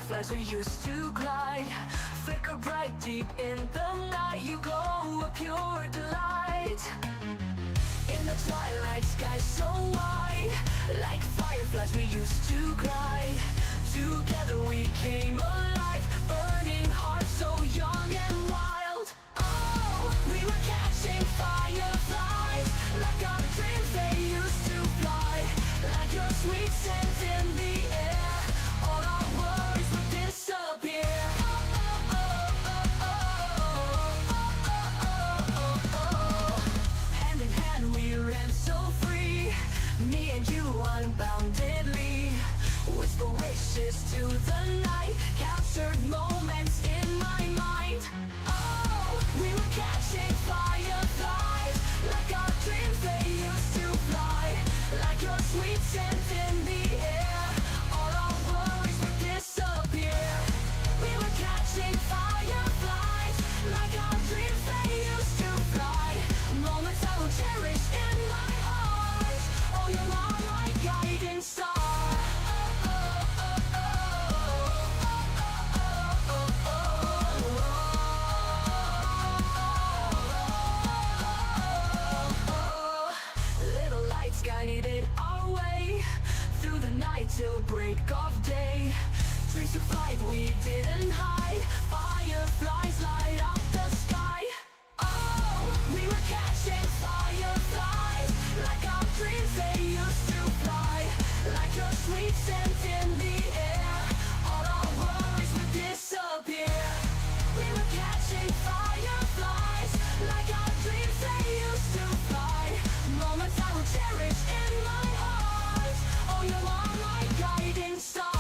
fireflies we used to glide, flicker bright deep in the night. You glow a pure delight. In the twilight sky so wide, like fireflies we used to glide. Together we came alive, burning hearts so young and wild. Oh, we were catching fireflies, like our dreams they used to fly. Like your sweet scent in the air, all our worries would disappear. Hand in hand we ran so free, me and you unboundedly. Whisper wishes to the night, captured moments in my mind. Oh, we were catching fireflies, like our dreams they used to fly. Like your sweet scent in the air, all our worries would disappear. We were catching fireflies, like our dreams they used to fly. Moments I will cherish in my heart. Oh, you are my guiding star. Little lights guided our way through the night till break of day. Trees to fight we didn't hide, fireflies light up the sky. Oh, we were catching fireflies, like our dreams they used to fly. Like your sweet scent in the air, all our worries would disappear. We were catching fireflies, like our dreams they used to fly. Moments I will cherish in my heart. Oh, you are my guiding star.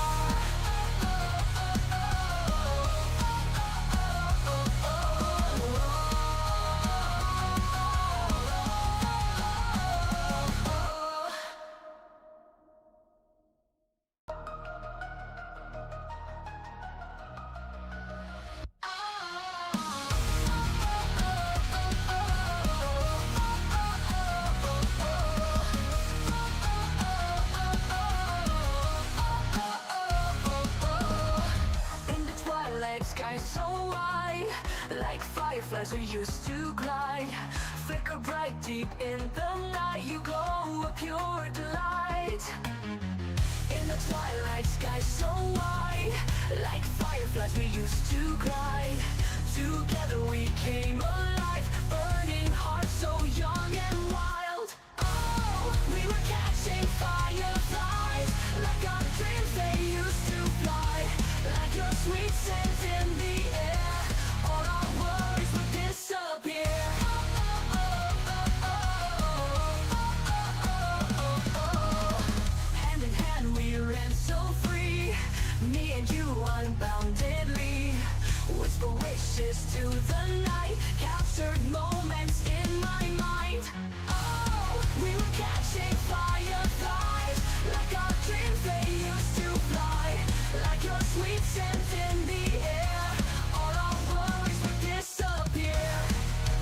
Sky so wide, like fireflies we used to glide, flicker bright deep in the night. You glow a pure delight. In the twilight sky so wide, like fireflies we used to glide. Together we came alive, burning hearts so young and wild. Oh, we were catching fireflies, like our dreams they used to fly. Like your sweet scent in the air, all our worries would disappear. Hand in hand we ran so free, me and you unboundedly. Whisper wishes to the night, captured moments in my mind. Oh, we were catching fireflies, like our dreams they used to fly. Like your sweet scent in the air, all our worries would disappear.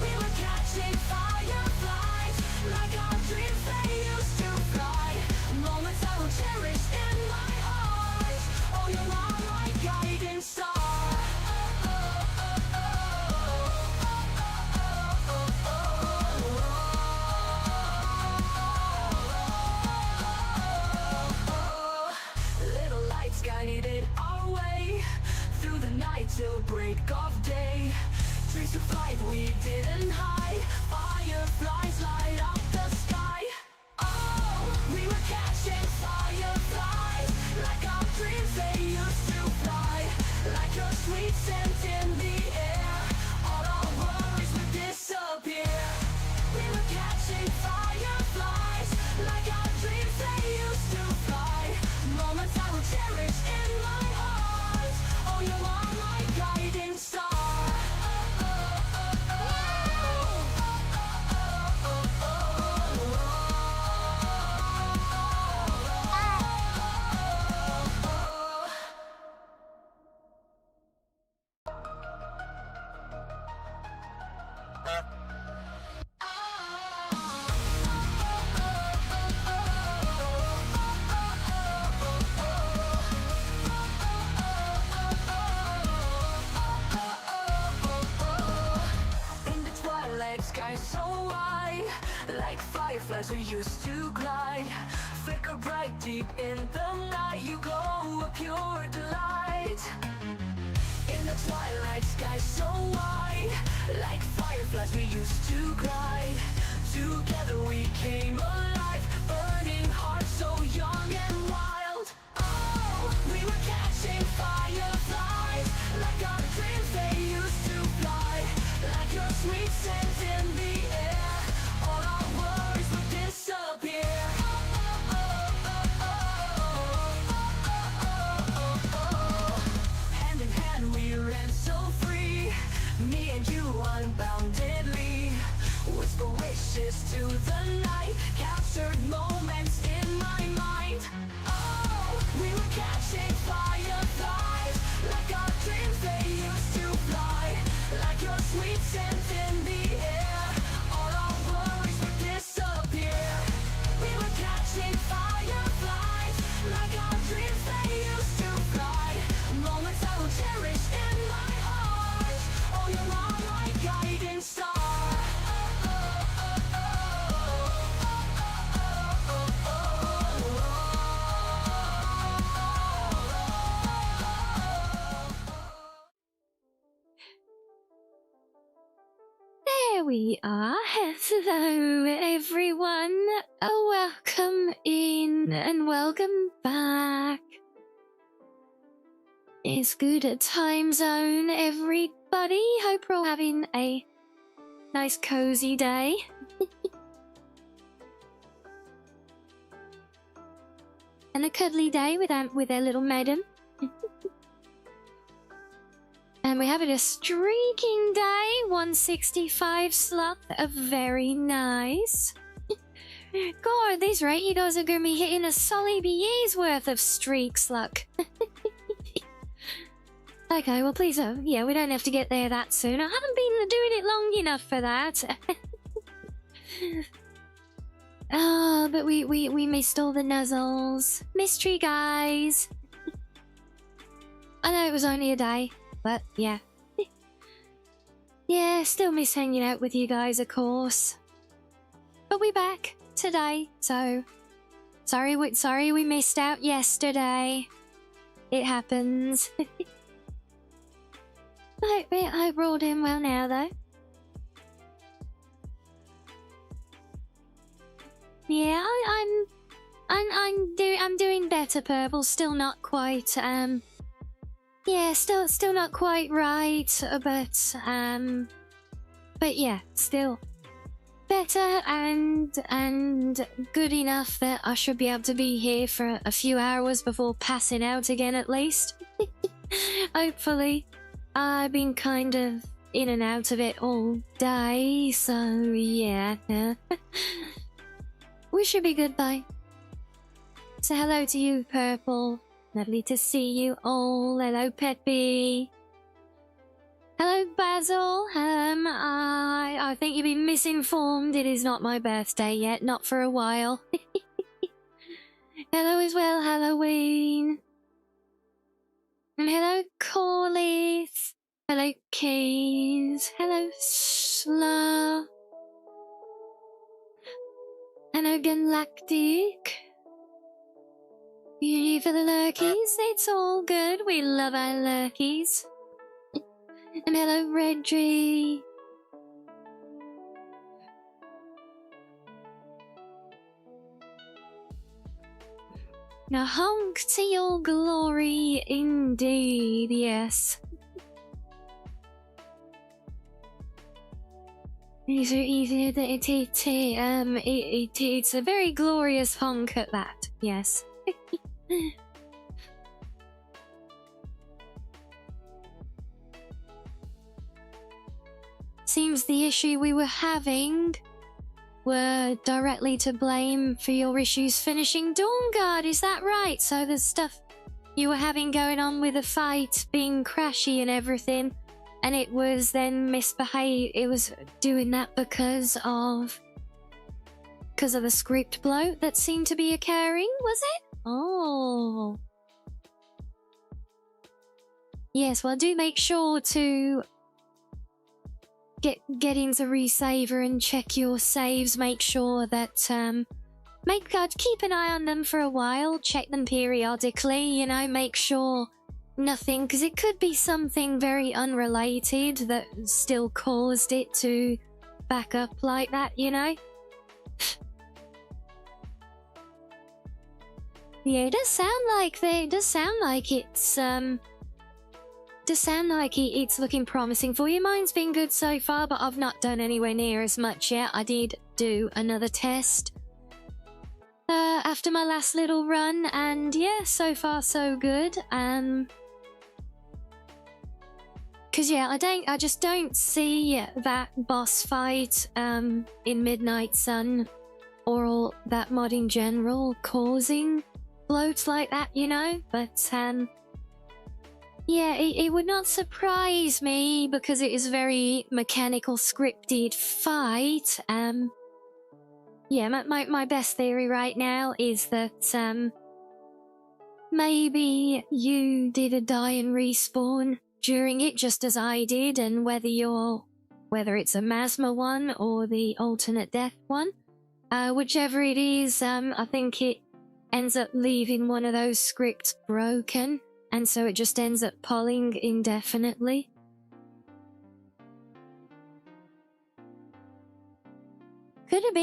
We were catching fireflies, like our dreams they used to fly. Moments I will cherish in my heart. Oh, you are my guiding star. like fireflies we used to glide. Flicker bright deep in the night, you glow a pure delight. In the twilight sky so wide, like fireflies we used to glide. Together we came alive, burning hearts so young and wild. Oh, we were catching fireflies, like our dreams they used to fly. Like your sweet scent in the air, all our worries would disappear. Hand in hand we ran so free, me and you unboundedly. Whisper wishes to the night, captured moments in my mind. Oh, we were catching fireflies, like our dreams they used to fly. Like your sweet scent in the air, all our worries would disappear. We were catching fireflies, like our dreams they used to fly. Moments I will cherish in my heart. Oh, you're my guiding star. There we are. Hello, everyone. Welcome in and welcome back. It's good time zone, everybody. Hope we're all having a nice cozy day. And a cuddly day with their little madam. And we're having a streaking day, 165 slot, very nice. God, at this rate, you guys are going to be hitting a solid year's worth of streaks luck. Okay, well please, yeah, we don't have to get there that soon. I haven't been doing it long enough for that. Oh, but we missed all the nuzzles. Mystery guys. I know it was only a day. But, yeah. Yeah, still miss hanging out with you guys, of course. But we're back today, so... Sorry we missed out yesterday. It happens. I hope we're all doing well now, though. Yeah, I'm doing better, Purple. Still not quite, yeah, still not quite right, but yeah, still better and good enough that I should be able to be here for a few hours before passing out again, at least. Hopefully. I've been kind of in and out of it all day, so yeah. We should be good, bye. So hello to you, Purple. Lovely to see you all. Hello, Peppy. Hello, Basil. I think you've been misinformed. It is not my birthday yet. Not for a while. Hello as well, Halloween. And hello, Corliss. Hello, Keys. Hello, Sla. Hello, Galactic. Beauty for the lurkies, it's all good, we love our lurkies. And hello, Reggie. Now honk to your glory, indeed, yes. It's a very glorious honk at that, yes. Seems the issue we were having were directly to blame for your issues finishing Dawnguard, is that right? So the stuff you were having going on with the fight being crashy and everything, and it was then misbehaved, it was doing that because of the script bloat that seemed to be occurring, was it? Oh. Yes, well, do make sure to get into Resaver and check your saves. Make sure that keep an eye on them for a while. Check them periodically. You know, make sure nothing, because it could be something very unrelated that still caused it to back up like that. You know. Yeah, it does sound like it's looking promising for you. Mine's been good so far, but I've not done anywhere near as much yet. I did do another test after my last little run, and yeah, so far so good. Cause yeah, I just don't see that boss fight in Midnight Sun or all that mod in general causing bloats like that, you know. But yeah, it would not surprise me because it is a very mechanical, scripted fight. Yeah, my best theory right now is that maybe you did a die and respawn during it, just as I did, and whether it's a Masma one or the alternate death one, whichever it is, I think it ends up leaving one of those scripts broken, and so it just ends up polling indefinitely. Could have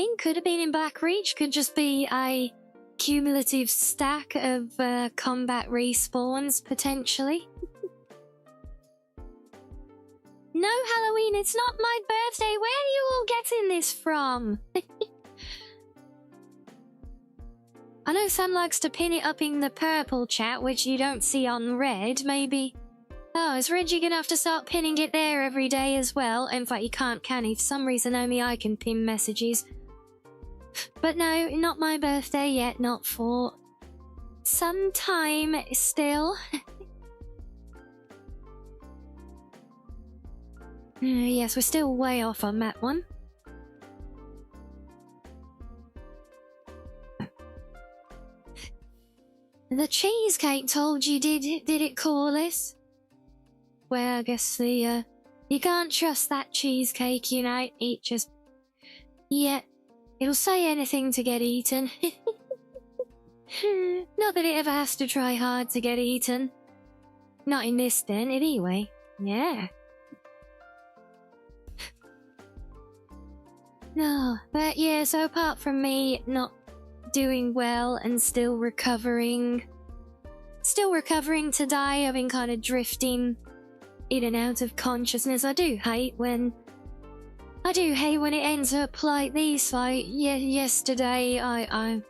been in Blackreach, could just be a cumulative stack of combat respawns, potentially. No, Halloween, it's not my birthday. Where are you all getting this from? I know Sam likes to pin it up in the purple chat, which you don't see on red, maybe. Oh, is Reggie gonna have to start pinning it there every day as well? In fact, you can't, can he? For some reason, only I can pin messages. But no, not my birthday yet, not for some time still. Yes, we're still way off on that one. The cheesecake told you, did it, Corliss? Well, I guess you can't trust that cheesecake, you know. It just... yeah, it'll say anything to get eaten. Not that it ever has to try hard to get eaten. Not in this den, anyway. Yeah. No, but yeah, so apart from me not doing well and still recovering today, I've been kind of drifting in and out of consciousness. I do hate when it ends up like this. Like, yeah, yesterday I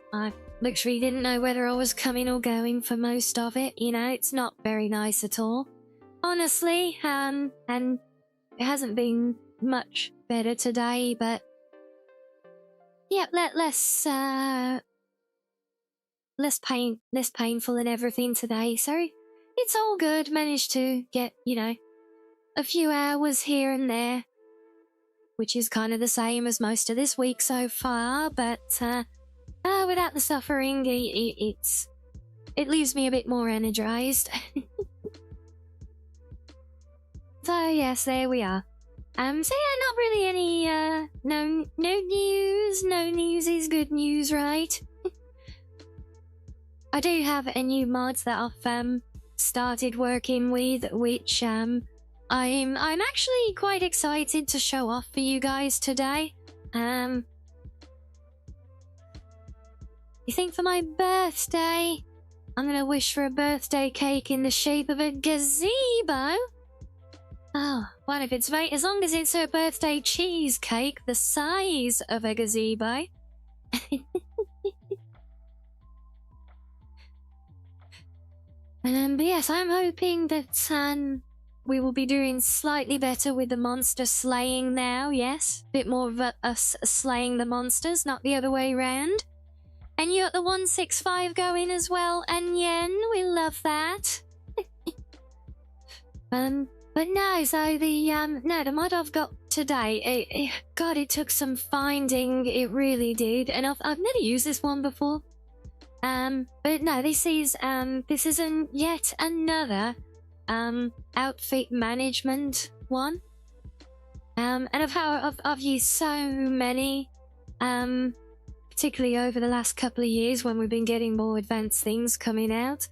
literally didn't know whether I was coming or going for most of it, you know. It's not very nice at all, honestly. And it hasn't been much better today, but yeah, less painful and everything today, so it's all good. Managed to get, you know, a few hours here and there, which is kind of the same as most of this week so far, but without the suffering, it leaves me a bit more energized. So yes, there we are. So yeah, not really any no news. No news is good news, right? I do have a new mod that I've started working with, which I'm actually quite excited to show off for you guys today. You think for my birthday, I'm gonna wish for a birthday cake in the shape of a gazebo? Oh, well, if it's right, as long as it's a birthday cheesecake the size of a gazebo. But yes, I'm hoping that we will be doing slightly better with the monster slaying now, yes. Bit more of us slaying the monsters, not the other way round. And you got the 165 going as well, and Yen, we love that. But no, so the mod I've got today, God, it took some finding, it really did, and I've never used this one before. But no, this is yet another outfit management one. And I've used so many, particularly over the last couple of years when we've been getting more advanced things coming out.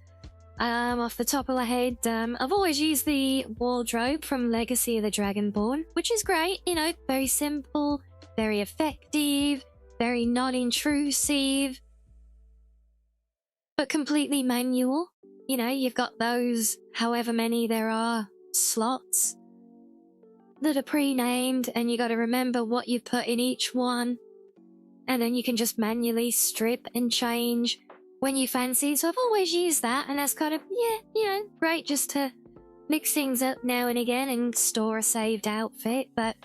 Off the top of my head, I've always used the wardrobe from Legacy of the Dragonborn, which is great, you know, very simple, very effective, very non-intrusive, but completely manual. You know, you've got those, however many there are, slots that are pre-named, and you got to remember what you put in each one, and then you can just manually strip and change when you fancy. So I've always used that, and that's kind of, yeah, you know, great just to mix things up now and again and store a saved outfit, but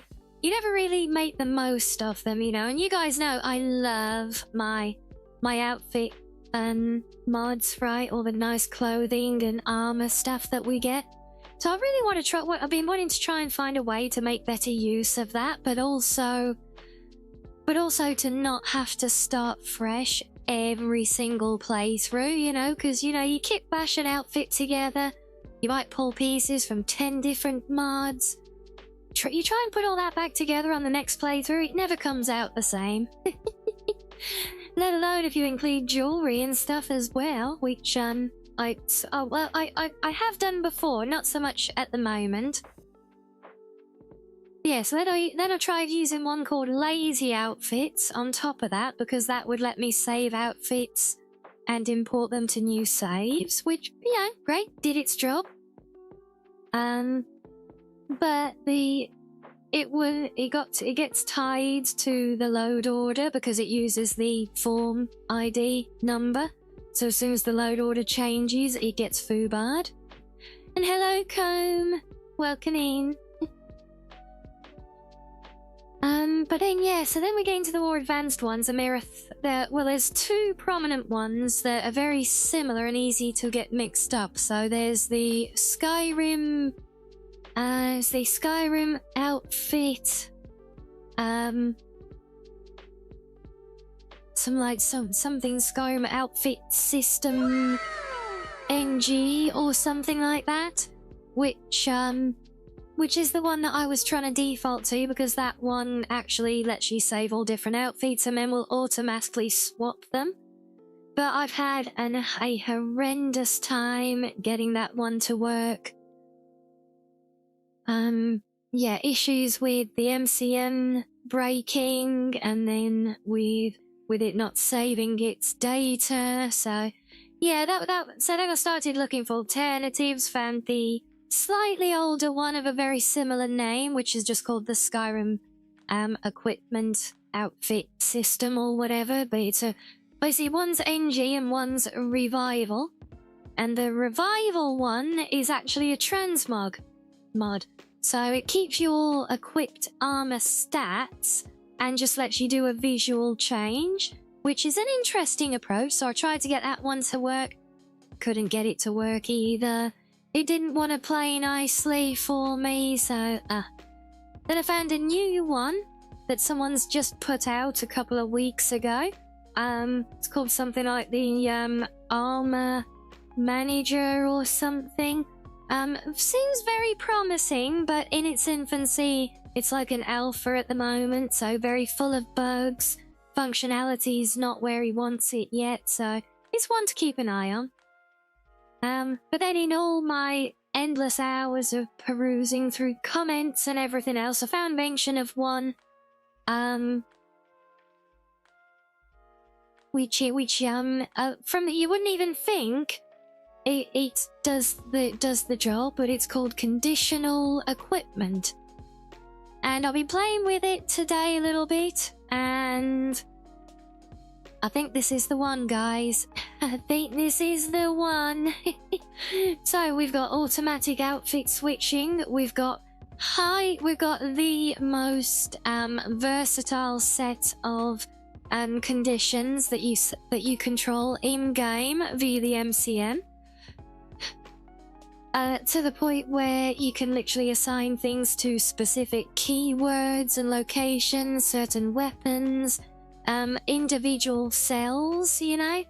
you never really make the most of them, you know. And you guys know I love my outfit and mods, right? All the nice clothing and armor stuff that we get. So I really want to try, I've been wanting to try and find a way to make better use of that, but also to not have to start fresh every single playthrough, you know, because, you know, you kit bash an outfit together, you might pull pieces from 10 different mods, you try and put all that back together on the next playthrough, it never comes out the same. Let alone if you include jewelry and stuff as well, which, I have done before, not so much at the moment. Yeah, so then I tried using one called Lazy Outfits on top of that, because that would let me save outfits and import them to new saves, which, yeah, great, did its job. But it gets tied to the load order because it uses the form ID number. So as soon as the load order changes, it gets foobarred. And hello, Comb, welcome in. But then, yeah, so then we get into the more advanced ones, and there's two prominent ones that are very similar and easy to get mixed up. So there's the Skyrim, outfit, something Skyrim outfit system NG or something like that, which is the one that I was trying to default to, because that one actually lets you save all different outfits and then will automatically swap them. But I've had a horrendous time getting that one to work. Yeah, issues with the MCM breaking, and then with it not saving its data. So yeah, so then I started looking for alternatives, found the slightly older one of a very similar name, which is just called the Skyrim equipment outfit system or whatever, but it's basically one's NG and one's revival, and the revival one is actually a transmog mod, so it keeps your equipped armor stats and just lets you do a visual change, which is an interesting approach. So I tried to get that one to work, couldn't get it to work either. It didn't want to play nicely for me, so then I found a new one that someone's just put out a couple of weeks ago. It's called something like the Armor Manager or something. Seems very promising, but in its infancy, it's like an alpha at the moment, so very full of bugs. Functionality's not where he wants it yet, so it's one to keep an eye on. But then in all my endless hours of perusing through comments and everything else, I found mention of one, which from you wouldn't even think it does the job, but it's called conditional equipment. And I've been playing with it today a little bit, and I think this is the one, guys. I think this is the one. So we've got automatic outfit switching. We've got the most versatile set of conditions that you control in game via the MCM. To the point where you can literally assign things to specific keywords and locations, certain weapons, individual cells, you know.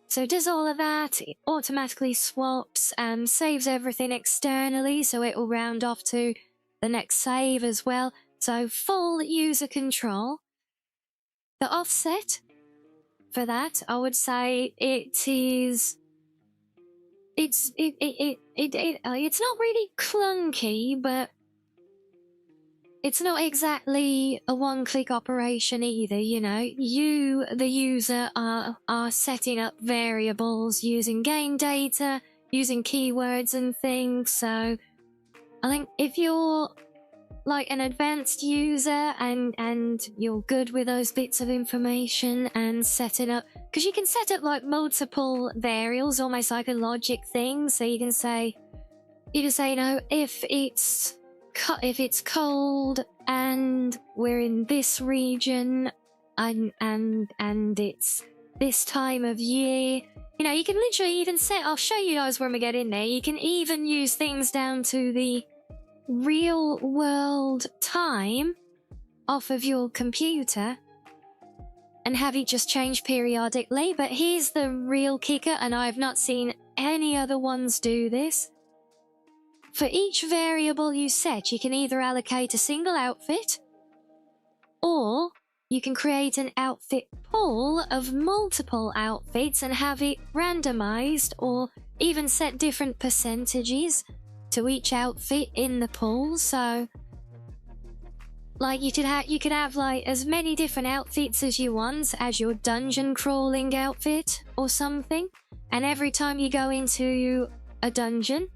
So it does all of that. It automatically swaps, saves everything externally, so it will round off to the next save as well. So full user control. The offset for that, I would say it's not really clunky, but it's not exactly a one-click operation either, you know. You, the user, are setting up variables using game data, using keywords and things, so I think if you're like an advanced user and you're good with those bits of information and setting up, because you can set up like multiple variables, almost like a logic thing, so you can say, you know, if it's cold and we're in this region and it's this time of year, you know, you can literally even set, I'll show you guys when we get in there, you can even use things down to the real world time off of your computer and have it just change periodically. But here's the real kicker, and I've not seen any other ones do this. For each variable you set, you can either allocate a single outfit, or you can create an outfit pool of multiple outfits and have it randomized, or even set different percentages to each outfit in the pool. So like you could have like as many different outfits as you want as your dungeon crawling outfit or something, and every time you go into a dungeon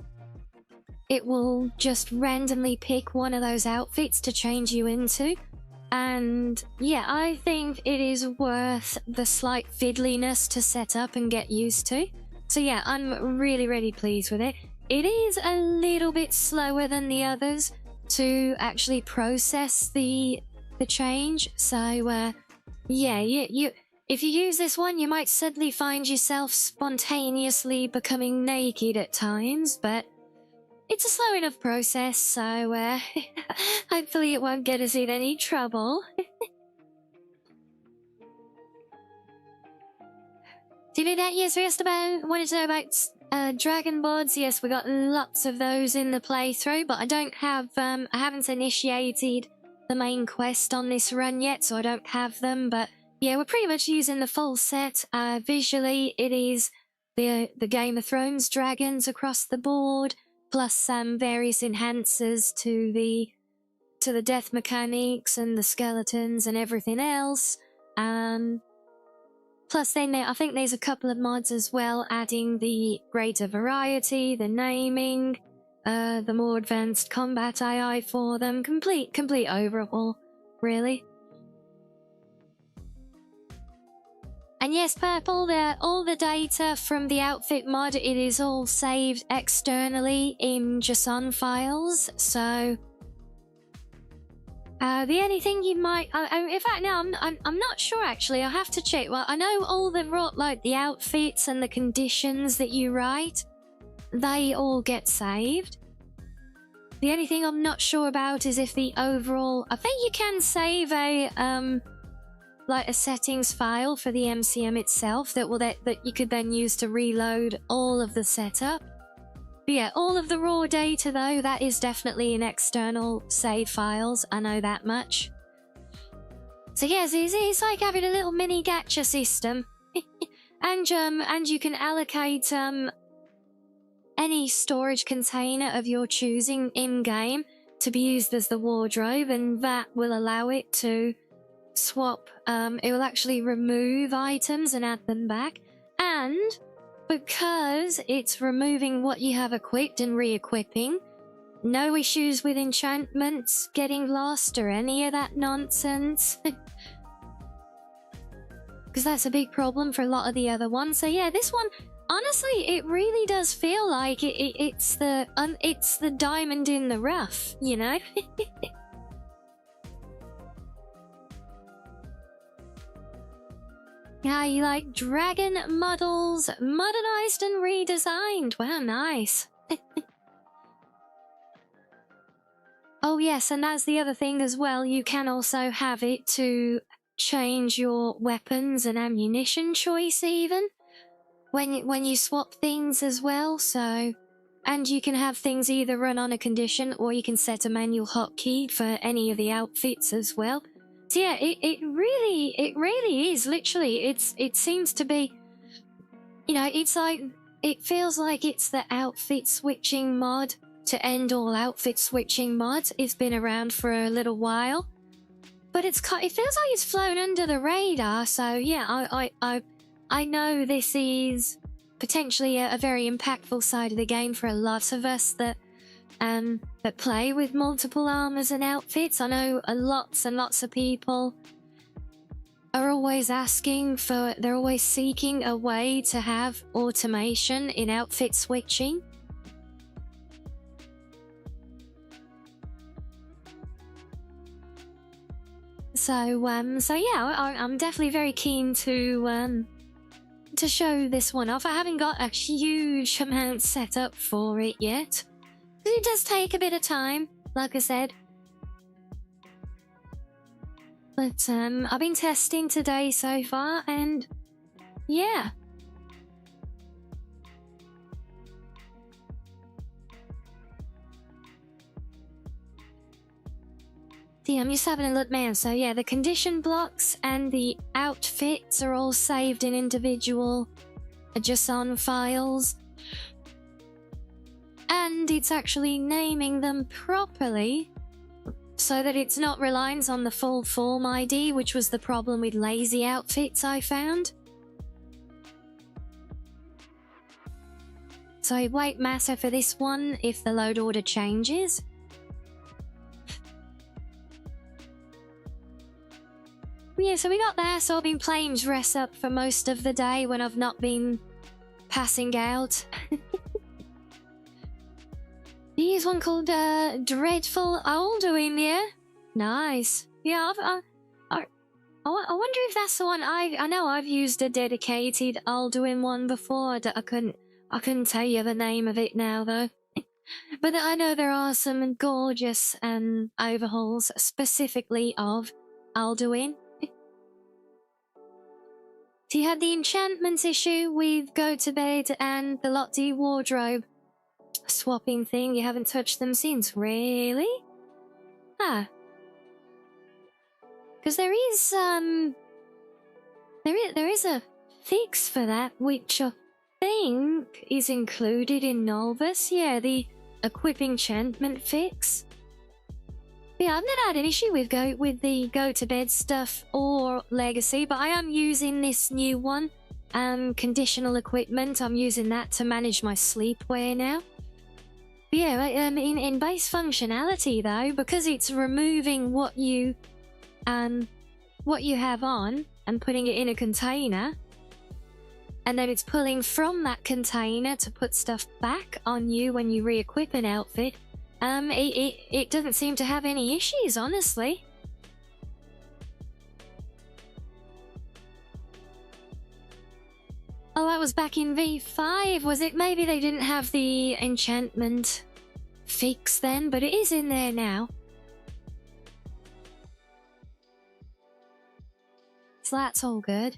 it will just randomly pick one of those outfits to change you into. And yeah, I think it is worth the slight fiddliness to set up and get used to. So yeah, I'm really pleased with it. It is a little bit slower than the others to actually process the change. So yeah, if you use this one, you might suddenly find yourself spontaneously becoming naked at times, but it's a slow enough process, so hopefully it won't get us in any trouble. Do you know that? Yes, we asked about, wanted to know about dragon boards. Yes, we got lots of those in the playthrough, but I don't have, I haven't initiated the main quest on this run yet, so I don't have them, but yeah, we're pretty much using the full set. Visually, it is the Game of Thrones dragons across the board, plus some various enhancers to the death mechanics and the skeletons and everything else. Plus then I think there's a couple of mods as well, adding the greater variety, the naming, the more advanced combat AI for them. Complete overhaul, really. And yes, Purple, all the data from the outfit mod, it is all saved externally in JSON files, so the only thing you might, in fact, no, I'm not sure actually. I have to check. Well, I know all the like the outfits and the conditions that you write, they all get saved. The only thing I'm not sure about is if the overall, I think you can save a like a settings file for the MCM itself that you could then use to reload all of the setup. But yeah, all of the raw data though, that is definitely in external save files, I know that much. So yes, it's like having a little mini gacha system. and you can allocate any storage container of your choosing in-game to be used as the wardrobe, and that will allow it to swap. It will actually remove items and add them back, and because it's removing what you have equipped and re-equipping, no issues with enchantments getting lost or any of that nonsense. Because that's a big problem for a lot of the other ones. So yeah, this one, honestly, it really does feel like it's the diamond in the rough, you know? Yeah, you like dragon models, modernized and redesigned. Wow, nice. Oh yes, and that's the other thing as well. You can also have it to change your weapons and ammunition choice even when you swap things as well. So And you can have things either run on a condition, or you can set a manual hotkey for any of the outfits as well. So yeah, it really is, literally, it seems to be, you know, it's like, it feels like it's the outfit switching mod to end all outfit switching mods. It's been around for a little while, but it feels like it's flown under the radar. So yeah, I know this is potentially a very impactful side of the game for a lot of us that play with multiple armors and outfits. I know lots and lots of people are always they're always seeking a way to have automation in outfit switching. So yeah, I'm definitely very keen to show this one off. I haven't got a huge amount set up for it yet. It does take a bit of time, like I said. But I've been testing today so far, and yeah. See, I'm just having a look now. So yeah, the condition blocks and the outfits are all saved in individual JSON files. And it's actually naming them properly, so that it's not reliant on the full form ID, which was the problem with lazy outfits I found. So it won't matter for this one if the load order changes. Yeah, so we got there. So I've been playing dress up for most of the day when I've not been passing out. Here's one called Dreadful Alduin, yeah? Nice. Yeah, I wonder if that's the one. I know I've used a dedicated Alduin one before. I couldn't tell you the name of it now though. But I know there are some gorgeous overhauls specifically of Alduin. So you had the enchantment issue with Go to Bed and the Lottie wardrobe swapping thing. You haven't touched them since, really? Ah. Because there is a fix for that, which I think is included in Nolvus. Yeah, the equip enchantment fix. Yeah, I've never had an issue with the go to bed stuff or legacy, but I am using this new one, conditional equipment. I'm using that to manage my sleepwear now. But yeah, in base functionality though, because it's removing what you have on and putting it in a container, and then it's pulling from that container to put stuff back on you when you re-equip an outfit. It doesn't seem to have any issues, honestly. Oh, that was back in V5, was it? Maybe they didn't have the enchantment fix then, but it is in there now. So that's all good.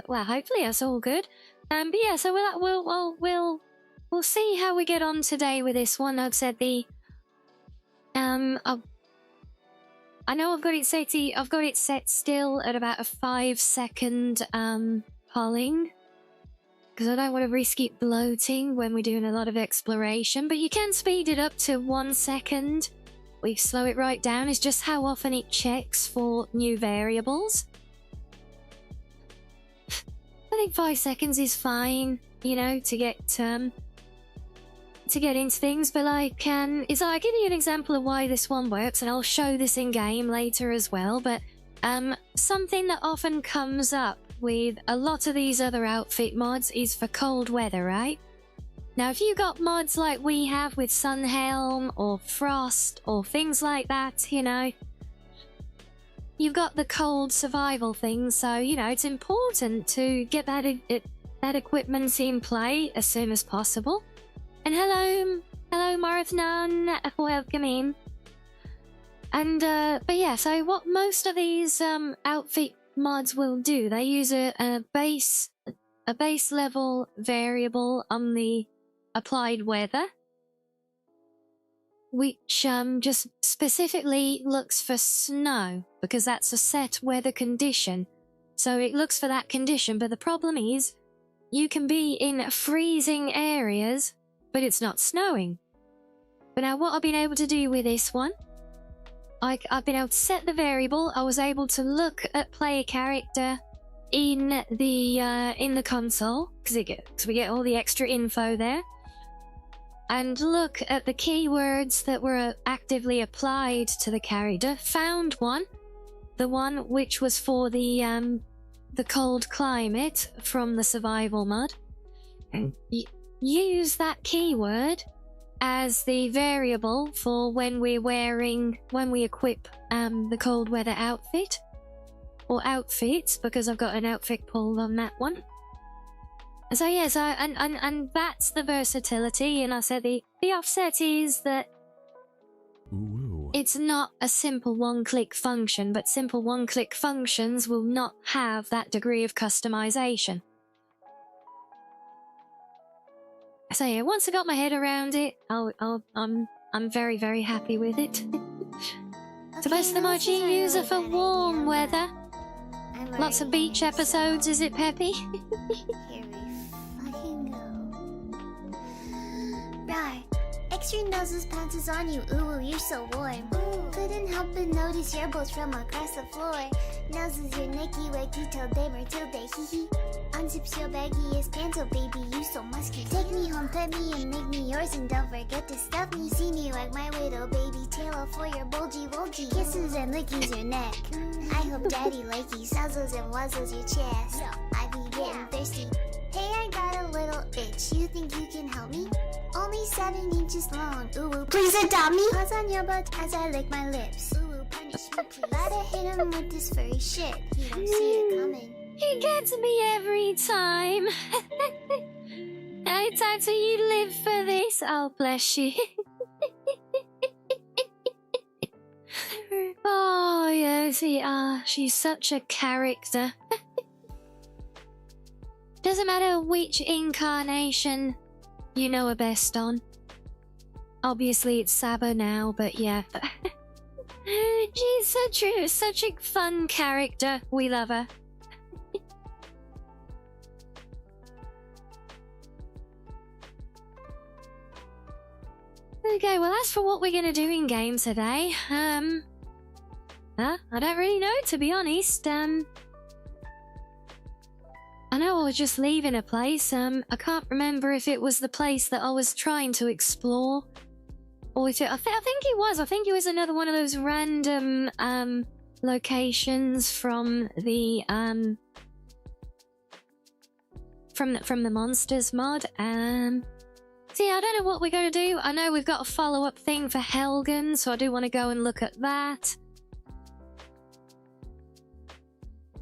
Well, hopefully that's all good. But yeah, so we'll see how we get on today with this one. Like I said, I know I've got it set still at about a 5-second polling, because I don't want to risk it bloating when we're doing a lot of exploration, but you can speed it up to 1 second. We slow it right down. It's just how often it checks for new variables. I think 5 seconds is fine, you know, to get into things, but I'll give you an example of why this one works, and I'll show this in game later as well. But something that often comes up with a lot of these other outfit mods is for cold weather, right? Now, if you got mods like we have with Sunhelm or Frost or things like that, you know, you've got the cold survival thing, so you know it's important to get that equipment in play as soon as possible. And hello Marathon, welcome in. And but yeah, so what most of these outfit mods will do, they use a base level variable on the applied weather, which just specifically looks for snow, because that's a set weather condition. So it looks for that condition, but the problem is you can be in freezing areas, but it's not snowing. But now what I've been able to do with this one, I've been able to set the variable. I was able to look at player character in the console, because we get all the extra info there, and look at the keywords that were actively applied to the character. Found one, the one which was for the cold climate from the survival mod, and use that keyword as the variable for when we equip the cold weather outfit, or outfits, because I've got an outfit pulled on that one. So yes, and that's the versatility. And I said the offset is that it's not a simple one-click function, but simple one-click functions will not have that degree of customization. So yeah, once I got my head around it, I'm very, very happy with it. So most of the mods you use are for warm weather. Lots of beach episodes, is it, Peppy? Here we fucking go. Right. Extra noses pounces on you, ooh, you're so warm. Couldn't help but notice your bolts from across the floor. Noses your Nike wakey till day Matilda, hee hee. Unzips your baggiest pants, oh baby, you so musky. Take me home, pet me, and make me yours, and don't forget to stuff me. See me like my widow baby, tail for your bulgy wulgy. Kisses and lickies your neck. I hope daddy likey, nuzzles and wuzzles your chest. I be getting thirsty. Hey, I got a little itch, you think you can help me? Only 7 inches long, ooh, please adopt me. Paws on your butt as I lick my lips. Ooh, punish me please. Gotta hit him with this furry shit, he don't see it coming. He gets me every time. Every time, so you live for this. Oh, bless you. Oh, yeah, see, she's such a character. Doesn't matter which incarnation you know her best on. Obviously, it's Saba now, but yeah. She's such a fun character. We love her. Okay, well, as for what we're gonna do in game today, I don't really know, to be honest. I know I was just leaving a place. I can't remember if it was the place that I was trying to explore, or if I think it was. I think it was another one of those random locations from the from the monsters mod. See, I don't know what we're going to do. I know we've got a follow-up thing for Helgen, so I do want to go and look at that.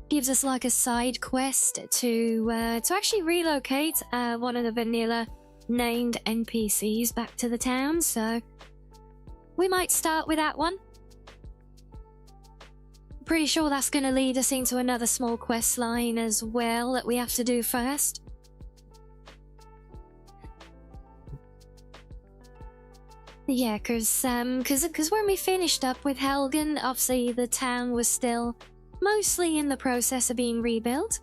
Gives us like a side quest to actually relocate one of the vanilla named NPCs back to the town, so we might start with that one. Pretty sure that's going to lead us into another small quest line as well that we have to do first. Yeah, because when we finished up with Helgen, obviously the town was still mostly in the process of being rebuilt.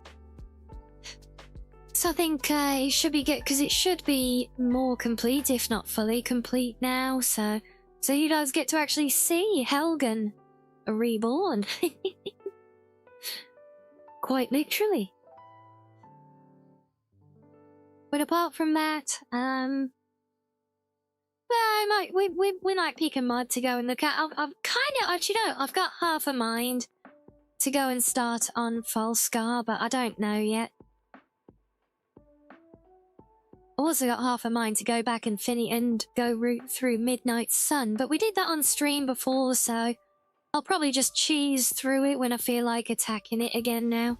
So I think it should be good, because it should be more complete, if not fully complete now. So you guys get to actually see Helgen reborn. Quite literally. But apart from that, we might pick a mod to go and look at. I've got half a mind to go and start on Falskar, but I don't know yet. I also got half a mind to go back and finish and go root through Midnight Sun, but we did that on stream before, so I'll probably just cheese through it when I feel like attacking it again now.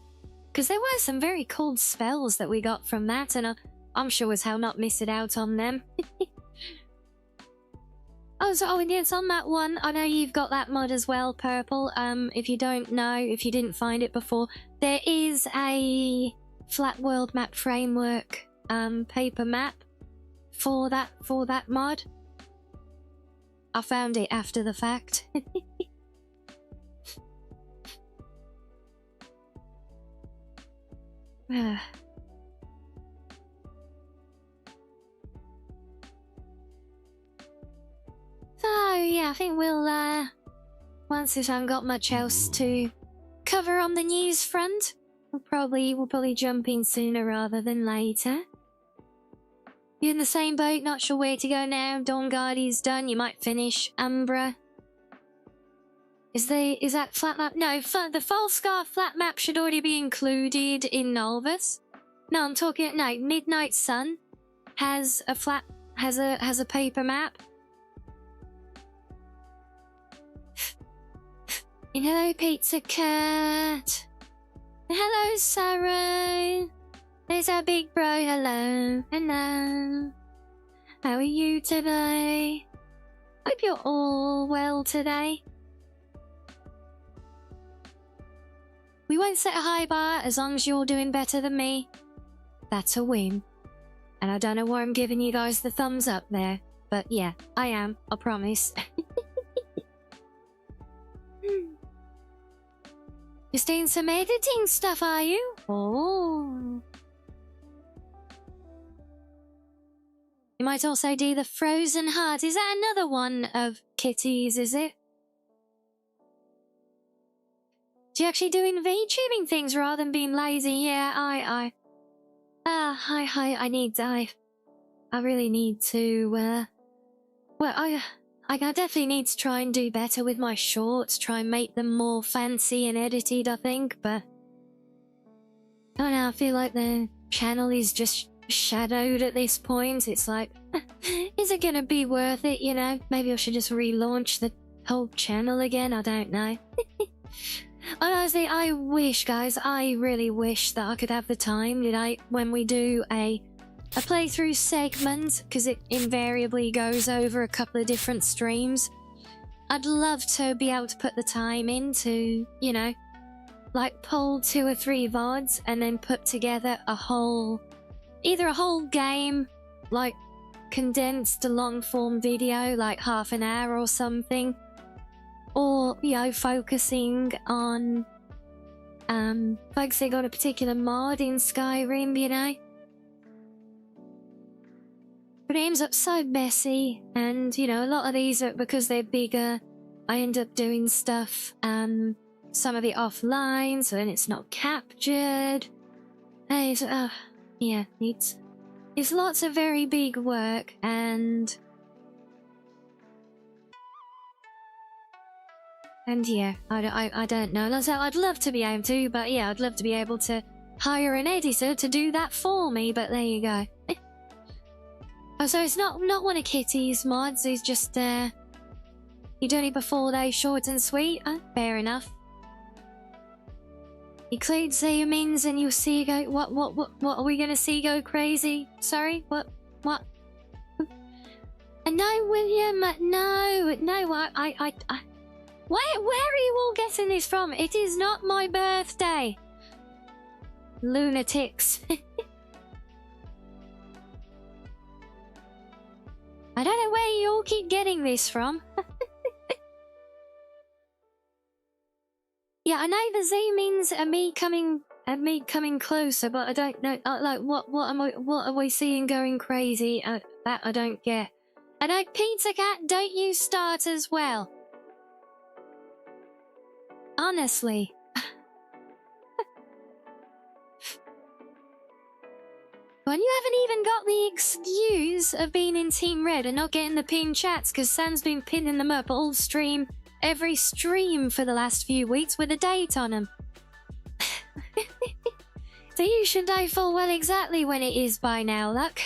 Because there were some very cool spells that we got from that, and I'm sure as hell not missing out on them. And yes, on that one, I know you've got that mod as well, Purple. If you don't know, if you didn't find it before, there is a flat world map framework paper map for that mod. I found it after the fact. So yeah, I think we'll once we haven't got much else to cover on the news front, we'll probably jump in sooner rather than later. You're in the same boat, not sure where to go now. Dawnguardi's done, you might finish. Umbra. Is that flat map? No, the Falscar flat map should already be included in Nolvus. No, I'm talking, no, Midnight Sun has a paper map. And hello, Pizza Cat. Hello, Sarah. There's our big bro. Hello. Hello. How are you today? Hope you're all well today. We won't set a high bar as long as you're doing better than me. That's a win. And I don't know why I'm giving you guys the thumbs up there. But yeah, I am. I promise. Just doing some editing stuff, are you? Oh. You might also do the Frozen Heart. Is that another one of Kitty's, is it? So you're actually doing VTubing things rather than being lazy? Yeah, I really need to, I definitely need to try and do better with my shorts, try and make them more fancy and edited, I think, but I don't know, I feel like the channel is just shadowed at this point. It's like, is it gonna be worth it, you know? Maybe I should just relaunch the whole channel again, I don't know. Honestly, I wish, guys, I really wish that I could have the time, when we do a playthrough segment, because it invariably goes over a couple of different streams. I'd love to be able to put the time into, you know, like pull 2 or 3 VODs and then put together either a whole game, like condensed a long form video, like half an hour or something, or, you know, focusing on a particular mod in Skyrim, you know. But it ends up so messy, and, you know, a lot of these are, because they're bigger, I end up doing stuff, some of it offline, so then it's not captured. Yeah, it's lots of very big work, and yeah, I don't know. I'd love to be able to, but yeah, I'd love to be able to hire an editor to do that for me, but there you go. Oh, so it's not one of Kitty's mods, it's just, you doing it before they short and sweet? Fair enough. Include zoom-ins and you'll see go, what are we gonna see go crazy? Sorry, what? No, William, no, where are you all getting this from? It is not my birthday. Lunatics. I don't know where you all keep getting this from. Yeah, I know the zoom-ins are me coming closer, but I don't know. Like, what are we seeing going crazy? That I don't get. I know, Pizza Cat, don't you start as well? Honestly. When you haven't even got the excuse of being in Team Red and not getting the pin chats because Sam's been pinning them up all stream, every stream for the last few weeks with a date on them. So you should know full well exactly when it is by now, look.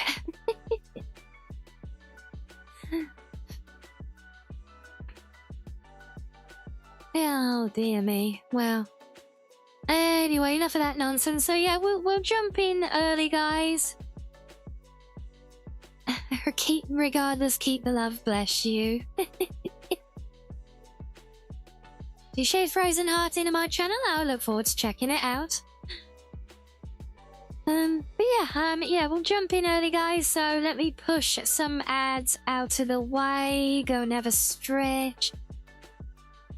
Oh dear me. Well, anyway, enough of that nonsense. So yeah, we'll jump in early, guys. Keep the love, bless you. You share Frozen Heart into my channel. I look forward to checking it out. But yeah, we'll jump in early, guys. So let me push some ads out of the way. Go and have a stretch.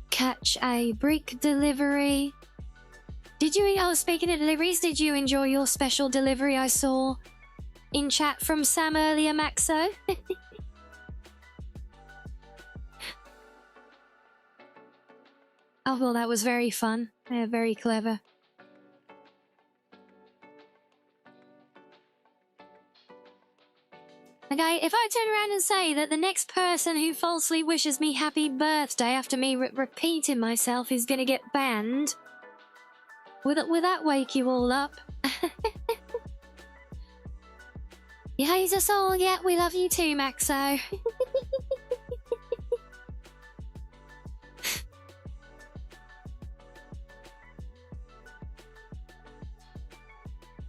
Catch a brick delivery. Did you, oh, speaking of deliveries, did you enjoy your special delivery I saw in chat from Sam earlier, Maxo? Oh, well, that was very fun. Very clever. Okay, if I turn around and say that the next person who falsely wishes me happy birthday after me repeating myself is gonna get banned, will that wake you all up? You hate us all, yeah, we love you too, Maxo.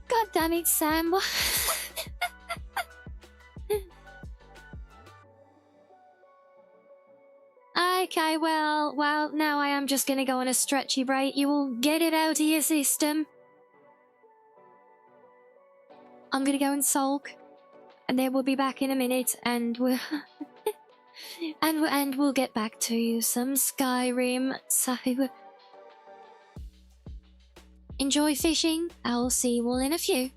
God damn it, Sam. Okay, well, now I am just gonna go on a stretchy break. You will get it out of your system. I'm gonna go and sulk, and then we'll be back in a minute, and we'll and we'll get back to some Skyrim. So enjoy fishing. I'll see you all in a few.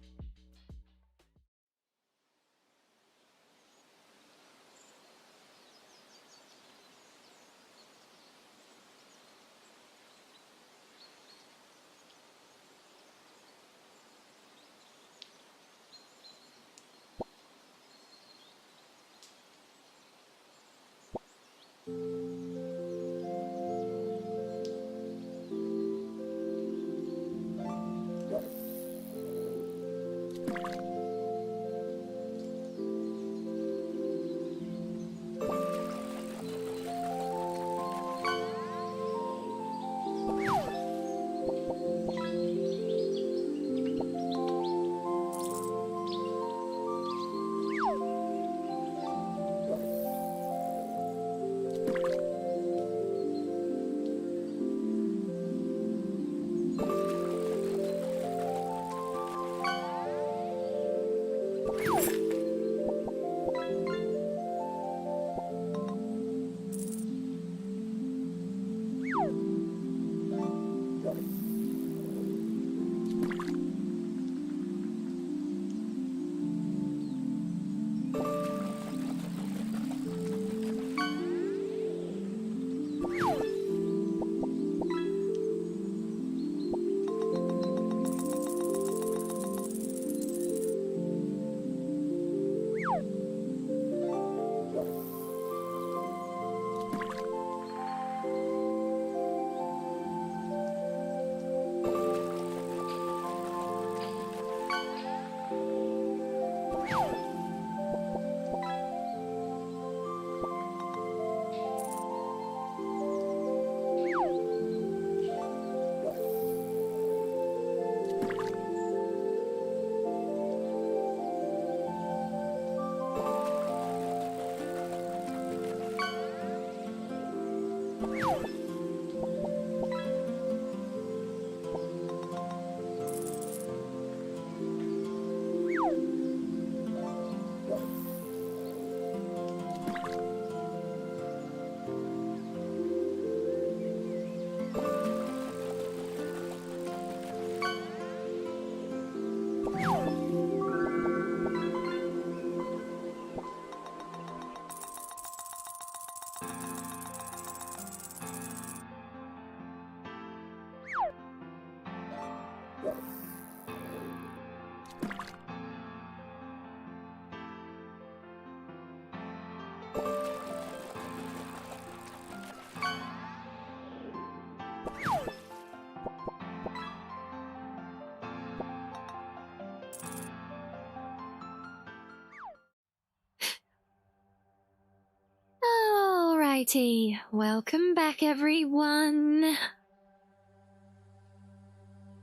Alrighty, welcome back everyone.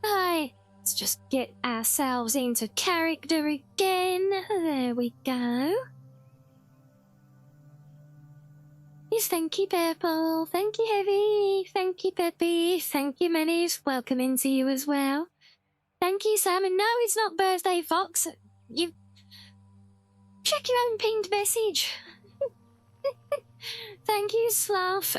Hi, let's just get ourselves into character again. There we go. Yes, thank you, Purple. Thank you, Heavy. Thank you, Peppy. Thank you, Menace. Welcome into you as well. Thank you, Sam. And no, it's not Birthday Fox. You check your own pinged message. Thank you, Sloth.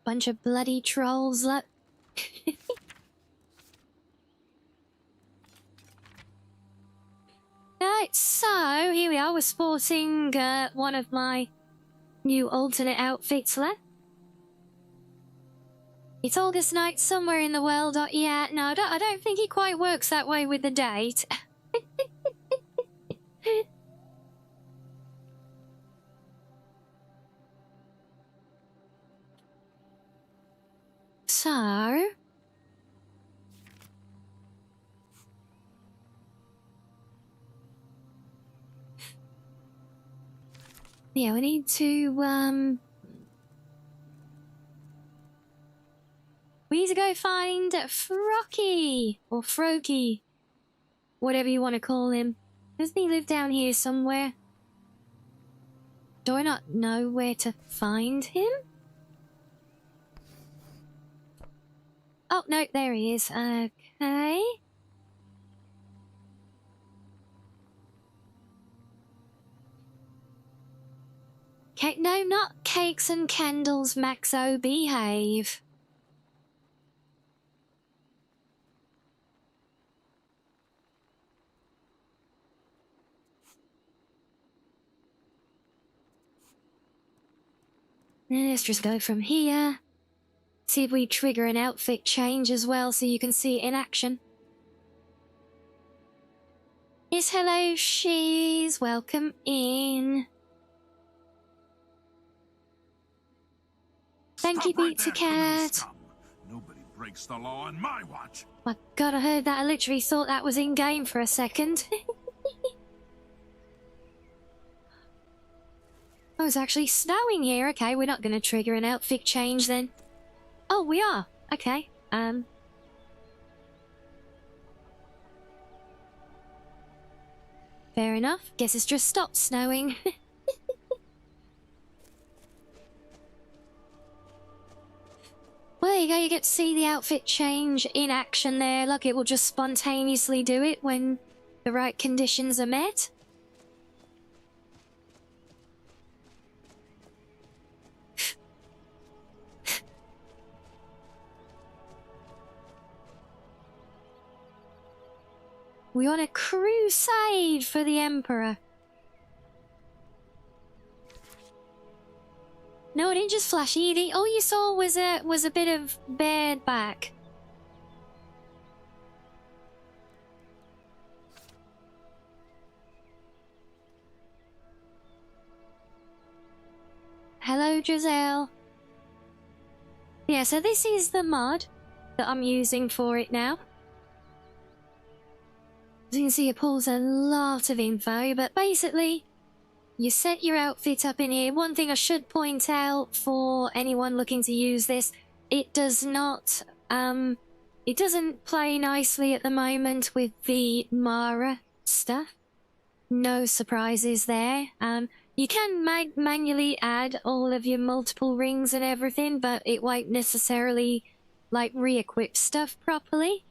Bunch of bloody trolls, look. Right, so here we are. We're sporting one of my new alternate outfits left. It's August night somewhere in the world. Yeah, no, I don't think it quite works that way with the date. So... yeah, we need to, we need to go find Frocky, or Froky, whatever you want to call him. Doesn't he live down here somewhere? Do I not know where to find him? Oh, no, there he is. Okay. Okay, no, not cakes and candles, Maxo, behave. Let's just go from here. See if we trigger an outfit change as well so you can see it in action. Yes, hello, she's welcome in. Thank you, Pizza Cat. Nobody breaks the law on my watch. My God, I heard that. I literally thought that was in game for a second. Oh, it's actually snowing here. Okay, we're not going to trigger an outfit change then. Oh, we are. Okay. Fair enough. Guess it's just stopped snowing. Well, there you go. You get to see the outfit change in action there. Look, it will just spontaneously do it when the right conditions are met. We on a crusade for the Emperor. No, it didn't just flash Edie. All you saw was a bit of bared back. Hello, Giselle. Yeah, so this is the mod that I'm using for it now. As you can see, it pulls a lot of info, but basically, you set your outfit up in here. One thing I should point out for anyone looking to use this, it does not, it doesn't play nicely at the moment with the Mara stuff. No surprises there. You can manually add all of your multiple rings and everything, but it won't necessarily, like, re-equip stuff properly.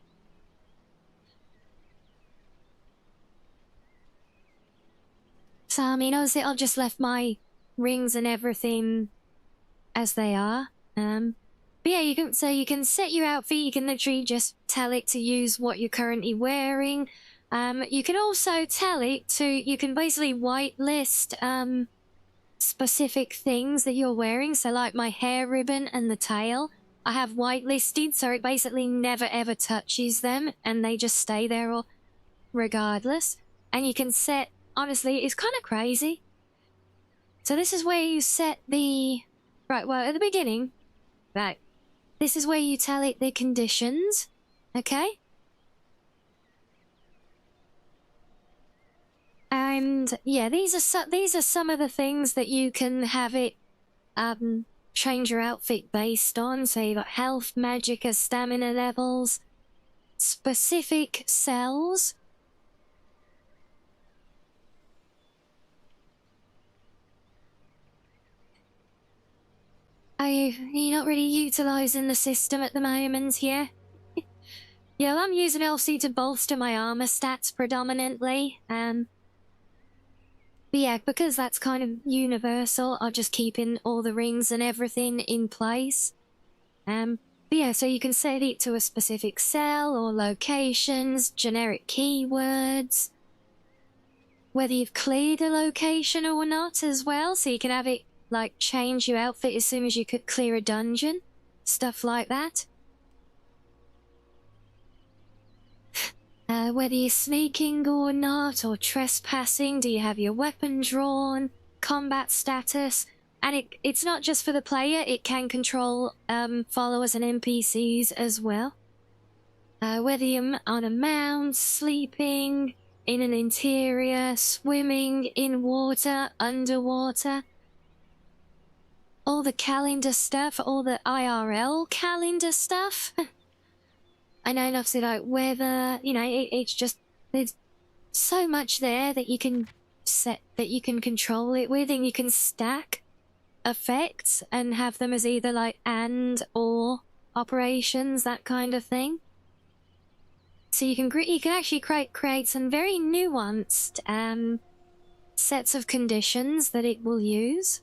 So, I mean, obviously, I've just left my rings and everything as they are. But yeah, you can set your outfit. You can literally just tell it to use what you're currently wearing. You can also tell it to, you can basically whitelist specific things that you're wearing. So, like my hair ribbon and the tail, I have whitelisted, so it basically never ever touches them, and they just stay there or regardless. And you can set. Honestly, it's kind of crazy. So this is where you set the... Right, well, at the beginning... Right. This is where you tell it the conditions. Okay? And, yeah, these are some of the things that you can have it change your outfit based on. So you've got health, magicka, stamina levels, specific cells. you're not really utilising the system at the moment here. Yeah, well, I'm using LC to bolster my armor stats predominantly. But yeah, because that's kind of universal, I'm just keeping all the rings and everything in place. But yeah, so you can set it to a specific cell or locations, generic keywords, whether you've cleared a location or not as well, so you can have it, like, change your outfit as soon as you could clear a dungeon. Stuff like that. Whether you're sneaking or not, or trespassing, do you have your weapon drawn, combat status, and it's not just for the player, it can control followers and NPCs as well. Whether you're on a mount, sleeping, in an interior, swimming, in water, underwater. All the calendar stuff, all the IRL calendar stuff. I know, obviously, like weather, you know, it's just, there's so much there that you can set, that you can control it with, and you can stack effects and have them as either like and or operations, that kind of thing. So you can actually create some very nuanced sets of conditions that it will use.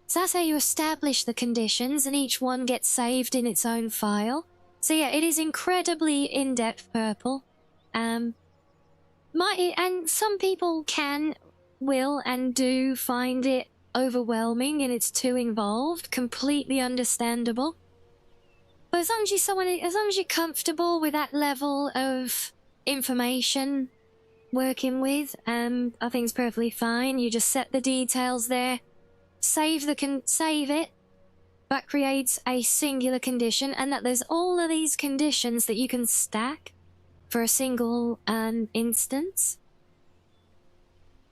So that's how you establish the conditions, and each one gets saved in its own file. So yeah, it is incredibly in-depth purple. And some people will and do find it overwhelming and it's too involved. Completely understandable. But as long as you're comfortable with that level of information working with, I think it's perfectly fine. You just set the details there, save it. That creates a singular condition, and that there's all of these conditions that you can stack for a single instance.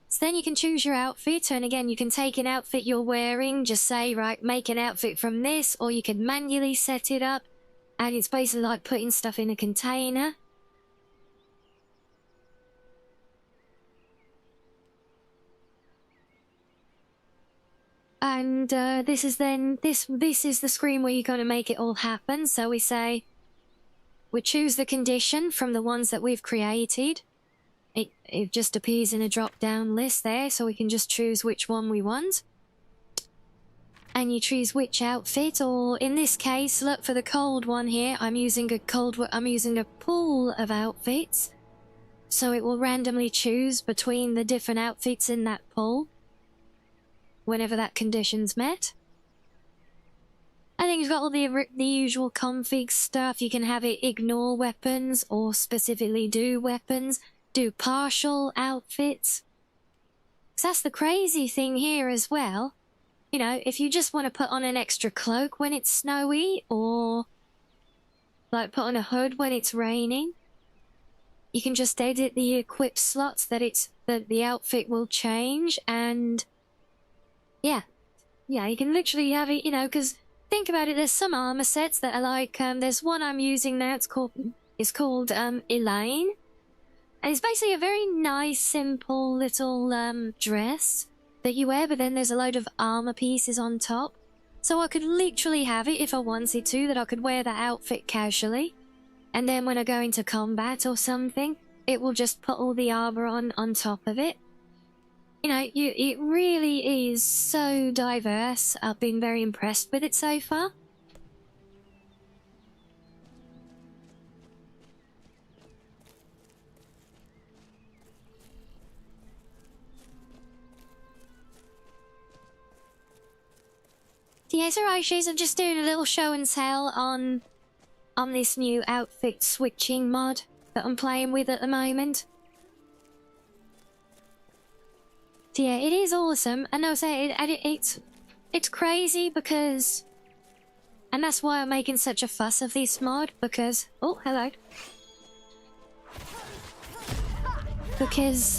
So then you can choose your outfit, and again, you can take an outfit you're wearing, just say, right, make an outfit from this, or you can manually set it up, and it's basically like putting stuff in a container. And this is the screen where you're going to make it all happen. So we choose the condition from the ones that we've created. It just appears in a drop-down list there, so we can just choose which one we want. And you choose which outfit, or in this case, look for the cold one here. I'm using a pool of outfits, so it will randomly choose between the different outfits in that pool whenever that condition's met. I think you've got all the usual config stuff. You can have it ignore weapons or specifically do weapons, do partial outfits. So that's the crazy thing here as well. You know, if you just want to put on an extra cloak when it's snowy, or like put on a hood when it's raining, you can just edit the equip slots that the outfit will change. And yeah, you can literally have it, you know, because think about it, there's some armor sets that are like, there's one I'm using now, it's called Elaine. And it's basically a very nice, simple little dress that you wear, but then there's a load of armor pieces on top. So I could literally have it, if I wanted to, that I could wear that outfit casually. And then when I go into combat or something, it will just put all the armor on top of it. You know, it really is so diverse. I've been very impressed with it so far. Yeah, it's alright, Shiz. I'm just doing a little show and tell on this new outfit switching mod that I'm playing with at the moment. So yeah, it is awesome. And I'll say it's crazy because, and that's why I'm making such a fuss of this mod, because oh, hello. Because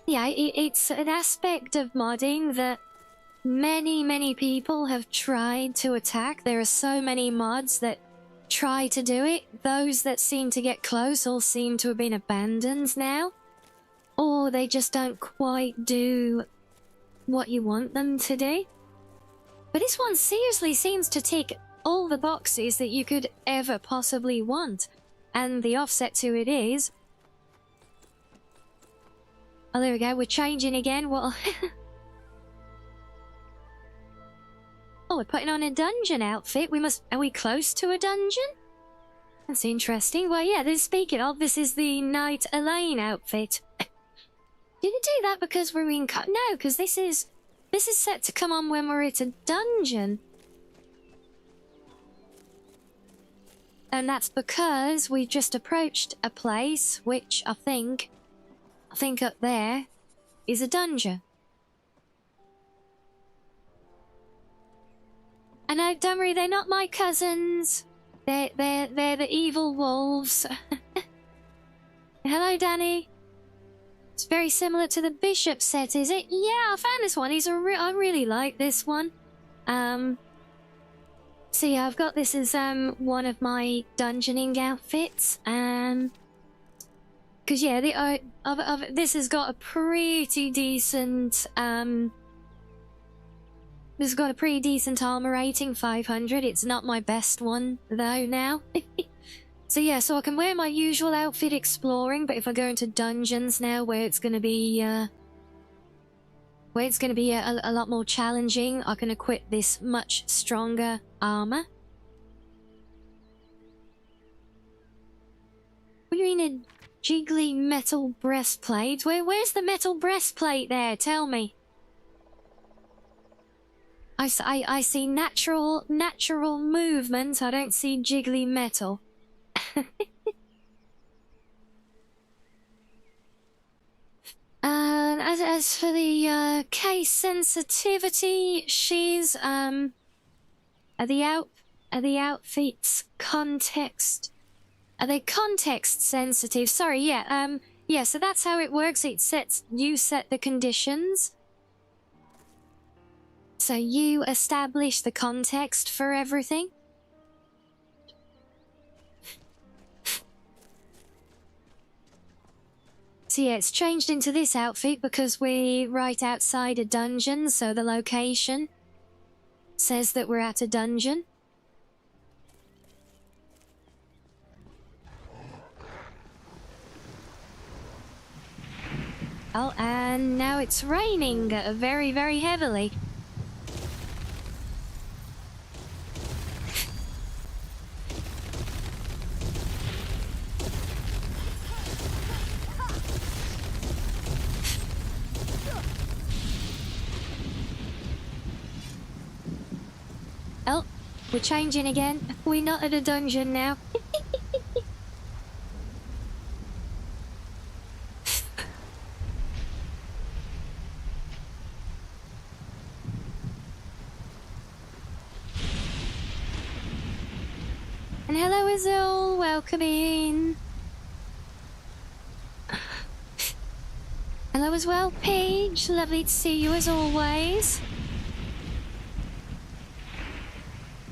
yeah, it's an aspect of modding that many people have tried to attack. There are so many mods that try to do it. Those that seem to get close all seem to have been abandoned now. Or they just don't quite do what you want them to do. But this one seriously seems to tick all the boxes that you could ever possibly want. And the offset to it is... Oh, there we go. We're changing again. Well... Oh, we're putting on a dungeon outfit. Are we close to a dungeon? That's interesting. Well, yeah, speaking of, this is the Knight Elaine outfit. Did it do that because we're in cut? No, because this is set to come on when we're at a dungeon. And that's because we've just approached a place which I think up there is a dungeon. And no, don't worry, they're not my cousins. They're the evil wolves. Hello, Danny. It's very similar to the bishop set, is it? Yeah, I found this one. I really like this one. So yeah, I've got this as one of my dungeoning outfits. Because yeah, this has got a pretty decent This has got a pretty decent armor rating, 500. It's not my best one, though, now. So yeah, so I can wear my usual outfit exploring, but if I go into dungeons now where it's going to be, a lot more challenging, I can equip this much stronger armor. We're in a jiggly metal breastplate. Where's the metal breastplate there? Tell me. I see natural movement. I don't see jiggly metal. As for the case sensitivity, she's the outfits context. Are they context sensitive? Sorry, yeah. Yeah. So that's how it works. You set the conditions. So you establish the context for everything. So yeah, it's changed into this outfit because we're right outside a dungeon, so the location says that we're at a dungeon. Oh, and now it's raining very, very heavily. Oh, we're changing again. We're not at a dungeon now. And hello, Azul. Welcome in. Hello as well, Paige. Lovely to see you as always.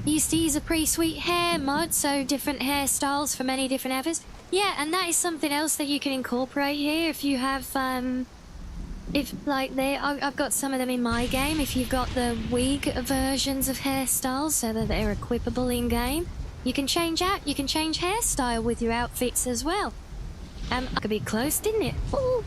Used to use a pretty sweet hair mod, so different hairstyles for many different outfits. Yeah, and that is something else that you can incorporate here if you have, I've got some of them in my game. If you've got the wig versions of hairstyles so that they're equipable in game, you can change hairstyle with your outfits as well. I could be close, didn't it? Ooh.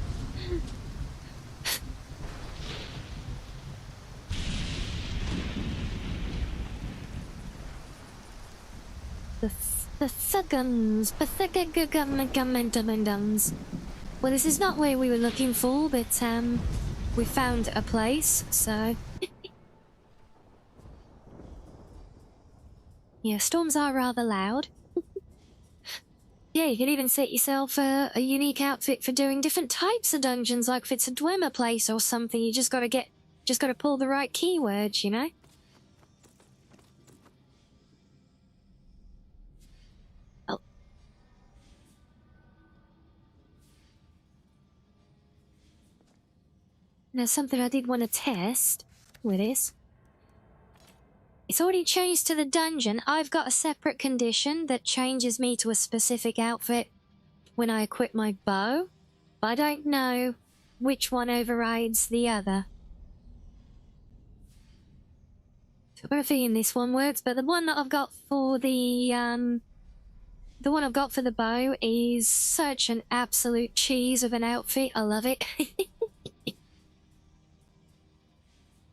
The thuggums. Well, this is not where we were looking for, but, we found a place, so... Yeah, storms are rather loud. Yeah, you could even set yourself a unique outfit for doing different types of dungeons, like if it's a Dwemer place or something, you just gotta pull the right keywords, you know? Now, something I did want to test with this. It's already changed to the dungeon. I've got a separate condition that changes me to a specific outfit when I equip my bow, but I don't know which one overrides the other. Got a feeling this one works, but the one that I've got for the one I've got for the bow is such an absolute cheese of an outfit. I love it.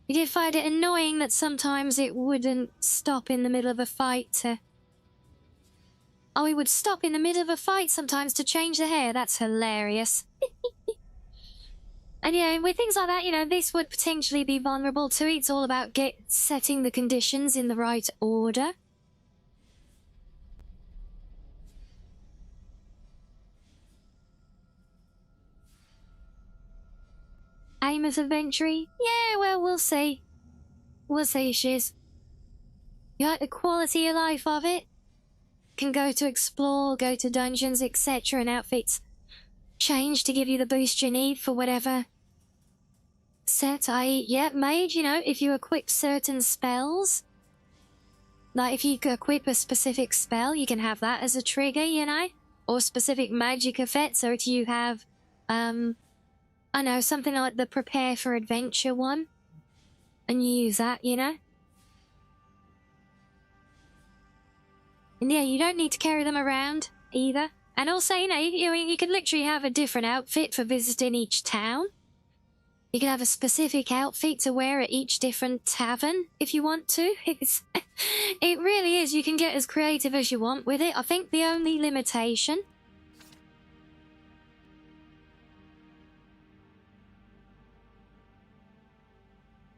You did find it annoying that sometimes it wouldn't stop in the middle of a fight to... Oh, it would stop in the middle of a fight sometimes to change the hair. That's hilarious. And yeah, with things like that, you know, this would potentially be vulnerable to it. It's all about setting the conditions in the right order. Aim of adventure? Yeah, well, we'll see. We'll see, Shiz. You like the quality of life of it? Can go to explore, go to dungeons, etc. and outfits change to give you the boost you need for whatever set, i.e. yeah, mage, you know, if you equip certain spells. Like, if you equip a specific spell, you can have that as a trigger, you know? Or specific magic effects, or if you have, I know, something like the Prepare for Adventure one, and you use that, you know? And yeah, you don't need to carry them around, either. And also, you know, you can literally have a different outfit for visiting each town. You can have a specific outfit to wear at each different tavern, if you want to. It really is, you can get as creative as you want with it. I think the only limitation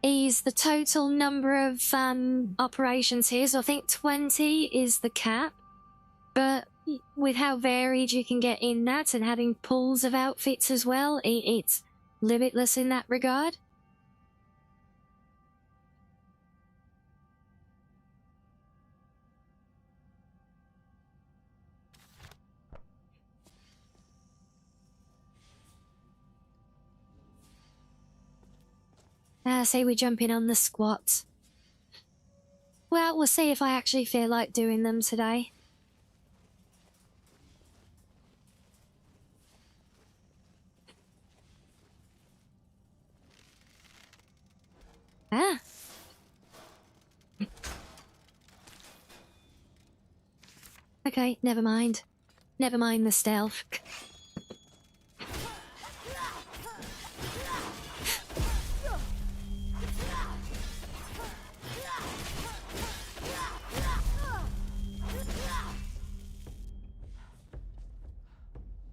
is the total number of operations here. So I think 20 is the cap, but with how varied you can get in that and having pools of outfits as well, it's limitless in that regard. Say we jump in on the squats. Well, we'll see if I actually feel like doing them today. Ah. Okay, never mind. Never mind the stealth.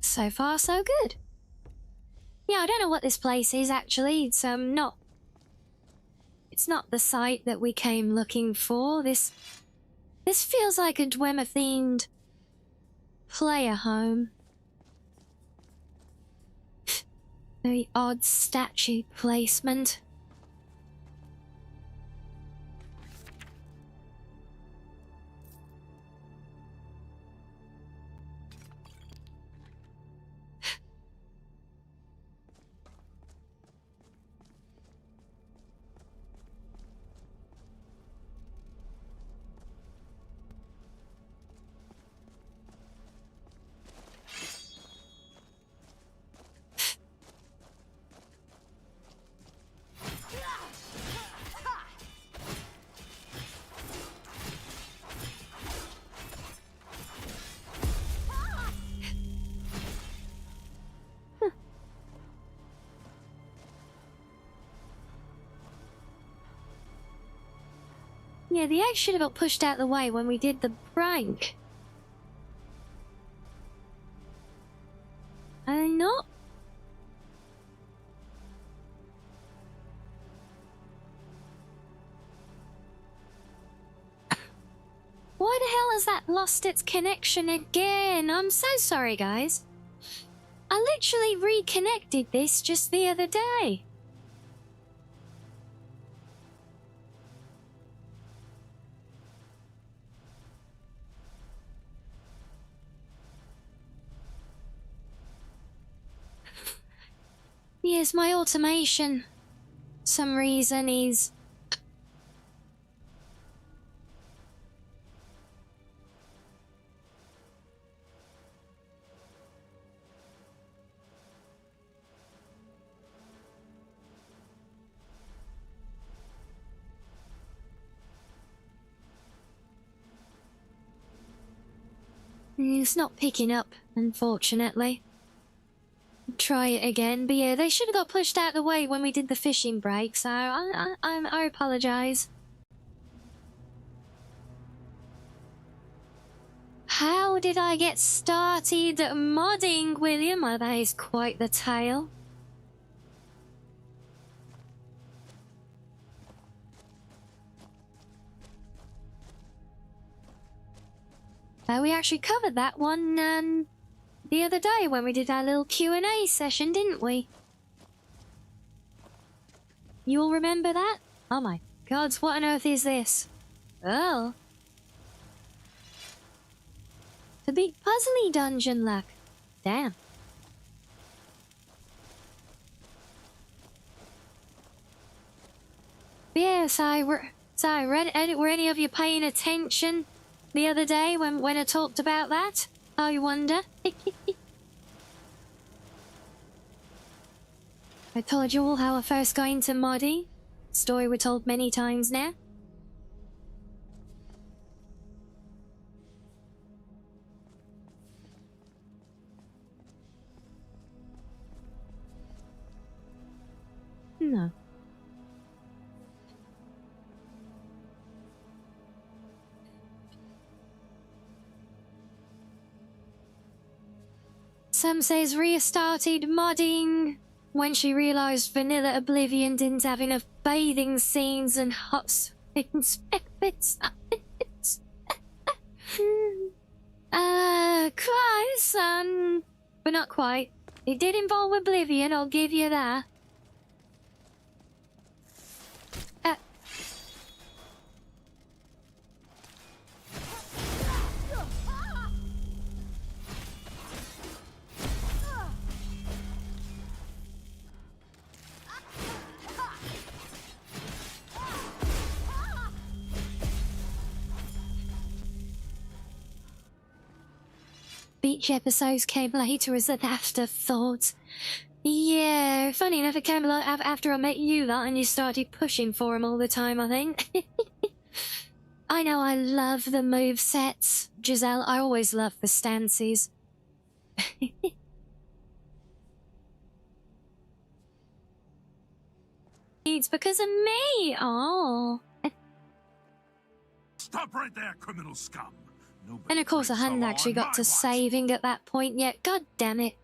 So far, so good. Yeah, I don't know what this place is, actually. It's not the site that we came looking for. This feels like a Dwemer-themed player home. Very odd statue placement. Yeah, the egg should have got pushed out of the way when we did the prank. Are they not? Why the hell has that lost its connection again? I'm so sorry, guys. I literally reconnected this just the other day. Yes, my automation, some reason, is... It's not picking up, unfortunately. Try it again, but yeah, they should have got pushed out of the way when we did the fishing break, so I apologise. How did I get started modding, William? Oh, that is quite the tale. We actually covered that one the other day when we did our little Q&A session, didn't we? You all remember that? Oh my gods, what on earth is this? Oh. The big puzzly dungeon luck. Damn. Yes, were any of you paying attention the other day when I talked about that? I wonder. I told you all how I first got into modding. Story we're told many times now. No. Sam says Rhea started modding when she realised Vanilla Oblivion didn't have enough bathing scenes and hot springs. Quite, son. But not quite. It did involve Oblivion, I'll give you that. Beach episodes came later as an afterthought. Yeah, funny enough, it came after I met you lot and you started pushing for them all the time, I think. I know I love the movesets, Giselle. I always love the stances. It's because of me. Oh. Stop right there, criminal scum. Nobody And of course I breaks the hadn't law actually on got my to watch. saving at that point yet. God damn it.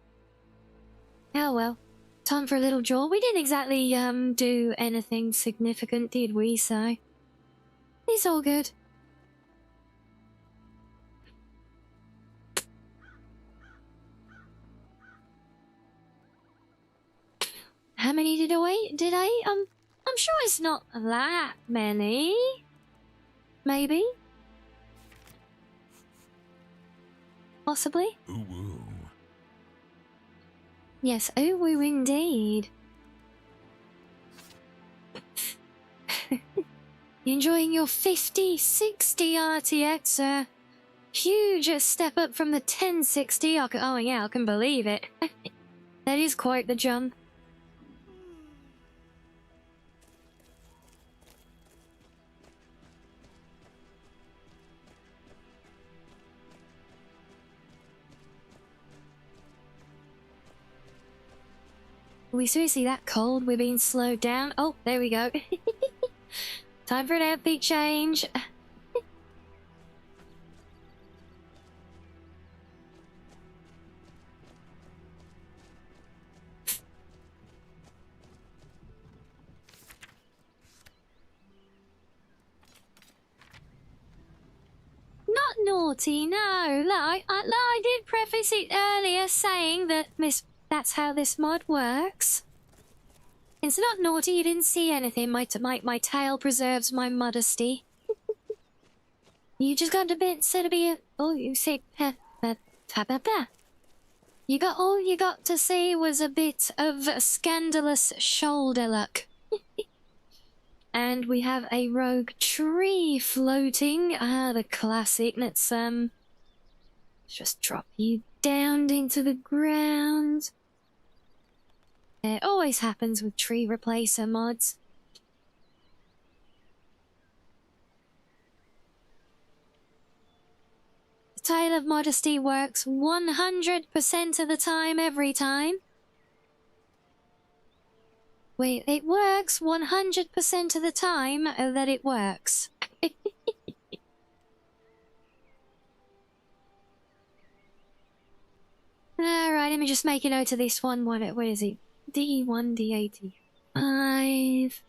Oh well. Time for a little jaw. We didn't exactly do anything significant, did we? So it's all good. How many did I? I'm sure it's not that many. Maybe. Possibly. Ooh, ooh. Yes, ooh, woo indeed. You enjoying your 50, 60 RTX? Huge step up from the 1060. Oh yeah, I can believe it. That is quite the jump. Are we seriously that cold? We're being slowed down? Oh, there we go. Time for an outfit change. Not naughty, no. Look, I did preface it earlier saying that that's how this mod works. It's not naughty, you didn't see anything. My tail preserves my modesty. You just got a bit, said to be a... Oh, you said... You got... All you got to see was a bit of scandalous shoulder luck. And we have a rogue tree floating. Ah, the classic. Let's, just drop you down into the ground. It always happens with tree replacer mods. cocktail of modesty works 100% of the time, every time. Wait, it works 100% of the time that it works. Alright, let me just make a note of this one. What is it? D1, D85.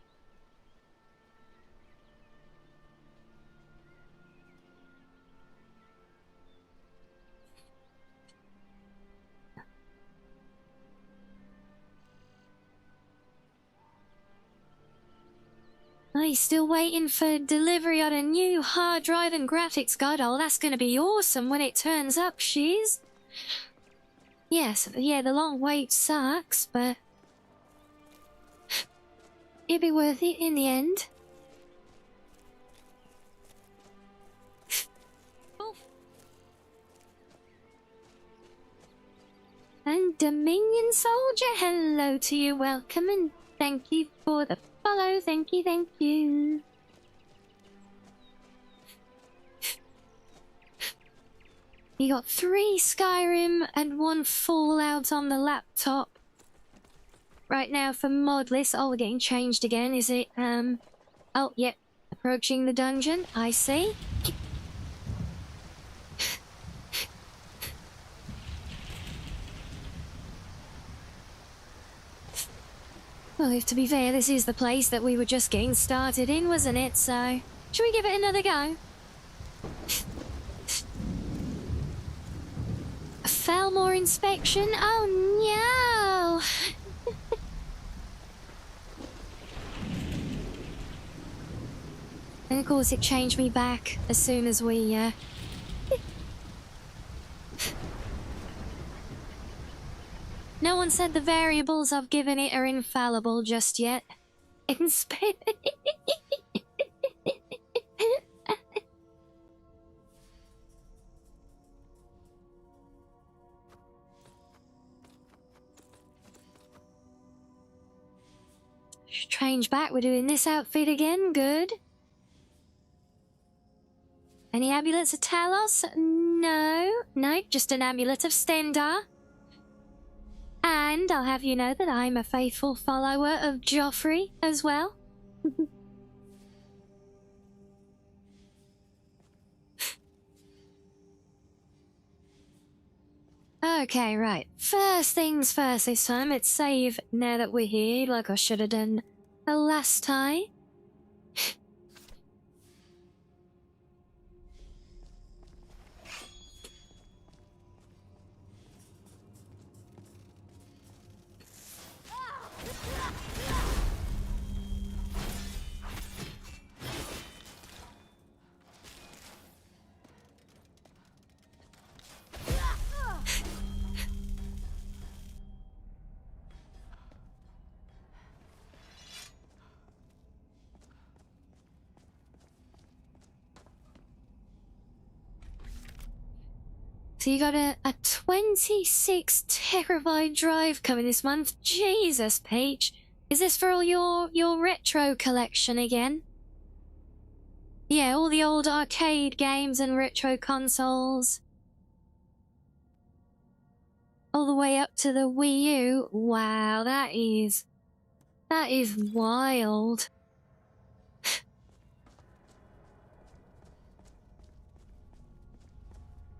Oh, he's still waiting for delivery on a new hard drive and graphics card. Oh, that's gonna be awesome when it turns up, shiz. Yes, yeah, the long wait sucks, but it'll be worth it in the end. And Dominion Soldier, hello to you, welcome, and thank you for the follow, thank you, thank you. You got 3 Skyrim and 1 Fallout on the laptop. Right now for mod list. Oh, we're getting changed again, is it? Oh, yep. Approaching the dungeon, I see. Well, if to be fair, this is the place that we were just getting started in, wasn't it? So, should we give it another go? A Felmore inspection? Oh no! And of course it changed me back as soon as we, No one said the variables I've given it are infallible just yet. Inspect. Change back, we're doing this outfit again, good. Any amulets of Talos? No, just an amulet of Stendar. And I'll have you know that I'm a faithful follower of Joffrey as well. Okay, right. First things first this time. Let's save now that we're here, like I should have done the last time. So you got a 26 terabyte drive coming this month. Jesus, Peach. Is this for all your retro collection again? Yeah, all the old arcade games and retro consoles. All the way up to the Wii U. Wow, that is wild.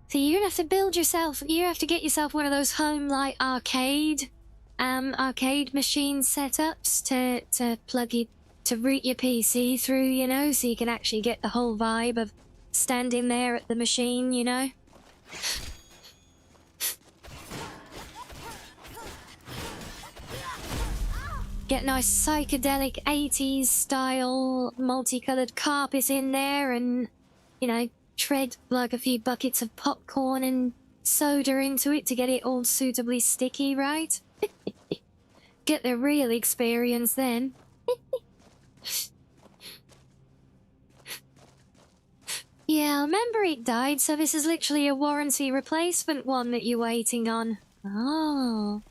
So you're gonna have to build yourself, you have to get yourself one of those home like arcade machine setups to plug it, to root your PC through, you know, so you can actually get the whole vibe of standing there at the machine, you know. Get nice psychedelic 80s style multicolored carpet in there and, you know, tread like a few buckets of popcorn and soda into it to get it all suitably sticky, right? Get the real experience then. Yeah, I remember it died, so this is literally a warranty replacement one that you're waiting on. Oh.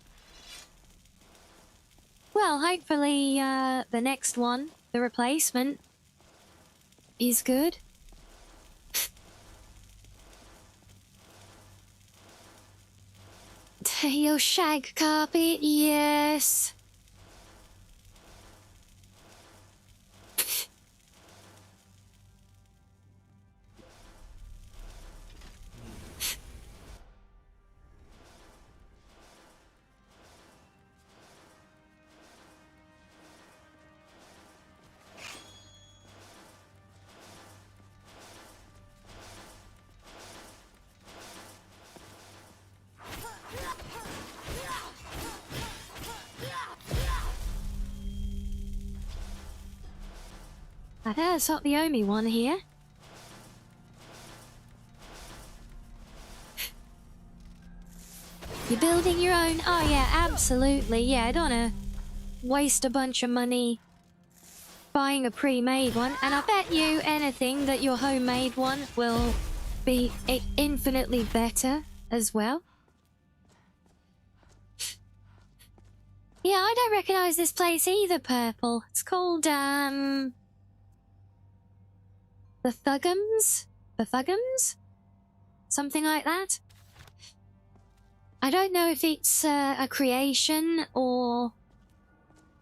Well, hopefully, the next one, the replacement, is good. Your shag carpet, yes. I think that's not the only one here. You're building your own? Oh yeah, absolutely. Yeah, I don't wanna waste a bunch of money buying a pre-made one. And I bet you anything that your homemade one will be infinitely better as well. Yeah, I don't recognize this place either, Purple. It's called, The Thuggums? The Thuggums? Something like that? I don't know if it's a creation or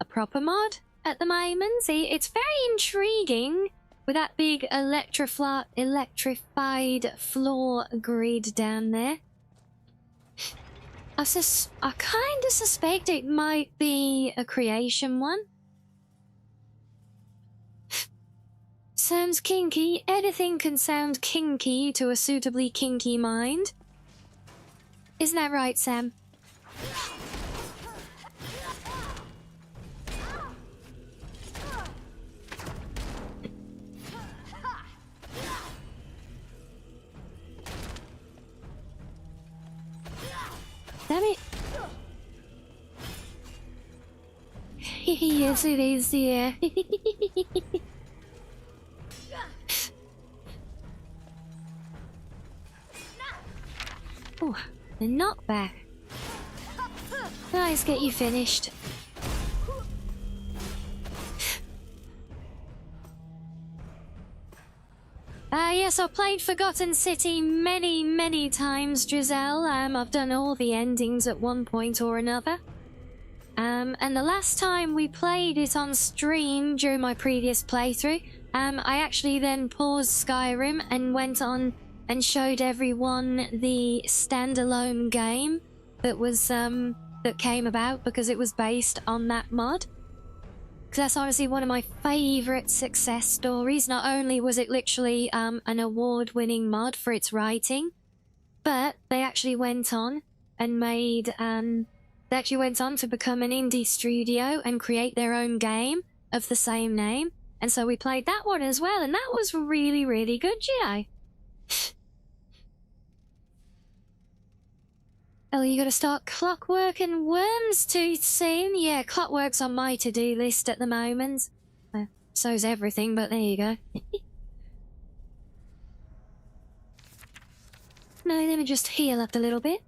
a proper mod at the moment. It's very intriguing with that big electrified floor grid down there. I kind of suspect it might be a creation one. Sounds kinky. Anything can sound kinky to a suitably kinky mind. Isn't that right, Sam? Damn it. Yes, it is, yeah. Oh, the knockback. Nice, get you finished. Yes, I've played Forgotten City many times, Giselle. I've done all the endings at one point or another. And the last time we played it on stream during my previous playthrough, I actually then paused Skyrim and went on and showed everyone the standalone game that was, that came about because it was based on that mod. Because that's honestly one of my favourite success stories. Not only was it literally an award-winning mod for its writing, but they actually went on and made... they actually went on to become an indie studio and create their own game of the same name. And so we played that one as well, and that was really good, you know. Oh, you gotta start Clockwork and Worms too soon? Yeah, Clockwork's on my to-do list at the moment. So's everything, but there you go. No, let me just heal up a little bit.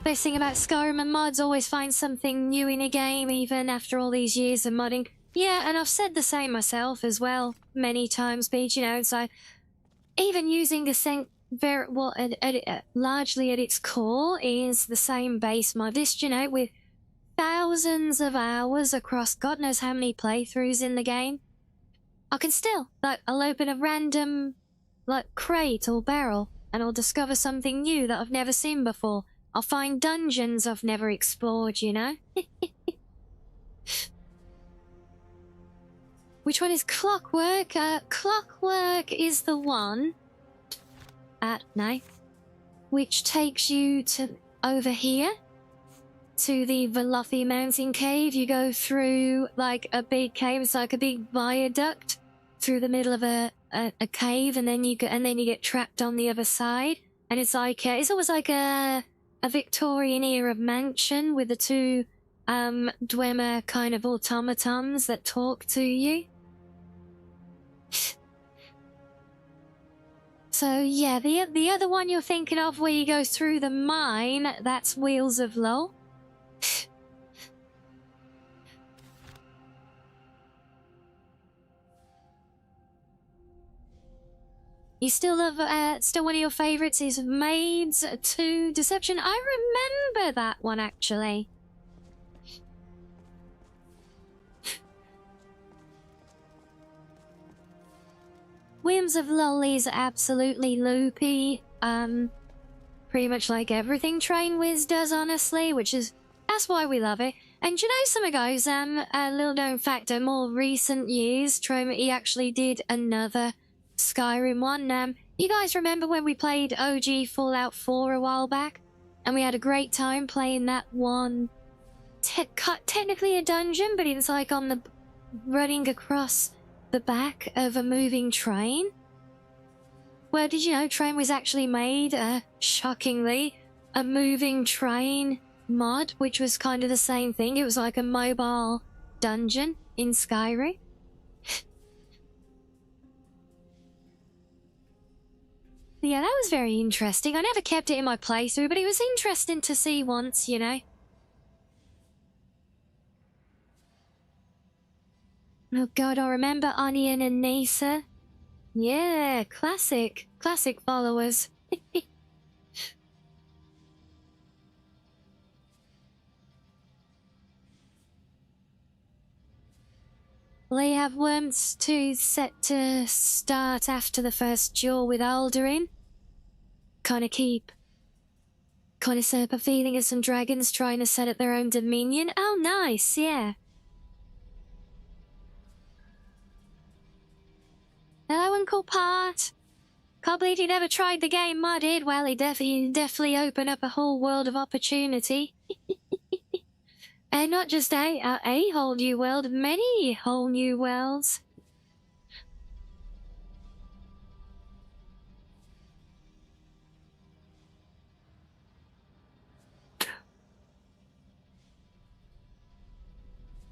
Best thing about Skyrim and mods, always find something new in a game, even after all these years of modding. Yeah, and I've said the same myself as well, many times, Peach, you know, so... Even using the same, largely at its core is the same base mod. This, you know, with thousands of hours across God knows how many playthroughs in the game, I can still, like, I'll open a random, like, crate or barrel, and I'll discover something new that I've never seen before. I'll find dungeons I've never explored, you know? Which one is Clockwork? Clockwork is the one... no. Which takes you to... over here. To the Velothi Mountain Cave. You go through, like, a big cave. It's like a big viaduct through the middle of a cave, and then you get trapped on the other side. And it's like... it's almost like a Victorian-era mansion with the two... Dwemer kind of automatons that talk to you. So yeah, the other one you're thinking of where you go through the mine, that's Wheels of Law. You still love, still one of your favorites is Maids to Deception. I remember that one, actually. Whims of Lollies are absolutely loopy. Pretty much like everything Train Wiz does, honestly, that's why we love it. And you know some of those, a little known fact, in more recent years, he actually did another Skyrim one. You guys remember when we played OG Fallout 4 a while back? And we had a great time playing that one. Technically a dungeon, but it's like on the running across the back of a moving train. Well, did you know Train was actually made, shockingly, a moving train mod, which was kind of the same thing. It was like a mobile dungeon in Skyrim. Yeah, that was very interesting. I never kept it in my playthrough, but it was interesting to see once, you know. Oh god, I remember Onion and Nisa. Yeah, classic followers. They have Worms 2 set to start after the first duel with Alduin. Kind of set up a feeling of some dragons trying to set up their own dominion. Oh, nice, yeah. Hello, Uncle Part. Can't believe you never tried the game modded. Well, he definitely opened up a whole world of opportunity. And not just a whole new world, many whole new worlds.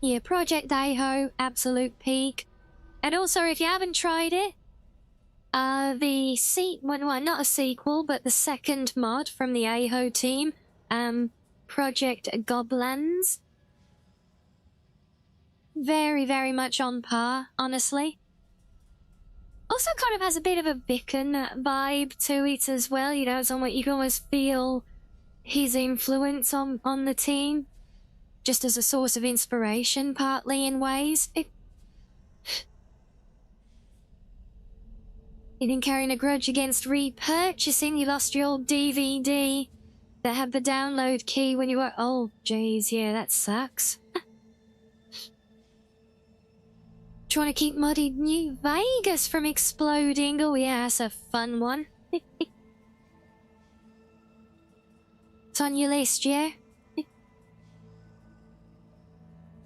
Yeah, Project Aho, absolute peak. And also, if you haven't tried it, well, not a sequel, but the second mod from the Aho team, Project Goblins. Very, very much on par, honestly. Also kind of has a bit of a Beacon vibe to it as well, you know, it's almost, you can almost feel his influence on the team. Just as a source of inspiration, partly in ways. You didn't carry a grudge against repurchasing, you lost your old DVD that had the download key when you were... Oh, jeez, yeah, that sucks. Do you want to keep Muddy New Vegas from exploding? Oh yeah, that's a fun one. It's on your list, yeah?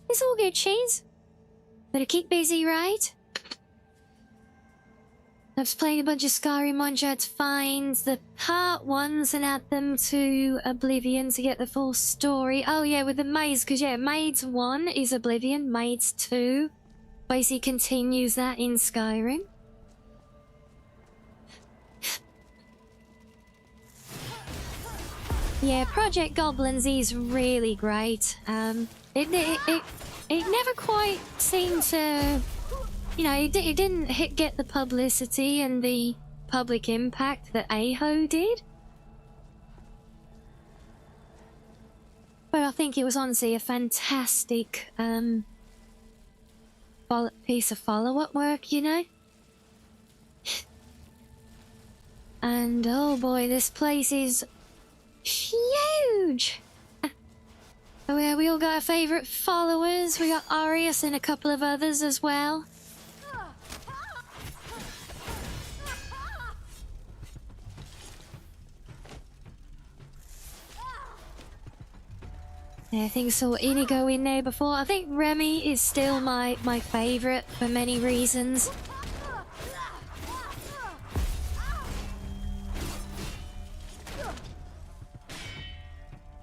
It's all good, cheese. Better keep busy, right? I was playing a bunch of Skyrim Monjad's finds the part ones and add them to Oblivion to get the full story. Oh yeah, with the Maids, because yeah, Maids 1 is Oblivion, Maids 2 basically continues that in Skyrim. Yeah, Project Goblins is really great. It never quite seemed to, you know, it didn't get the publicity and the public impact that Aho did. But I think it was honestly a fantastic piece of follow-up work, you know? And oh boy, this place is huge! Oh yeah, we all got our favourite followers. We got Arius and a couple of others as well. Yeah, I think I saw Inigo in there before. I think Remy is still my favourite for many reasons.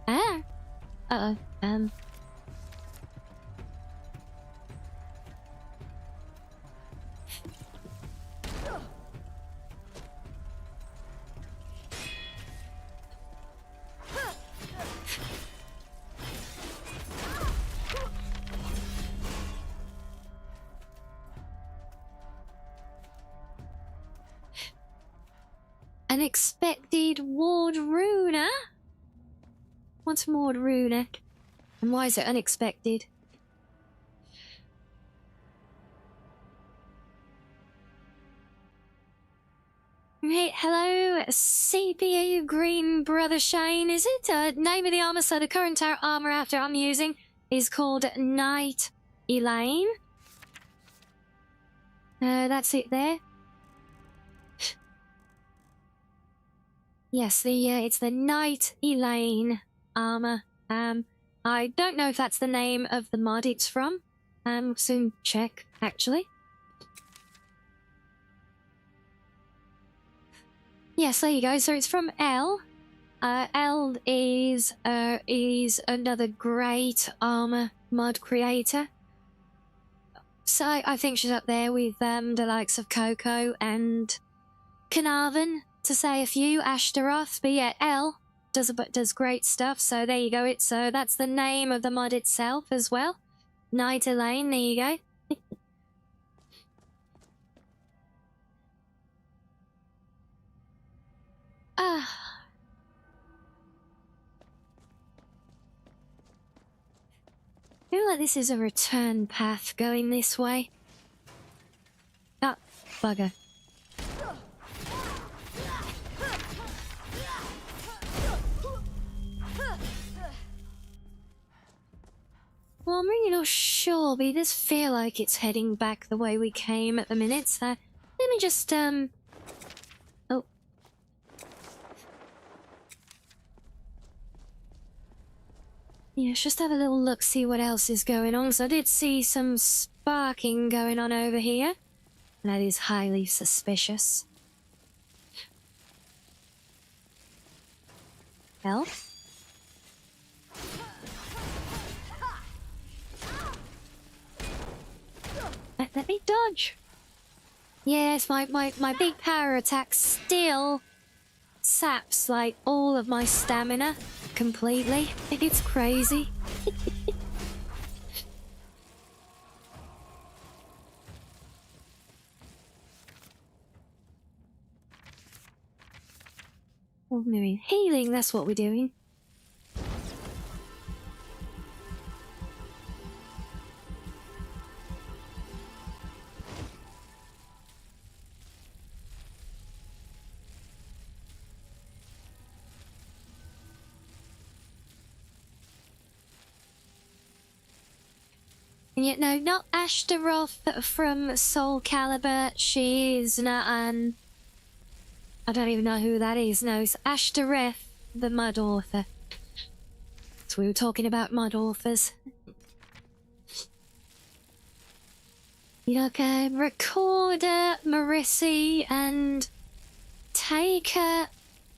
Ah! Uh-oh. Unexpected ward runa? What's ward runa? And why is it unexpected? Hey, hello, CPU Green Brother Shane, is it? Name of the armor, so the current armor after I'm using is called Knight Elaine. That's it there. Yes, it's the Knight Elaine armor. I don't know if that's the name of the mod it's from. Soon check, actually. Yes, there you go. So it's from L. L is another great armor mod creator. So I think she's up there with the likes of Coco and Carnarvon, to say a few, Ashtaroth. But yeah, L does great stuff. So there you go. That's the name of the mod itself as well. Knight Elaine. There you go. I feel like this is a return path going this way. Ah, bugger. Well, I'm really not sure, but it does feel like it's heading back the way we came at the minute, so let me just, oh. Yeah, just have a little look, see what else is going on. So I did see some sparking going on over here. And that is highly suspicious. Hell? Let me dodge. Yes, my big power attack still saps, like, all of my stamina. Completely. It's crazy. Well, maybe healing, that's what we're doing. And yet, no, not Ashtaroth from Soul Calibur. She is not an... I don't even know who that is. No, it's Ashtoreth, the Mud Author. So we were talking about Mud Authors. You look, Recorder, Marissi, and Taker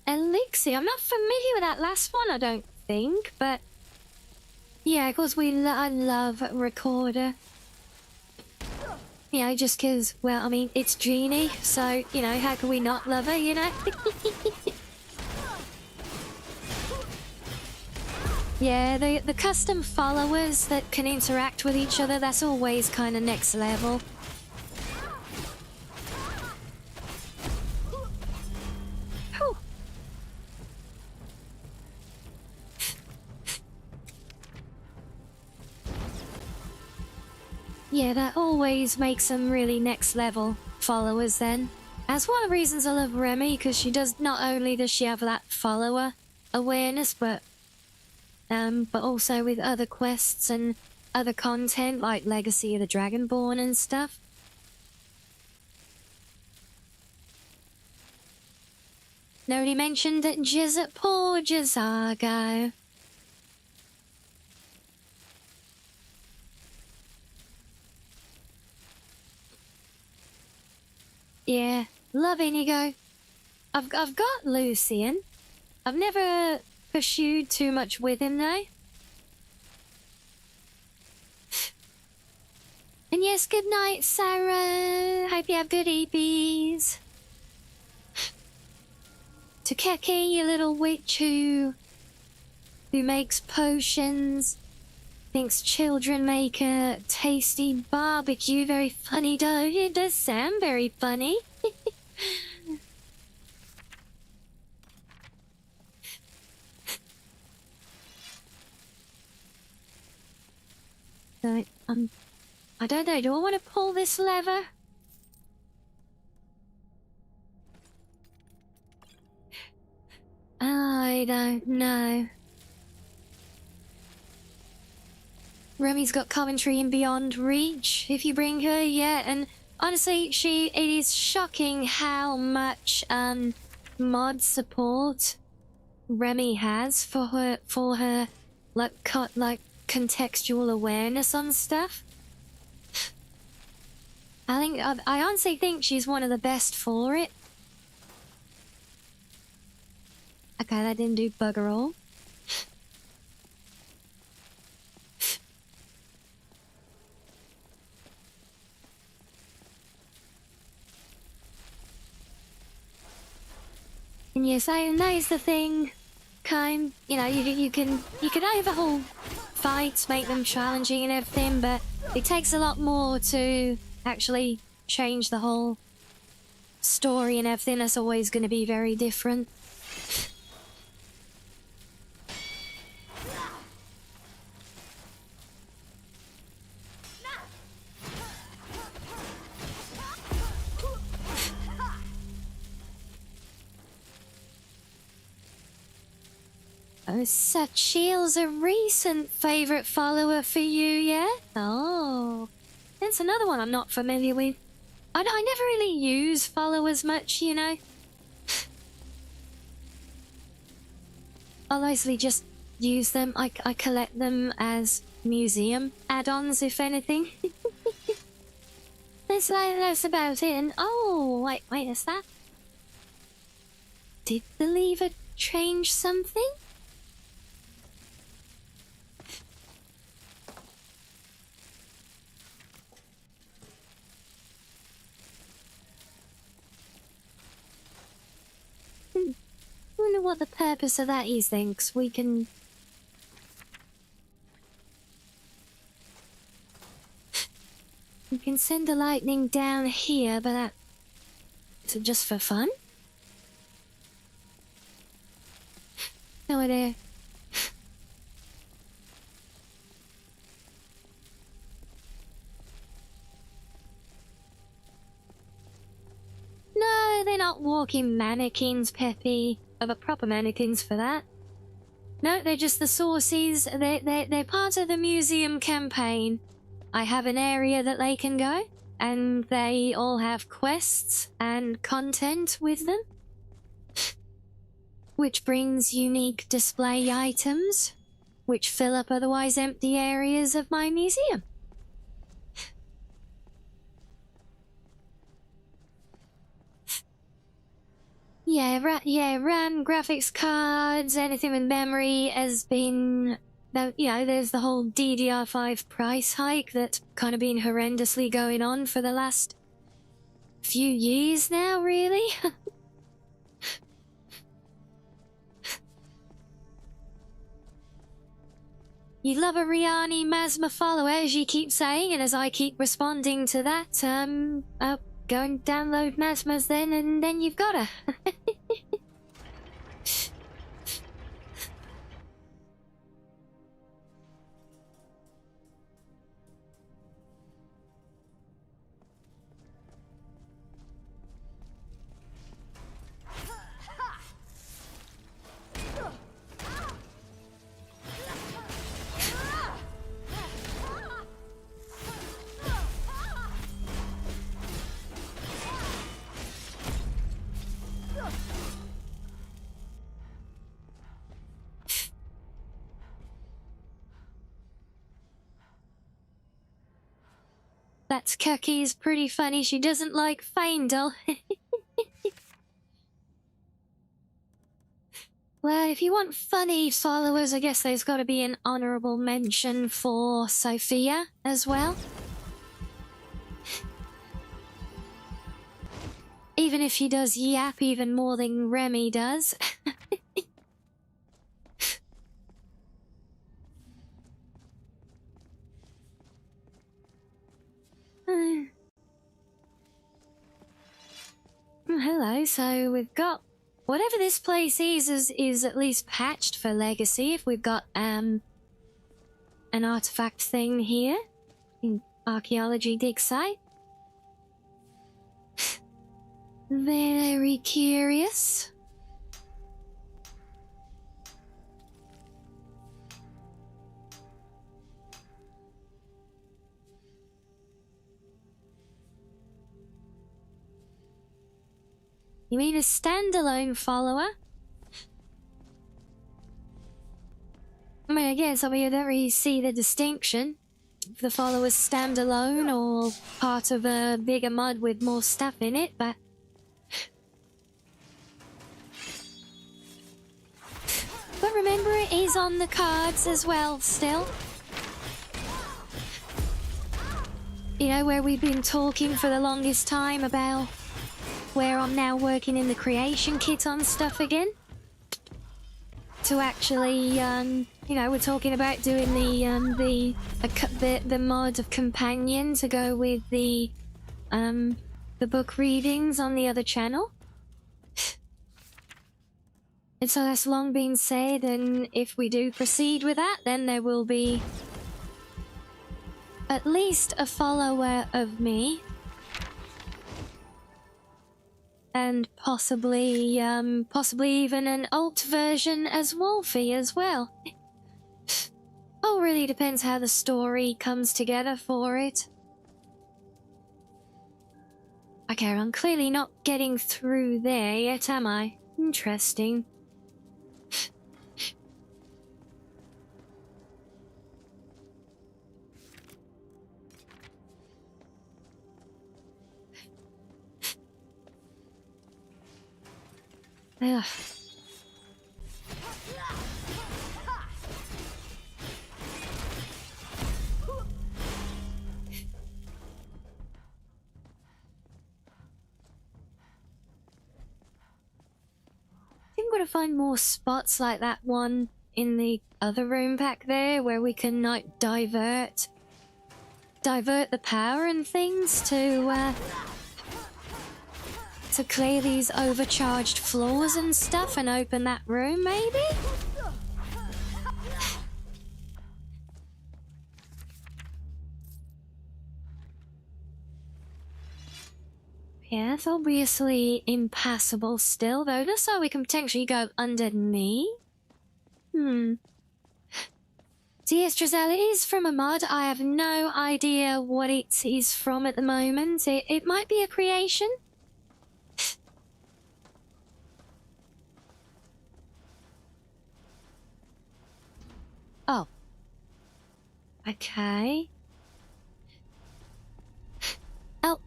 Elixir. I'm not familiar with that last one, I don't think, but... Yeah, of course I love Recorder. You know, just because, well, I mean, it's Genie, so, you know, how can we not love her, you know? Yeah, the custom followers that can interact with each other, that's always kind of next level. Whew. Yeah, that always makes some really next level followers then. That's one of the reasons I love Remy, because she does, not only does she have that follower awareness, but also with other quests and other content like Legacy of the Dragonborn and stuff. Nobody mentioned that poor Jazago. Yeah, love Inigo. I've got Lucian. I've never pursued too much with him though. And yes, good night, Sarah. Hope you have good EPs. To Keki, you little witch who makes potions, thinks children make a tasty barbecue. Very funny, though. It does sound very funny. So, I don't know, do I want to pull this lever? I don't know. Remy's got commentary in Beyond Reach, if you bring her, yeah, and honestly, it is shocking how much, mod support Remy has for her, like, contextual awareness on stuff. I honestly think she's one of the best for it. Okay, that didn't do bugger all. And yes, that is the thing. You know, you can overhaul fights, make them challenging and everything, but it takes a lot more to actually change the whole story and everything. That's always going to be very different. Oh, Satchil's a recent favourite follower for you, yeah? Oh, that's another one I'm not familiar with. I never really use followers much, you know? I mostly just use them. I collect them as museum add-ons, if anything. That's about it. And oh, wait, is that? Did the lever change something? I wonder what the purpose of that is then, 'cause we can... We can send the lightning down here, but that... Is it just for fun? No idea. No, they're not walking mannequins, Peppy. Of proper mannequins for that. No, they're just the sources. They're part of the museum campaign. I have an area that they can go, and they all have quests and content with them, which brings unique display items, which fill up otherwise empty areas of my museum. Yeah, RAM, graphics cards, anything with memory has been... You know, there's the whole DDR5 price hike that's kind of been horrendously going on for the last few years now, really. You love a Rianni Masma follower, as you keep saying, and as I keep responding to that, go and download Masmas then, and then you've got her. That's Cookie's pretty funny. She doesn't like Faendal. Well, if you want funny followers, I guess there's got to be an honourable mention for Sophia as well. Even if she does yap even more than Remy does. Hello, so we've got whatever this place is at least patched for Legacy if we've got an artifact thing here. archaeology dig site. Very curious. You mean a standalone follower? I mean, I guess, you don't really see the distinction. If the follower's standalone or part of a bigger mod with more stuff in it, but... But remember, it is on the cards as well, still. You know, where we've been talking for the longest time about where I'm now working in the creation kit on stuff again. To actually, you know, we're talking about doing the mod of companion to go with the book readings on the other channel. And so that's long been said, and if we do proceed with that, then there will be at least a follower of me. And possibly even an alt version as Wolfie as well. Oh, really depends how the story comes together for it. Okay, I'm clearly not getting through there yet, am I? Interesting. Ugh. I'm gonna find more spots like that one in the other room back there where we can like divert the power and things to clear these overcharged floors and stuff and open that room, maybe? Yeah, it's obviously impassable still, though. Just so we can potentially go underneath. So yes, Drizel, it is from a mod. I have no idea what it is from at the moment. It might be a creation. Oh. Okay. Oh.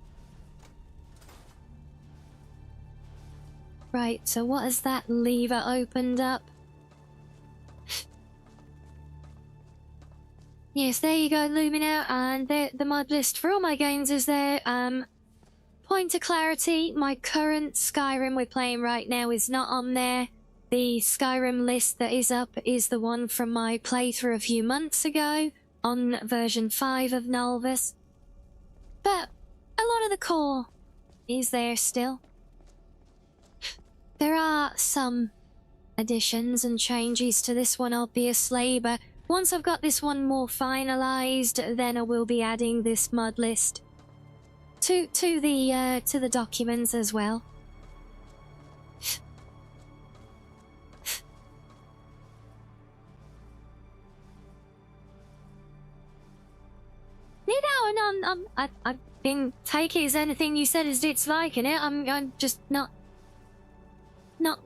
Right, so what has that lever opened up? Yes, there you go, Lumina, and the mod list for all my games is there. Point of clarity, my current Skyrim we're playing right now is not on there. The Skyrim list that is up is the one from my playthrough a few months ago on version 5 of Nolvus. But a lot of the core is there still. There are some additions and changes to this one, obviously, but once I've got this one more finalized, then I will be adding this mod list to the documents as well. You know, and I've been taking as anything you said as it's liking it. I'm just not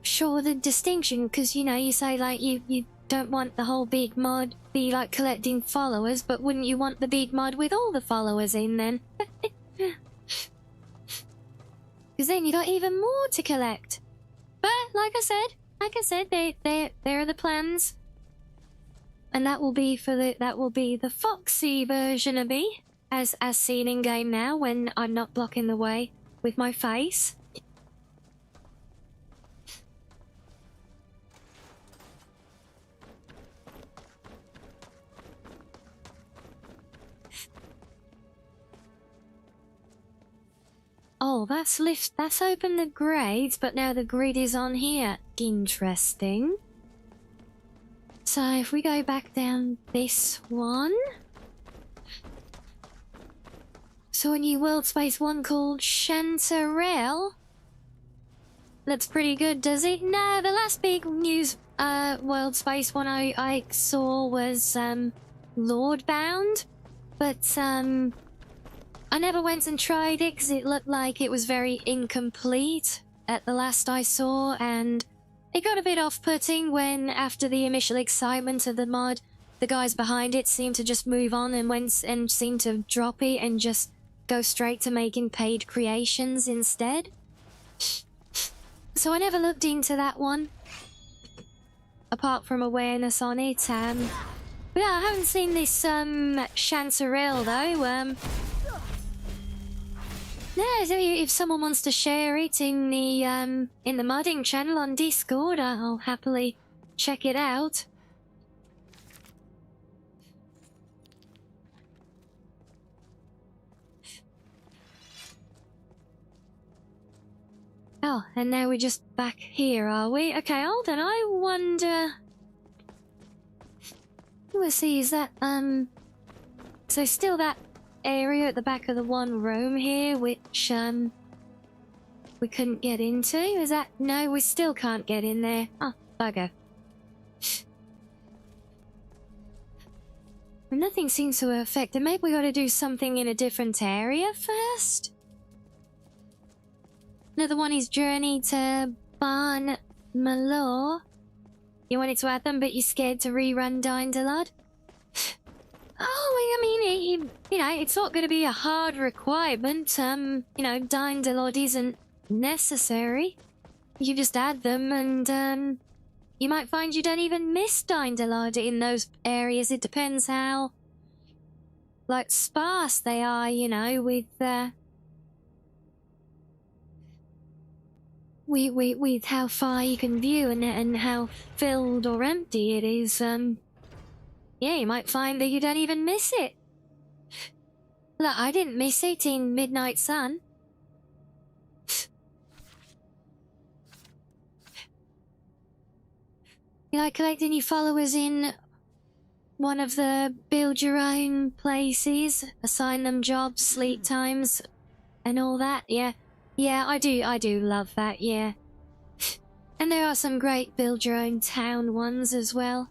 sure the distinction, because you know, you say like you don't want the whole big mod be like collecting followers, but wouldn't you want the big mod with all the followers in then? Because then you got even more to collect. But like I said, there are the plans. And that will be the foxy version of me, as seen in game now when I'm not blocking the way with my face. Oh, that's opened the grades, but now the grid is on here. Interesting. So if we go back down this one, saw a new World Space one called Chanterelle. Looks pretty good, does it? No, the last big news World Space one I saw was Lordbound. But I never went and tried it because it looked like it was very incomplete at the last I saw, and it got a bit off-putting when, after the initial excitement of the mod, the guys behind it seemed to just move on and seemed to drop it and just go straight to making paid creations instead. So I never looked into that one, apart from awareness on it. But yeah, I haven't seen this Chanterelle though. Yeah, so if someone wants to share it in the modding channel on Discord, I'll happily check it out. Oh, and now we're just back here, are we? Okay, hold on, I wonder... Let's see, is that, so still that area at the back of the one room here, which, we couldn't get into? Is that... No, we still can't get in there. Oh, bugger. Nothing seems to affect it. Maybe we gotta do something in a different area first? Another one is Journey to Barn Malor. You wanted to add them, but you're scared to rerun Dyndelod? Oh, I mean, you know, it's not going to be a hard requirement. You know, Dyndelod isn't necessary. You just add them and, you might find you don't even miss Dyndelod in those areas. It depends how, like, sparse they are, you know, with how far you can view and how filled or empty it is. Yeah, you might find that you don't even miss it. Look, I didn't miss it in Midnight Sun. You like collecting your followers in one of the build your own places, assign them jobs, sleep times, and all that? Yeah. Yeah, I do love that, yeah. And there are some great build your own town ones as well.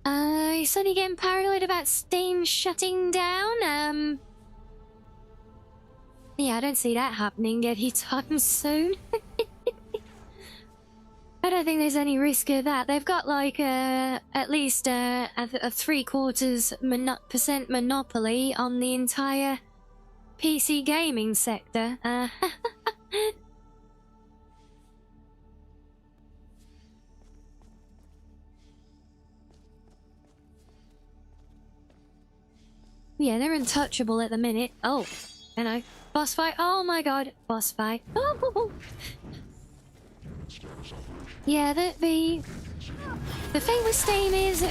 You suddenly getting paranoid about Steam shutting down? Yeah, I don't see that happening anytime soon. I don't think there's any risk of that. They've got like at least a 3/4% monopoly on the entire PC gaming sector. Yeah, they're untouchable at the minute. Oh, you know, boss fight. Oh my god, boss fight. Oh. Yeah, the thing with Steam is,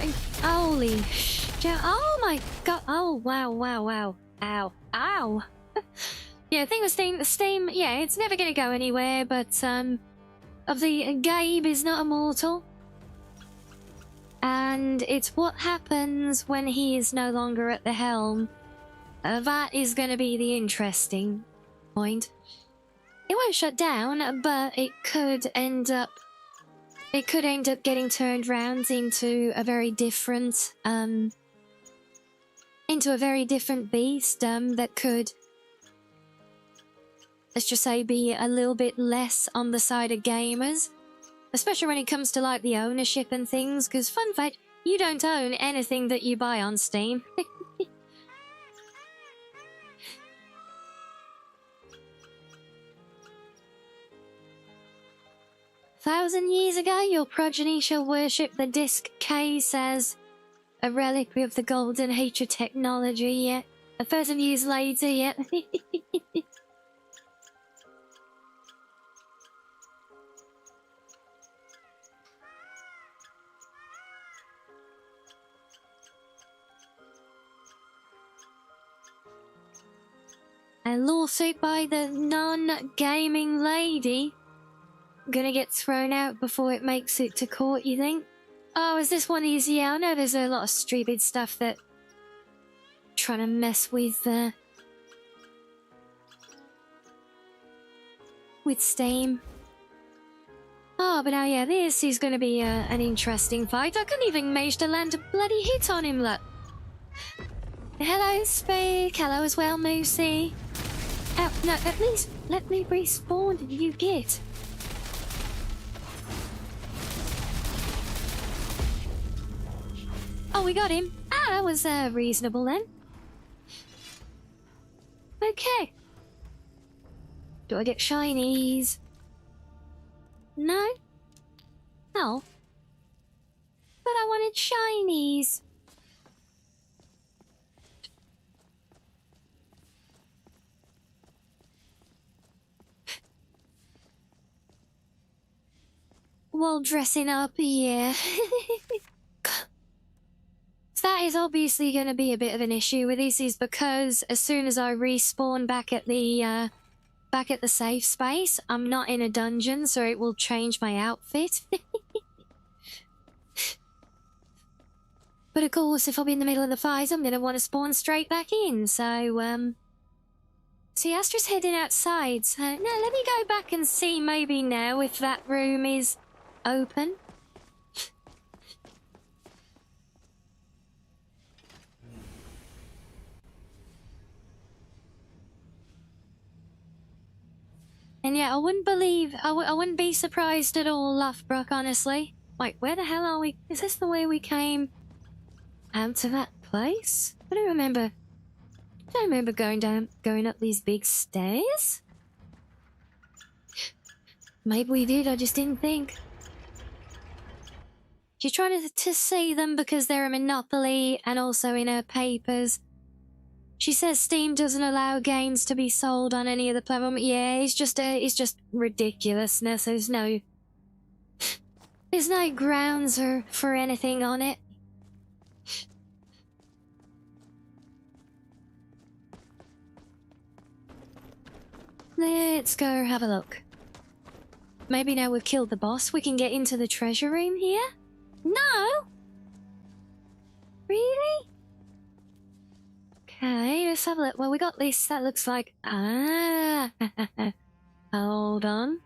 holy oh my god, oh wow, ow. Yeah, the thing with Steam, yeah, it's never gonna go anywhere, but, of the Gabe is not immortal. And it's what happens when he is no longer at the helm. That is gonna be the interesting point. It won't shut down, but it could end up getting turned round into a very different beast that could, let's just say, be a little bit less on the side of gamers, especially when it comes to like the ownership and things, because fun fact, you don't own anything that you buy on Steam. 1,000 years ago, your progeny shall worship the disc case as a relic of the golden age of technology, yeah. 1,000 years later, yeah. A lawsuit by the non-gaming lady. Gonna get thrown out before it makes it to court, you think? Oh, is this one easy? Yeah, I know there's a lot of stupid stuff that... trying to mess with Steam. Oh, but now, yeah, this is going to be an interesting fight. I couldn't even manage to land a bloody hit on him, look. Hello, Speak. Hello as well, Moosey. Oh, no, at least let me respawn and you get. Oh, we got him. Ah, that was reasonable then. Okay. Do I get shinies? No? No. But I wanted shinies. While dressing up, yeah. So that is obviously going to be a bit of an issue with this, is because as soon as I respawn back at the safe space, I'm not in a dungeon, so it will change my outfit. But of course, if I'm in the middle of the fight, I'm going to want to spawn straight back in, so, see, Astra's heading outside, so... No, let me go back and see maybe now if that room is open. And yeah, I wouldn't believe... I wouldn't be surprised at all, Loughbrook, honestly. Wait, where the hell are we? Is this the way we came out to that place? I don't remember going up these big stairs. Maybe we did, I just didn't think. She's trying to see them because they're a monopoly and also in her papers. She says Steam doesn't allow games to be sold on any of the platform. Yeah, it's just ridiculousness. There's no grounds for anything on it. Let's go have a look. Maybe now we've killed the boss, we can get into the treasure room here? No? Really? Okay, let's have a look. Well, we got this. That looks like... Ah! Hold on.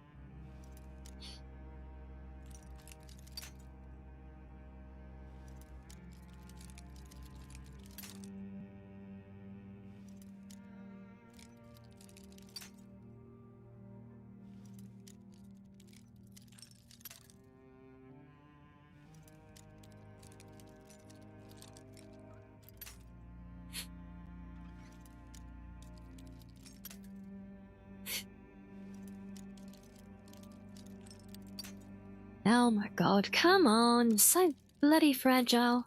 Oh my god, come on, so bloody fragile.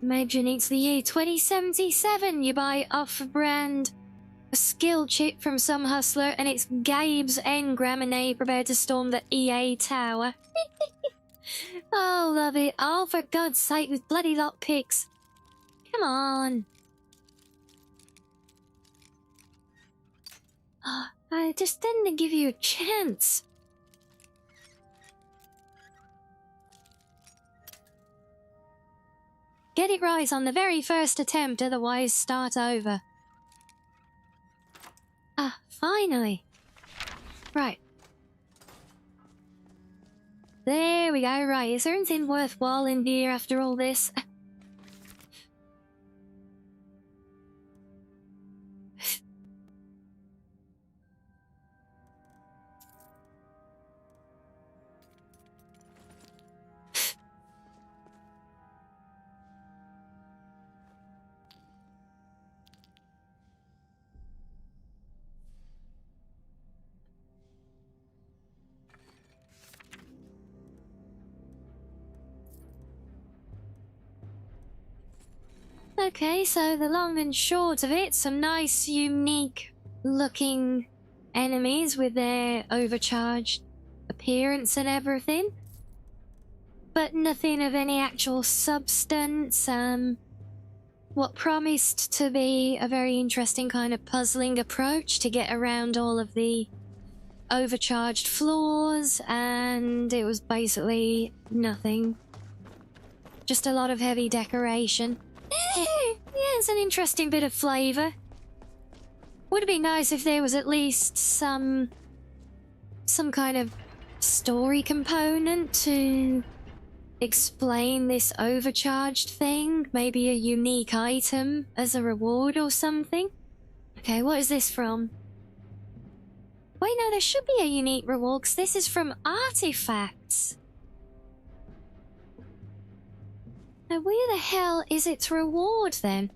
Imagine it's the year 2077, you buy off-brand a skill chip from some hustler and it's Gabe's engram and they prepare to storm the EA tower. Oh, love it. Oh, for God's sake, with bloody lockpicks. Come on. Oh, I just didn't give you a chance. Get it right on the very first attempt, otherwise start over. Ah, finally. Right. There we go, right. Is there anything worthwhile in here after all this? Okay, so the long and short of it, some nice, unique looking enemies with their overcharged appearance and everything. But nothing of any actual substance. What promised to be a very interesting kind of puzzling approach to get around all of the overcharged floors, and it was basically nothing. Just a lot of heavy decoration. Yeah, it's an interesting bit of flavour. Would be nice if there was at least some kind of story component to explain this overcharged thing. Maybe a unique item as a reward or something. Okay, what is this from? Wait, no, there should be a unique reward, because this is from artifacts. Now, where the hell is its reward, then?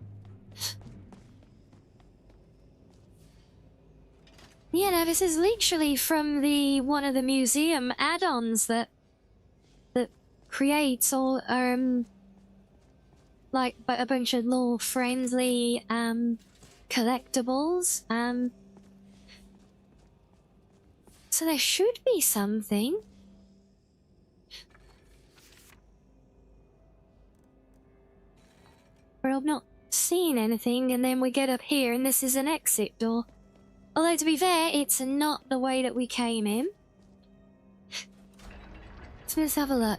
Yeah, no, this is literally from one of the museum add-ons that creates all, like, a bunch of lore-friendly, collectibles, so there should be something. But I've not seen anything, and then we get up here and this is an exit door. Although, to be fair, it's not the way that we came in. So let's have a look.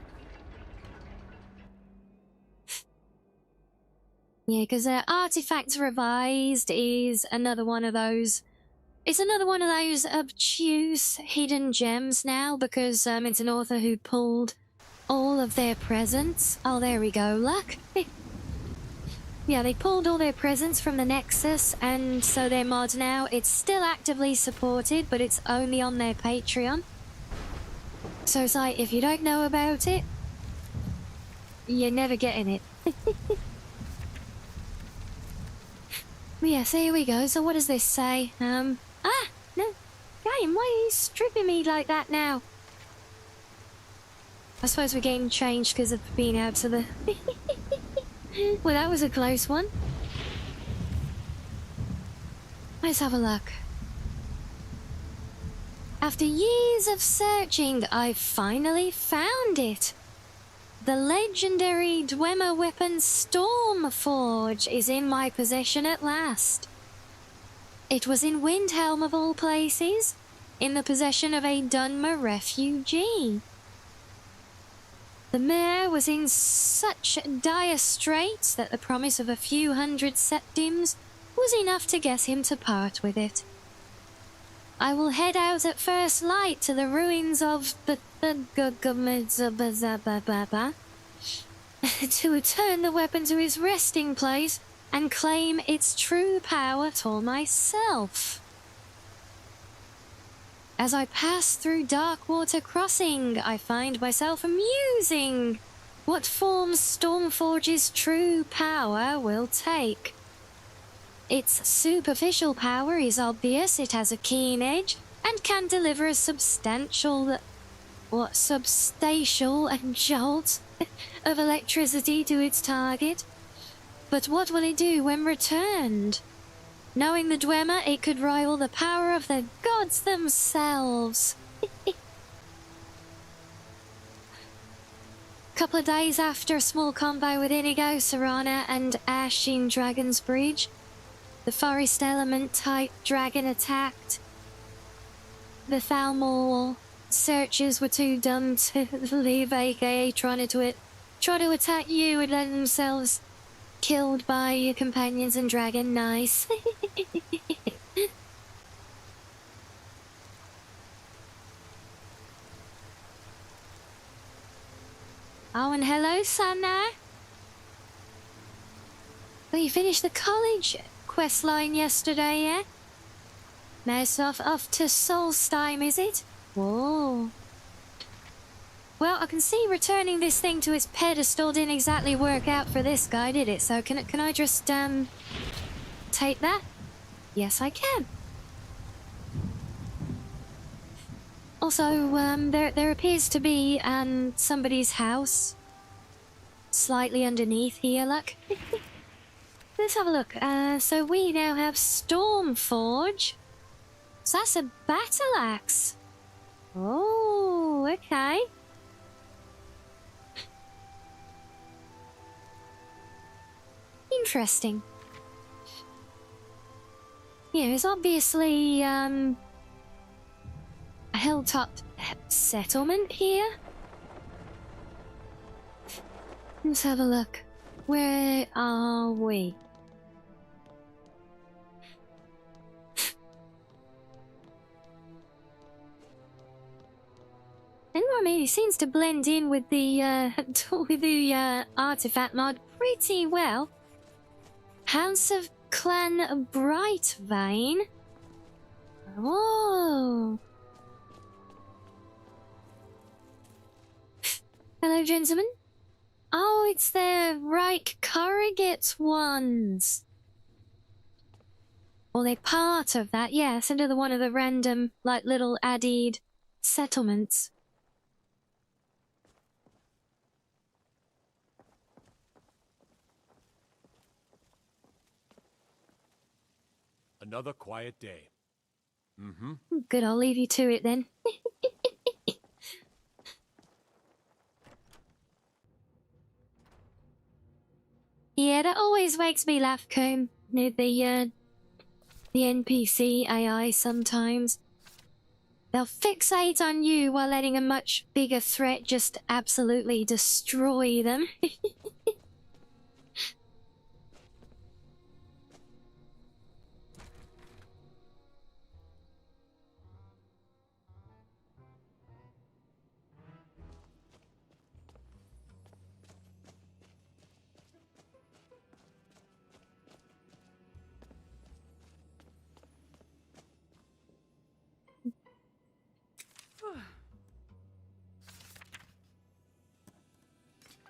Yeah, because Artifacts Revised is another one of those. It's another one of those obtuse hidden gems now, because it's an author who pulled all of their presents. Oh, there we go, look. Yeah, they pulled all their presents from the Nexus, and so their mod now, it's still actively supported, but it's only on their Patreon. So it's like, if you don't know about it, you're never getting it. Yeah, so here we go. So what does this say? No. Game, why are you stripping me like that now? I suppose we're getting changed because of being out to the... Well, that was a close one. Let's have a look. After years of searching, I finally found it. The legendary Dwemer weapon Stormforge is in my possession at last. It was in Windhelm of all places, in the possession of a Dunmer refugee. The mayor was in such dire straits that the promise of a few hundred septims was enough to get him to part with it. I will head out at first light to the ruins of to return the weapon to its resting place and claim its true power for myself. As I pass through Darkwater Crossing, I find myself musing what form Stormforge's true power will take. Its superficial power is obvious, it has a keen edge, and can deliver a substantial jolt of electricity to its target. But what will it do when returned? Knowing the Dwemer, it could rival the power of the gods themselves. Couple of days after a small convoy with Inigo, Serana, and Ash in Dragon's Bridge, the forest element type dragon attacked. The Thalmor searchers were too dumb to leave, aka try to attack you and let themselves killed by your companions and dragon. Nice. Oh, and hello, Sana. Well, you finished the college quest line yesterday, yeah? Now it's off to Solstheim, is it? Whoa. Well, I can see returning this thing to its pedestal didn't exactly work out for this guy, did it? So can I just, take that? Yes, I can. Also, there appears to be, somebody's house slightly underneath here, look. let's have a look. So we now have Stormforge. So that's a battle axe. Oh, okay. Interesting. Yeah, there's obviously a hilltop settlement here. Let's have a look. Where are we? And I mean, it seems to blend in with the artifact mod pretty well. House of Clan Brightvein. Whoa. Hello, gentlemen. Oh, it's the Reich Corrugate ones. Well, they're part of that, yeah. It's another one of the random, like, little added settlements. Another quiet day. Mm-hmm. Good, I'll leave you to it then. Yeah, that always makes me laugh, Comb. The NPC AI sometimes. They'll fixate on you while letting a much bigger threat just absolutely destroy them.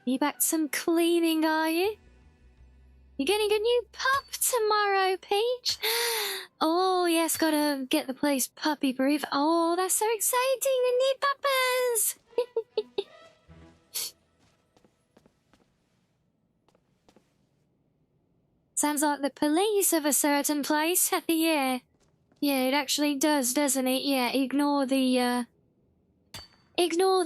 You back to some cleaning, are you? You're getting a new pup tomorrow, Peach? Oh, yes, gotta get the place puppy-proof. Oh, that's so exciting, the new puppers! Sounds like the police of a certain place. Yeah. Yeah, it actually does, doesn't it? Yeah, ignore the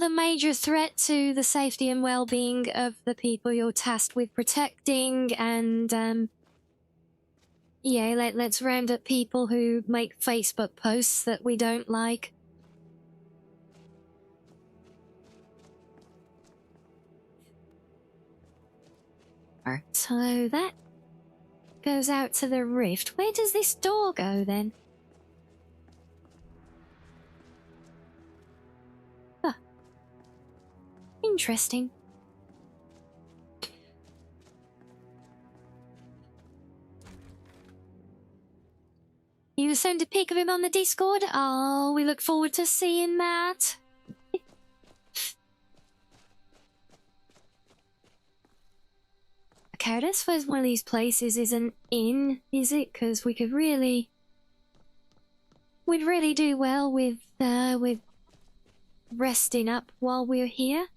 major threat to the safety and well-being of the people you're tasked with protecting, and, yeah, let's round up people who make Facebook posts that we don't like. So that goes out to the rift. Where does this door go, then? Huh. Interesting. You sent a pic of him on the Discord? Oh, we look forward to seeing that. Okay, I suppose one of these places is an inn, is it? Because we could really... We'd really do well with resting up while we're here.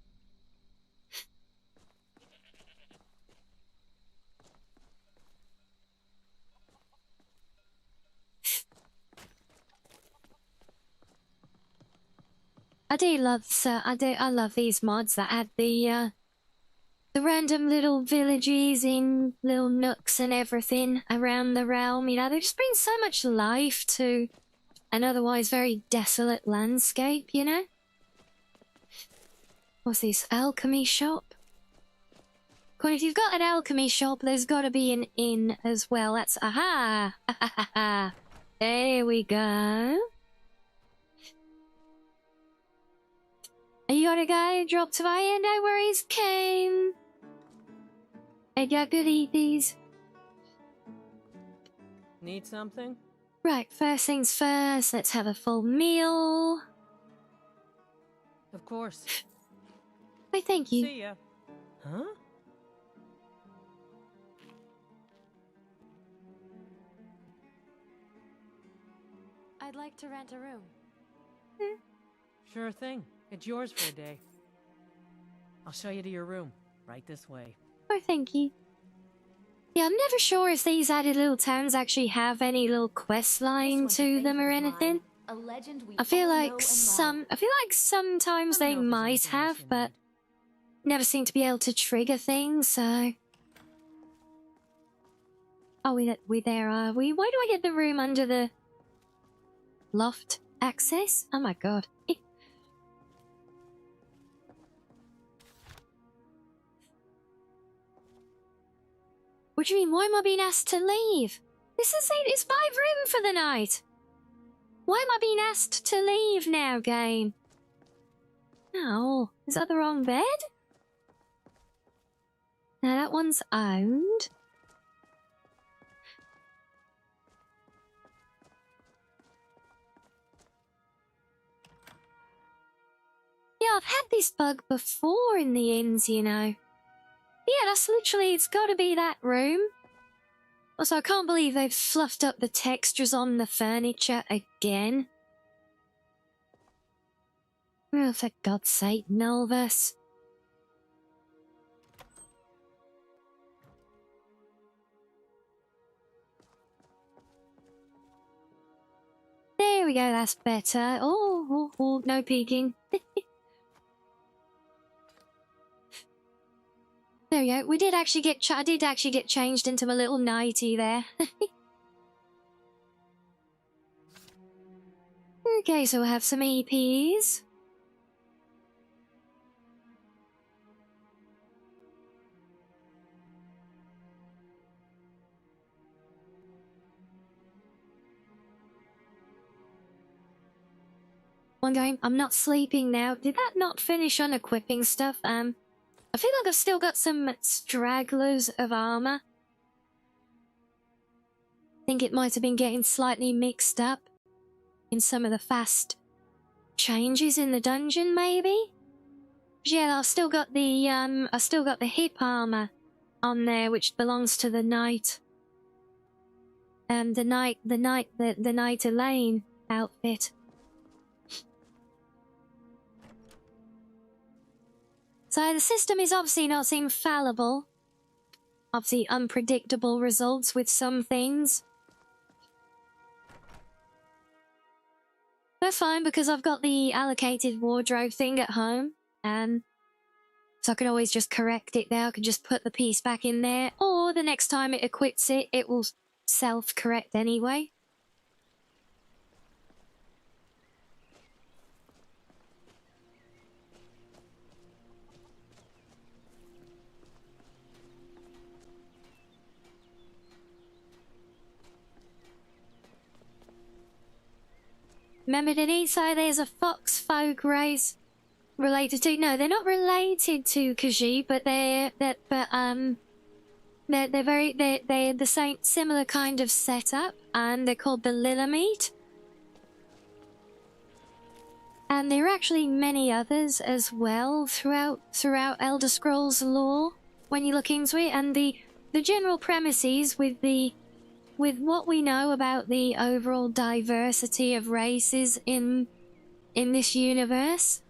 I love these mods that add the random little villages in little nooks and everything around the realm. You know, they just bring so much life to an otherwise very desolate landscape, you know? What's this? Alchemy shop? Well, if you've got an alchemy shop, there's got to be an inn as well. That's... Aha! There we go. You gotta go, drop to my end, no worries, came. I got good eat these. Need something? Right, first things first, let's have a full meal. Of course. Why, thank you. See ya. Huh? I'd like to rent a room. Sure thing. It's yours for a day. I'll show you to your room. Right this way. Why, thank you. Yeah, I'm never sure if these added little towns actually have any little quest line to them or anything. A legend we I feel all know like and love. sometimes they Someone else might is anything else have, you but need. never seem to be able to trigger things, so... Oh, we there, are we? Why do I get the room under the loft access? Oh my god. What do you mean? Why am I being asked to leave? This is it. It's my room for the night. Why am I being asked to leave now, game? Oh, is that the wrong bed? Now that one's owned. Yeah, I've had this bug before in the inns, you know. Yeah, that's literally, it's gotta be that room. Also, I can't believe they've fluffed up the textures on the furniture again. Oh, for God's sake, Nolvus. There we go, that's better. Oh, no peeking. There we go. We did actually get I did actually get changed into my little nightie there. Okay, so we'll have some EPs. One going, I'm not sleeping now. Did that not finish on equipping stuff? I feel like I've still got some stragglers of armor. I think it might have been getting slightly mixed up in some of the fast changes in the dungeon, maybe? Yeah, I've still got the hip armor on there, which belongs to the knight. The knight Elaine outfit. So the system is obviously not infallible. Obviously unpredictable results with some things. That's fine because I've got the allocated wardrobe thing at home. So I can always just correct it there. I can just put the piece back in there. Or the next time it equips it, it will self-correct anyway. Remember, did he say there's a fox folk race related to? No, they're not related to Khajiit, but they're the same similar kind of setup, and they're called the Lilamite. And there are actually many others as well throughout Elder Scrolls lore when you look into it, and the general premises with what we know about the overall diversity of races in this universe.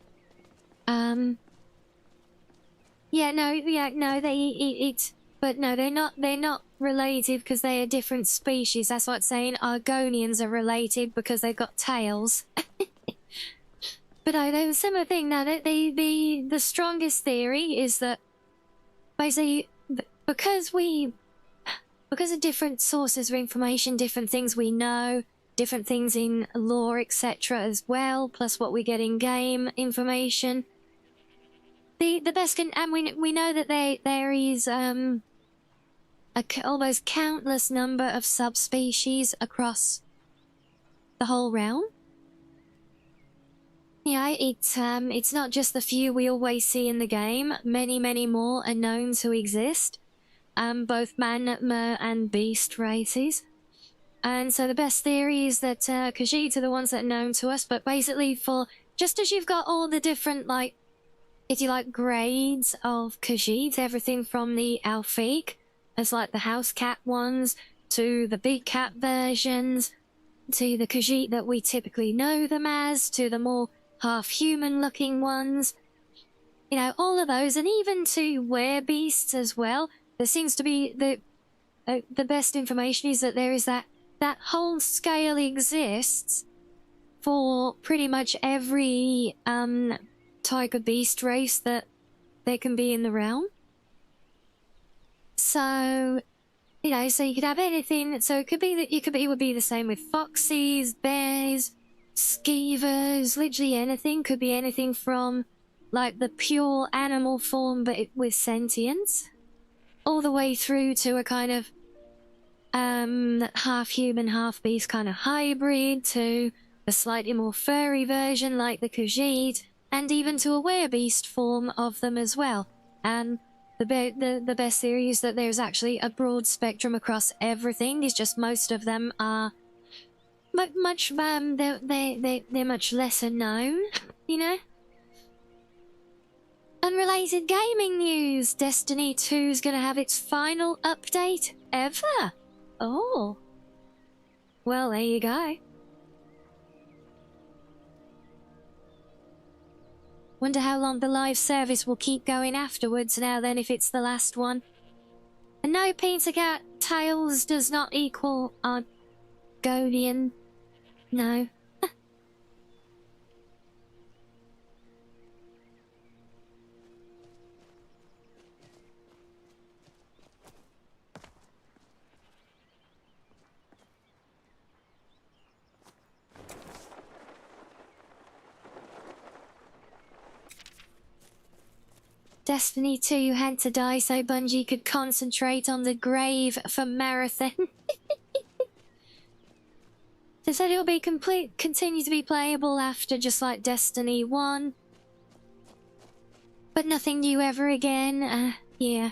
They're not related because they are different species. That's like saying Argonians are related because they've got tails. But no, they're a similar thing. Now, the strongest theory is that basically because of different sources of information, different things we know, different things in lore, etc. as well, plus what we get in game information. The best can, and we know that there is almost countless number of subspecies across the whole realm. Yeah, it's not just the few we always see in the game. Many more are known to exist. Both man, mer, and beast races. And so the best theory is that Khajiit are the ones that are known to us, but basically just as you've got all the different, like, if you like, grades of Khajiit, everything from the Alfiq, as like the house cat ones, to the big cat versions, to the Khajiit that we typically know them as, to the more half-human looking ones. You know, all of those, and even to werebeasts as well. There seems to be the best information is that there is that whole scale exists for pretty much every tiger beast race that there can be in the realm. So, you know, so you could have anything. So it could be that it would be the same with foxes, bears, skeevers, literally anything. Could be anything from like the pure animal form but with sentience, all the way through to a kind of half human, half beast kind of hybrid, to a slightly more furry version like the Khajiit, and even to a werebeast form of them as well. And the best theory is that there's actually a broad spectrum across everything. It's just most of them are much they're much lesser known, you know. Unrelated gaming news: Destiny 2 is going to have its final update ever. Oh, well, there you go. Wonder how long the live service will keep going afterwards now then, if it's the last one. And no, Peter Cat, Tails does not equal Argonian. No. Destiny 2 had to die so Bungie could concentrate on the grave for Marathon. They said it'll be continue to be playable after, just like Destiny 1. But nothing new ever again. Yeah.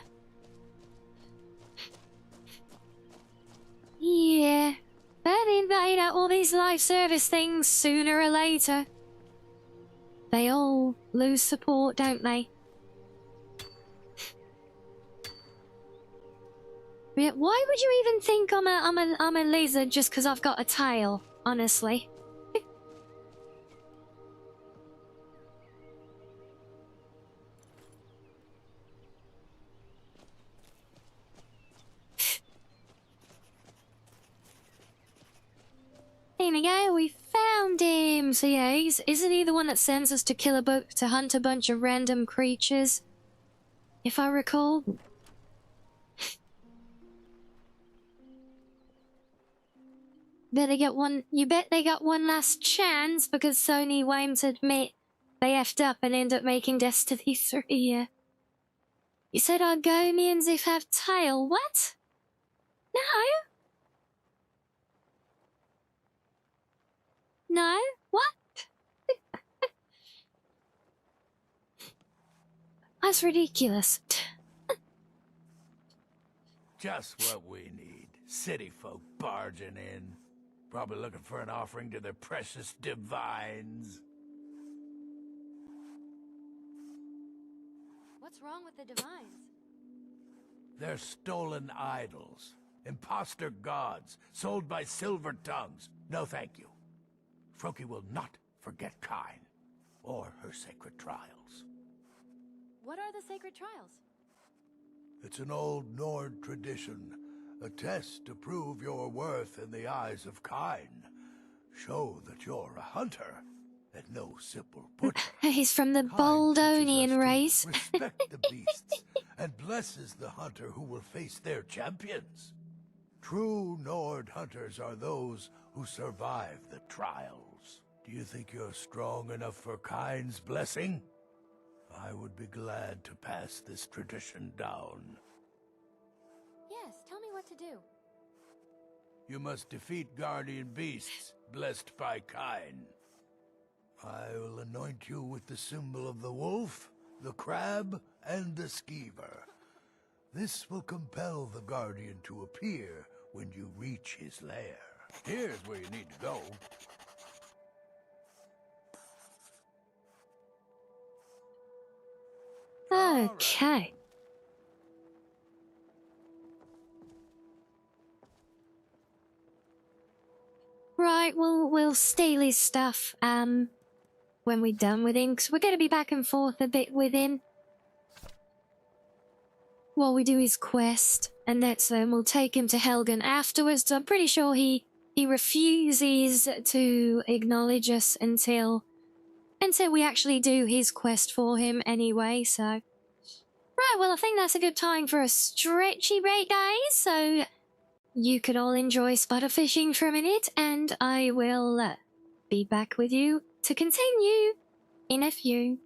Yeah. But you know, all these live service things, sooner or later, they all lose support, don't they? Yeah, why would you even think I'm a lizard just because I've got a tail? Honestly. Here we go, we found him! So yeah, isn't he the one that sends us to hunt a bunch of random creatures? If I recall. You bet they got one last chance because Sony won't admit they effed up and end up making Destiny 3. Yeah. You said Argonians if have tail, what? No. No? What? That's ridiculous. Just what we need. City folk barging in. Probably looking for an offering to their precious divines. What's wrong with the divines? They're stolen idols. Imposter gods, sold by silver tongues. No thank you. Froki will not forget Kain, or her sacred trials. What are the sacred trials? It's an old Nord tradition. A test to prove your worth in the eyes of Kain. Show that you're a hunter, and no simple butcher. He's from the Kain Boldonian teaches us to race. respect the beasts, and blesses the hunter who will face their champions. True Nord hunters are those who survive the trials. Do you think you're strong enough for Kain's blessing? I would be glad to pass this tradition down. Yes, tell me what to do. You must defeat guardian beasts, blessed by Kain. I will anoint you with the symbol of the wolf, the crab, and the skeever. This will compel the guardian to appear when you reach his lair. Here's where you need to go. Okay. Right, we'll steal his stuff, when we're done with him, because we're going to be back and forth a bit with him while we do his quest, and we'll take him to Helgen afterwards. I'm pretty sure he refuses to acknowledge us until we actually do his quest for him anyway, so... Right, well, I think that's a good time for a stretchy break, guys, so you could all enjoy spider fishing for a minute, and I will be back with you to continue in a few.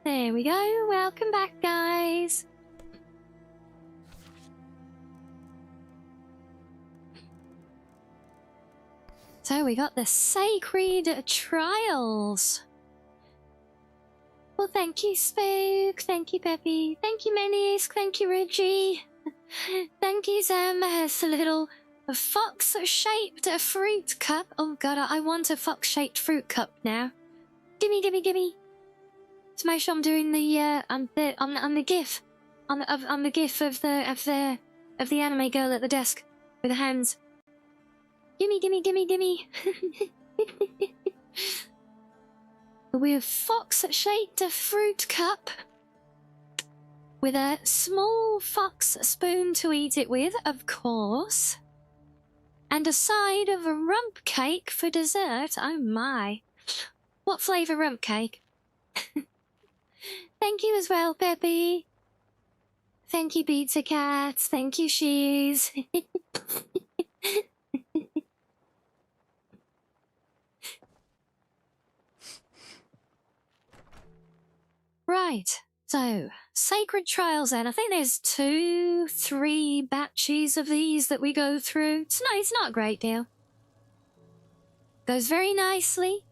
There we go. Welcome back, guys. So we got the Sacred Trials. Well, thank you, Spook. Thank you, Peppy. Thank you, Menisk. Thank you, Reggie. Thank you, Zam. It's a little fox-shaped fruit cup. Oh god, I want a fox-shaped fruit cup now. Gimme, gimme, gimme. To make sure I'm doing the on the gif, on the gif of the anime girl at the desk with the hands. Gimme, gimme, gimme, gimme. With fox-shaped fruit cup. With a small fox spoon to eat it with, of course. And a side of a rump cake for dessert. Oh my. What flavour rump cake? Thank you as well, Peppy. Thank you, Pizza Cats. Thank you, Shees. Right. So, Sacred Trials then. I think there's 2, 3 batches of these that we go through. It's not a great deal. Goes very nicely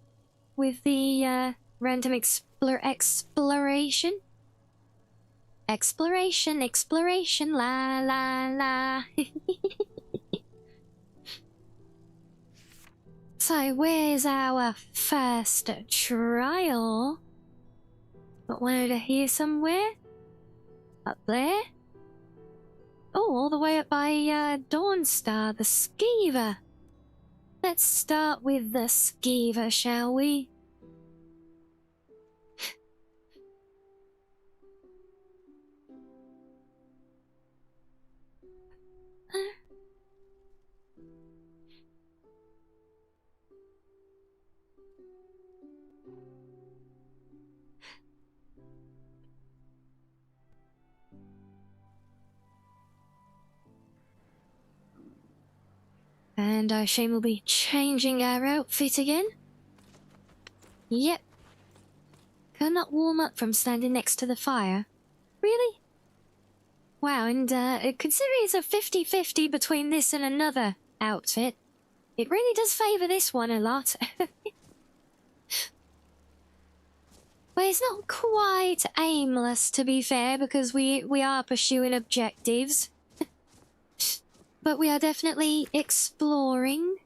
with the random exploration. Exploration, la la la. So, where's our first trial? Got one over here somewhere? Up there? Oh, all the way up by Dawnstar, the Skeever. Let's start with the Skeever, shall we? And I assume we'll be changing our outfit again. Yep. Cannot warm up from standing next to the fire. Really? Wow, and considering it's a 50-50 between this and another outfit, it really does favour this one a lot. But it's not quite aimless, to be fair, because we are pursuing objectives. But we are definitely exploring.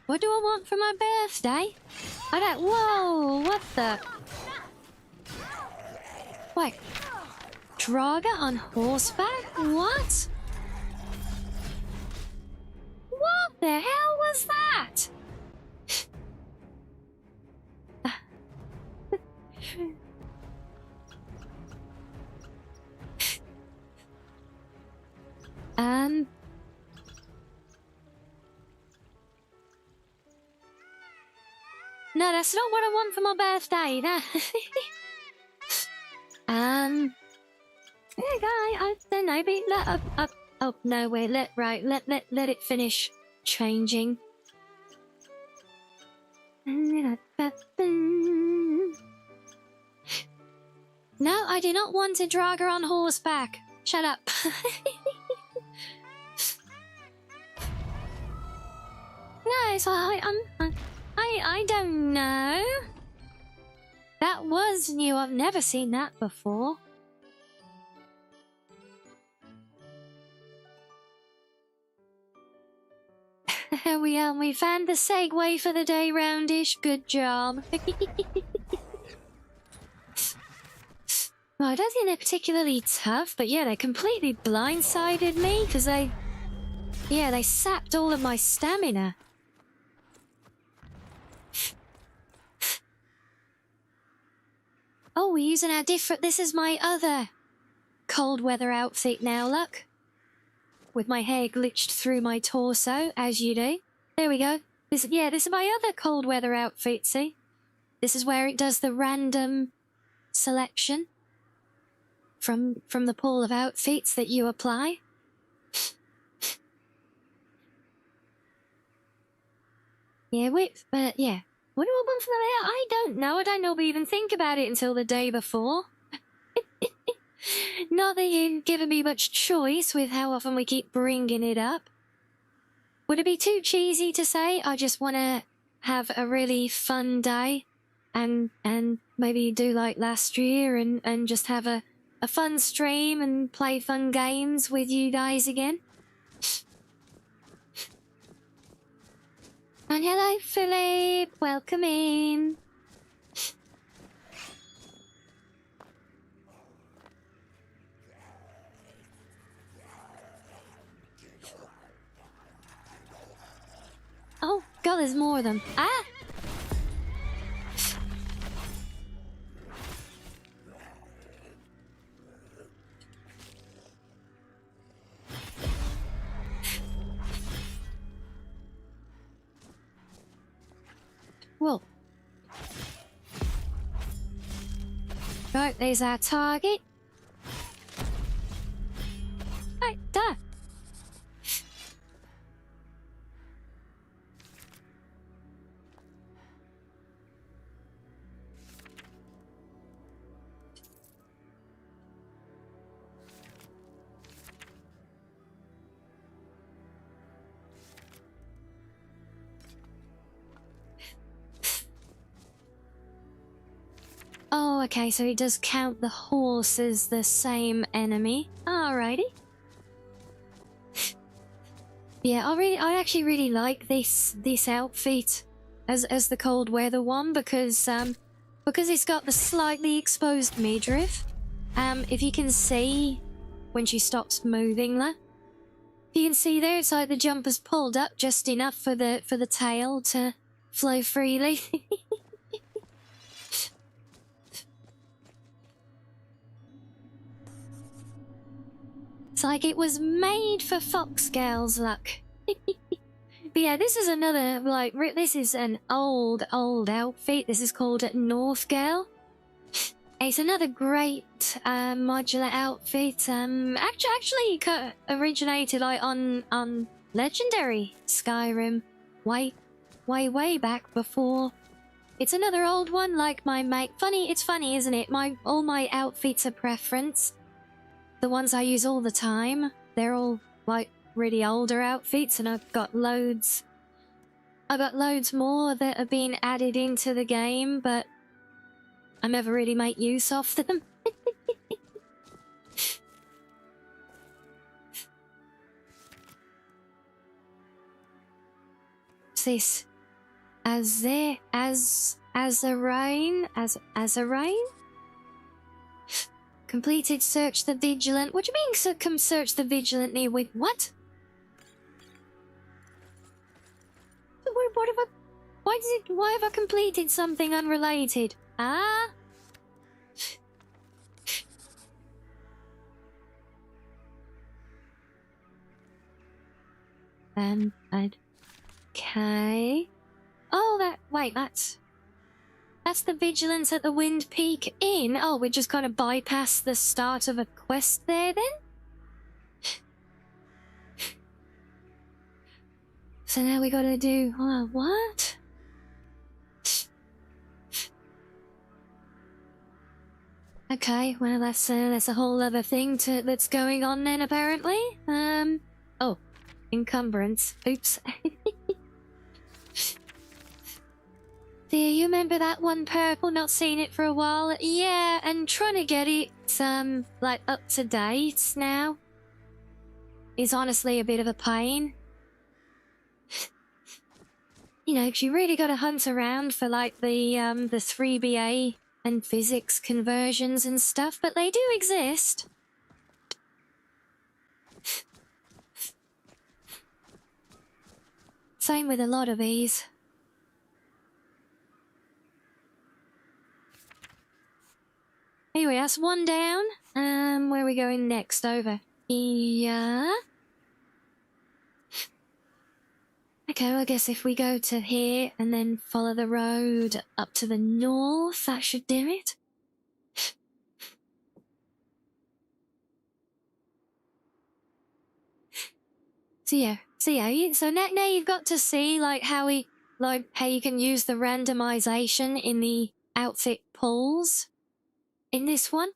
What do I want for my birthday? I don't. Whoa! What the? Wait. Draga on horseback? What? What the hell was that? No, that's not what I want for my birthday. Yeah, I don't know, but oh no, wait, let it finish changing. No, I do not want a Draga on horseback. Shut up. No, so I don't know. That was new. I've never seen that before. We found the segue for the day, Roundish. Good job. Well, I don't think they're particularly tough, but yeah, they completely blindsided me because they sapped all of my stamina. Oh, we're using our different... This is my other cold weather outfit now, look. With my hair glitched through my torso, as you do. There we go. This is my other cold weather outfit, see? This is where it does the random selection from the pool of outfits that you apply. Yeah, but yeah. What do I want for the... I don't know. I don't even think about it until the day before. Not that you've given me much choice with how often we keep bringing it up. Would it be too cheesy to say I just want to have a really fun day and maybe do like last year and just have a a fun stream and play fun games with you guys again. And hello, Philip. Welcome in. Oh, God, there's more of them. Ah! Whoa. Right, there's our target. Right, duh. Oh, okay, so it does count the horse as the same enemy. Alrighty. Yeah, I actually really like this outfit as the cold weather one because it's got the slightly exposed midriff. If you can see when she stops moving there. You can see there it's like the jumper's pulled up just enough for the tail to flow freely. It's like it was made for fox girls' luck. But yeah, this is another, like, this is an old outfit. This is called North Girl. It's another great modular outfit. Actually originated like on Legendary Skyrim way back before. It's another old one, like my mate. It's funny, isn't it? All my outfits are preference. The ones I use all the time, they're all like really older outfits, and I've got loads more that are being added into the game, but I never really make use of them. What's this? As a rain? Completed search the vigilant. What do you mean search the vigilantly with what? What have I... Why have I completed something unrelated? Ah? Okay. Oh, that's the vigilance at the Wind Peak Inn. Oh, we just kind of bypassed the start of a quest there then? So now we gotta do... what? Okay, well that's a whole other thing that's going on then apparently. Oh, encumbrance. Oops. Do you remember that one purple? Not seen it for a while. Yeah, and trying to get it like up to date now is honestly a bit of a pain. You know, 'cause you really got to hunt around for like the 3BA and physics conversions and stuff, but they do exist. Same with a lot of these. Anyway, that's one down. Where are we going next? Over here. Okay, well, I guess if we go to here and then follow the road up to the north, that should do it. So now you've got to see like how you can use the randomization in the outfit pulls in this one.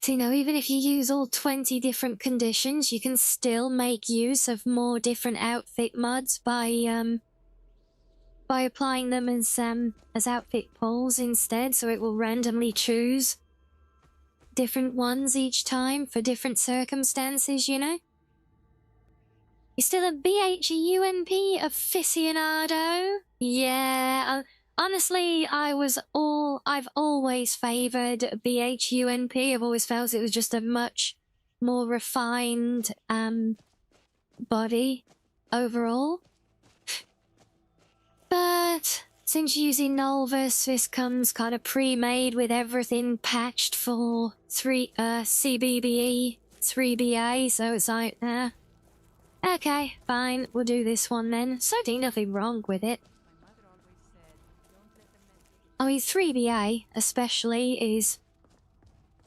So, you know, even if you use all 20 different conditions, you can still make use of more different outfit mods by by applying them as outfit pulls instead, so it will randomly choose different ones each time for different circumstances, you know? You're still a BHUNP aficionado? Yeah, honestly, I've always favoured BHUNP. I've always felt it was just a much more refined, body overall. But since using Nolvus, this comes kind of pre-made with everything patched for CBBE, 3BA, so it's like, okay, fine, we'll do this one then. Certainly nothing wrong with it. I mean, 3BA, especially, is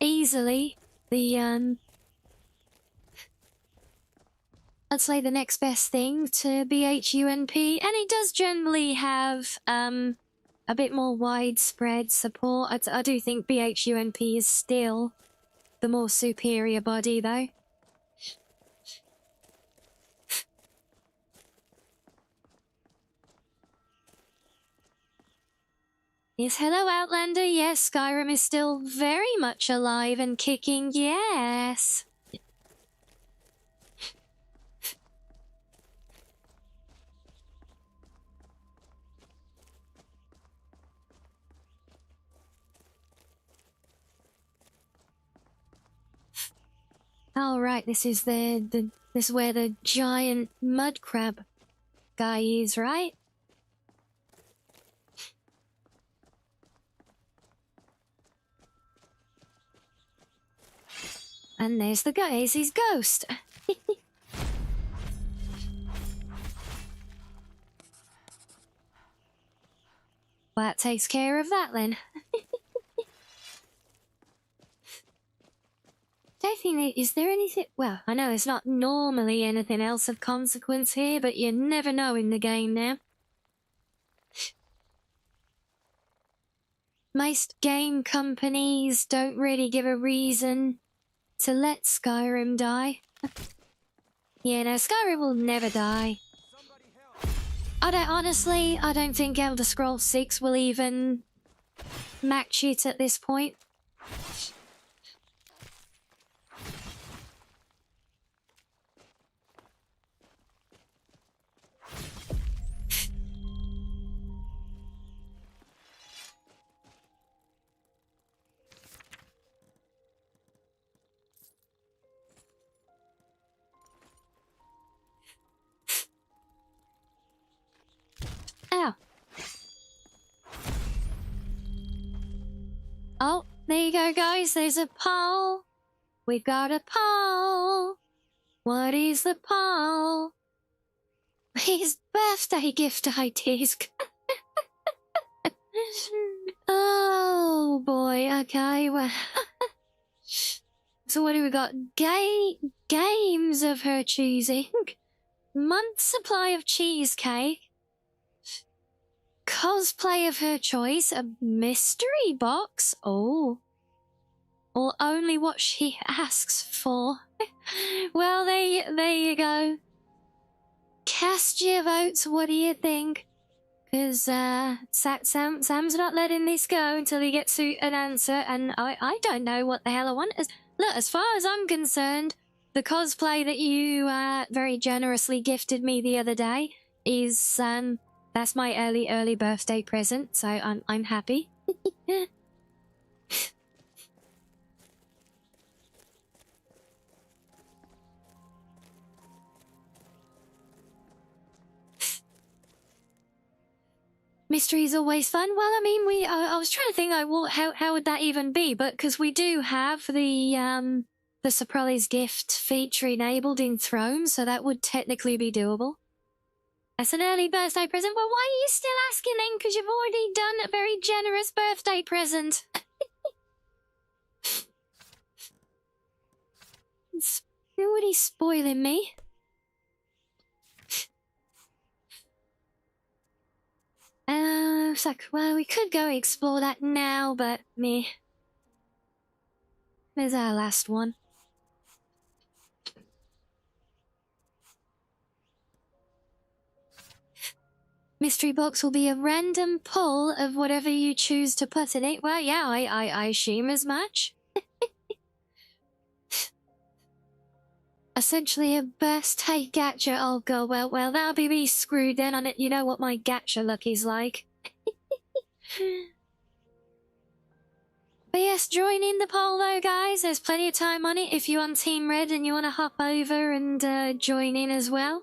easily the, I'd say the next best thing to BHUNP, and it does generally have a bit more widespread support. I do think BHUNP is still the more superior body, though. Yes, hello Outlander, yes, Skyrim is still very much alive and kicking, yes. Oh right, this is this is where the giant mud crab guy is, right? And there's the guy, it's his ghost. Well, that takes care of that then. Don't think is there anything... Well, I know there's not normally anything else of consequence here, but you never know in the game now. Most game companies don't really give a reason to let Skyrim die. Yeah, no, Skyrim will never die. Honestly, I don't think Elder Scrolls 6 will even match it at this point. Ow. Oh, there you go, guys. There's a poll. We've got a poll. What is the poll? His birthday gift ideas. Oh, boy. Okay, well... So what do we got? Games of her choosing. Month supply of cheesecake. Cosplay of her choice, a mystery box, oh, or only what she asks for. Well, there you go. Cast your votes, what do you think? Because Sam's not letting this go until he gets an answer, and I don't know what the hell I want. Look, as far as I'm concerned, the cosplay that you very generously gifted me the other day is that's my early birthday present, so I'm happy. Mystery's always fun. Well, I mean, I was trying to think, how would that even be? But because we do have the surprise gift feature enabled in Throne, so that would technically be doable. That's an early birthday present. Well, why are you still asking then? Because you've already done a very generous birthday present. Nobody's spoiling me. It's like, well, we could go explore that now, but meh. There's our last one. Mystery box will be a random pull of whatever you choose to put in it. Well, yeah, I assume as much. Essentially a birthday gacha. Oh god, well, that'll be me screwed then on it. You know what my gacha luck is like. But yes, join in the poll though, guys. There's plenty of time on it if you're on Team Red and you want to hop over and join in as well.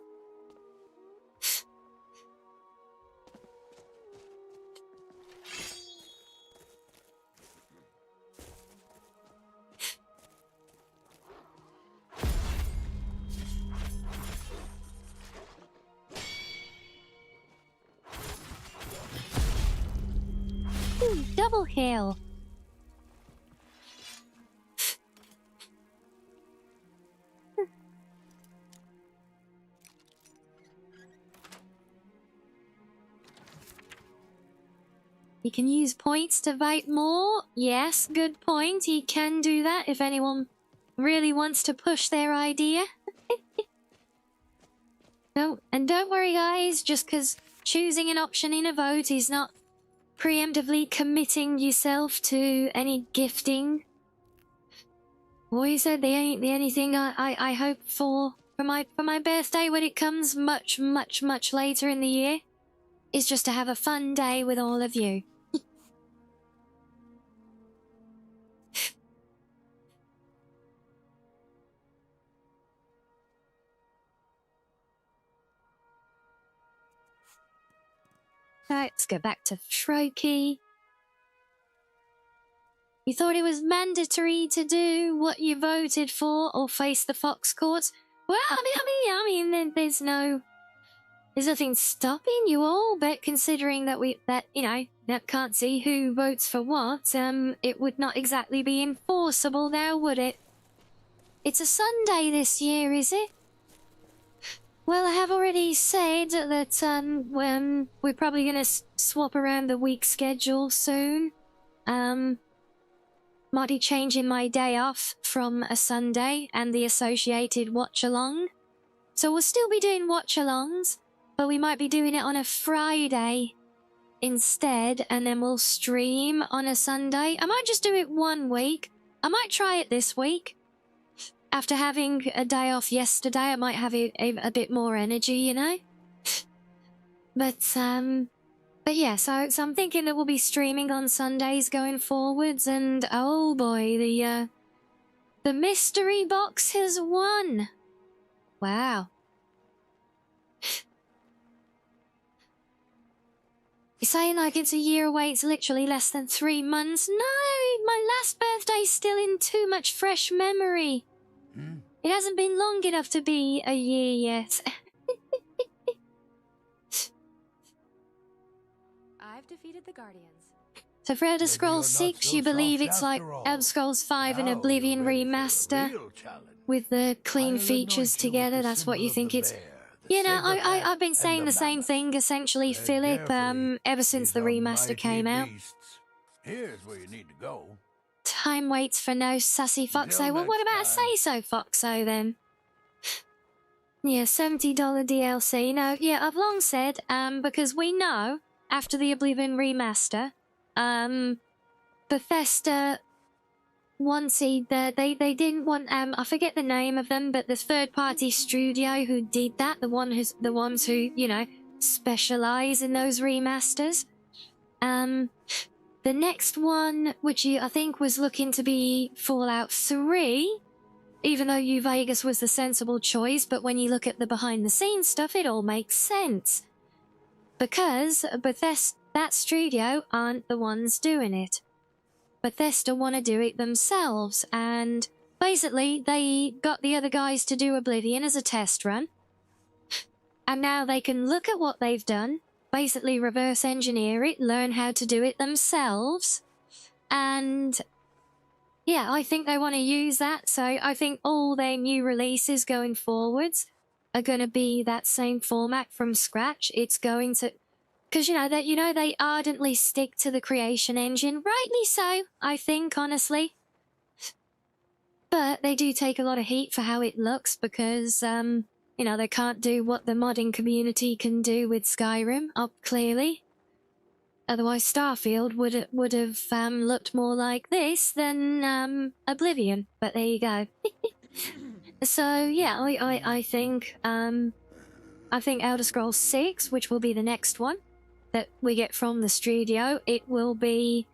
Ooh, double kill. You can use points to vote more. Yes, good point. You can do that if anyone really wants to push their idea. No, and don't worry guys, just because choosing an option in a vote is not preemptively committing yourself to any gifting. What you said, the only thing I hope for my birthday when it comes much later in the year is just to have a fun day with all of you. Right, let's go back to Troki. You thought it was mandatory to do what you voted for or face the Fox Courts? Well, I mean, there's nothing stopping you all, but considering that that can't see who votes for what, it would not exactly be enforceable now, would it? It's a Sunday this year, is it? Well, I have already said that, we're probably gonna swap around the week schedule soon. Might be changing my day off from a Sunday and the associated watch-along. So we'll still be doing watch-alongs, but we might be doing it on a Friday instead, and then we'll stream on a Sunday. I might just do it one week. I might try it this week. After having a day off yesterday, I might have a bit more energy, you know? But yeah, so I'm thinking that we'll be streaming on Sundays going forwards, and oh boy, the mystery box has won. Wow. You're saying like it's a year away, it's literally less than 3 months? No, my last birthday's still in too much fresh memory. It hasn't been long enough to be a year yet. I've defeated the Guardians. So for Elder Scrolls 6, you believe it's like Elder Scrolls 5 and Oblivion Remaster with the clean features together? That's what you think it's... You know, I've been saying the same thing, essentially, Philip, ever since the remaster came out. Here's where you need to go. Time waits for no sassy Foxo. Well, what about Say-So Foxo, then? Yeah, $70 DLC. No, yeah, I've long said, because we know, after the Oblivion remaster, Bethesda wanted, they didn't want, I forget the name of them, but the third-party studio who did that, the ones who, you know, specialize in those remasters, the next one, which I think was looking to be Fallout 3, even though New Vegas was the sensible choice, but when you look at the behind-the-scenes stuff, it all makes sense. Because Bethesda, that studio, aren't the ones doing it. Bethesda want to do it themselves, and basically they got the other guys to do Oblivion as a test run. And now they can look at what they've done, basically reverse engineer it, learn how to do it themselves, and yeah, I think they want to use that. So I think all their new releases going forwards are going to be that same format from scratch. It's going to, because they ardently stick to the creation engine, rightly so, I think, honestly. But they do take a lot of heat for how it looks, because You know, they can't do what the modding community can do with Skyrim, up clearly. Otherwise, Starfield would have looked more like this than Oblivion. But there you go. So yeah, I think Elder Scrolls 6, which will be the next one that we get from the studio, it will be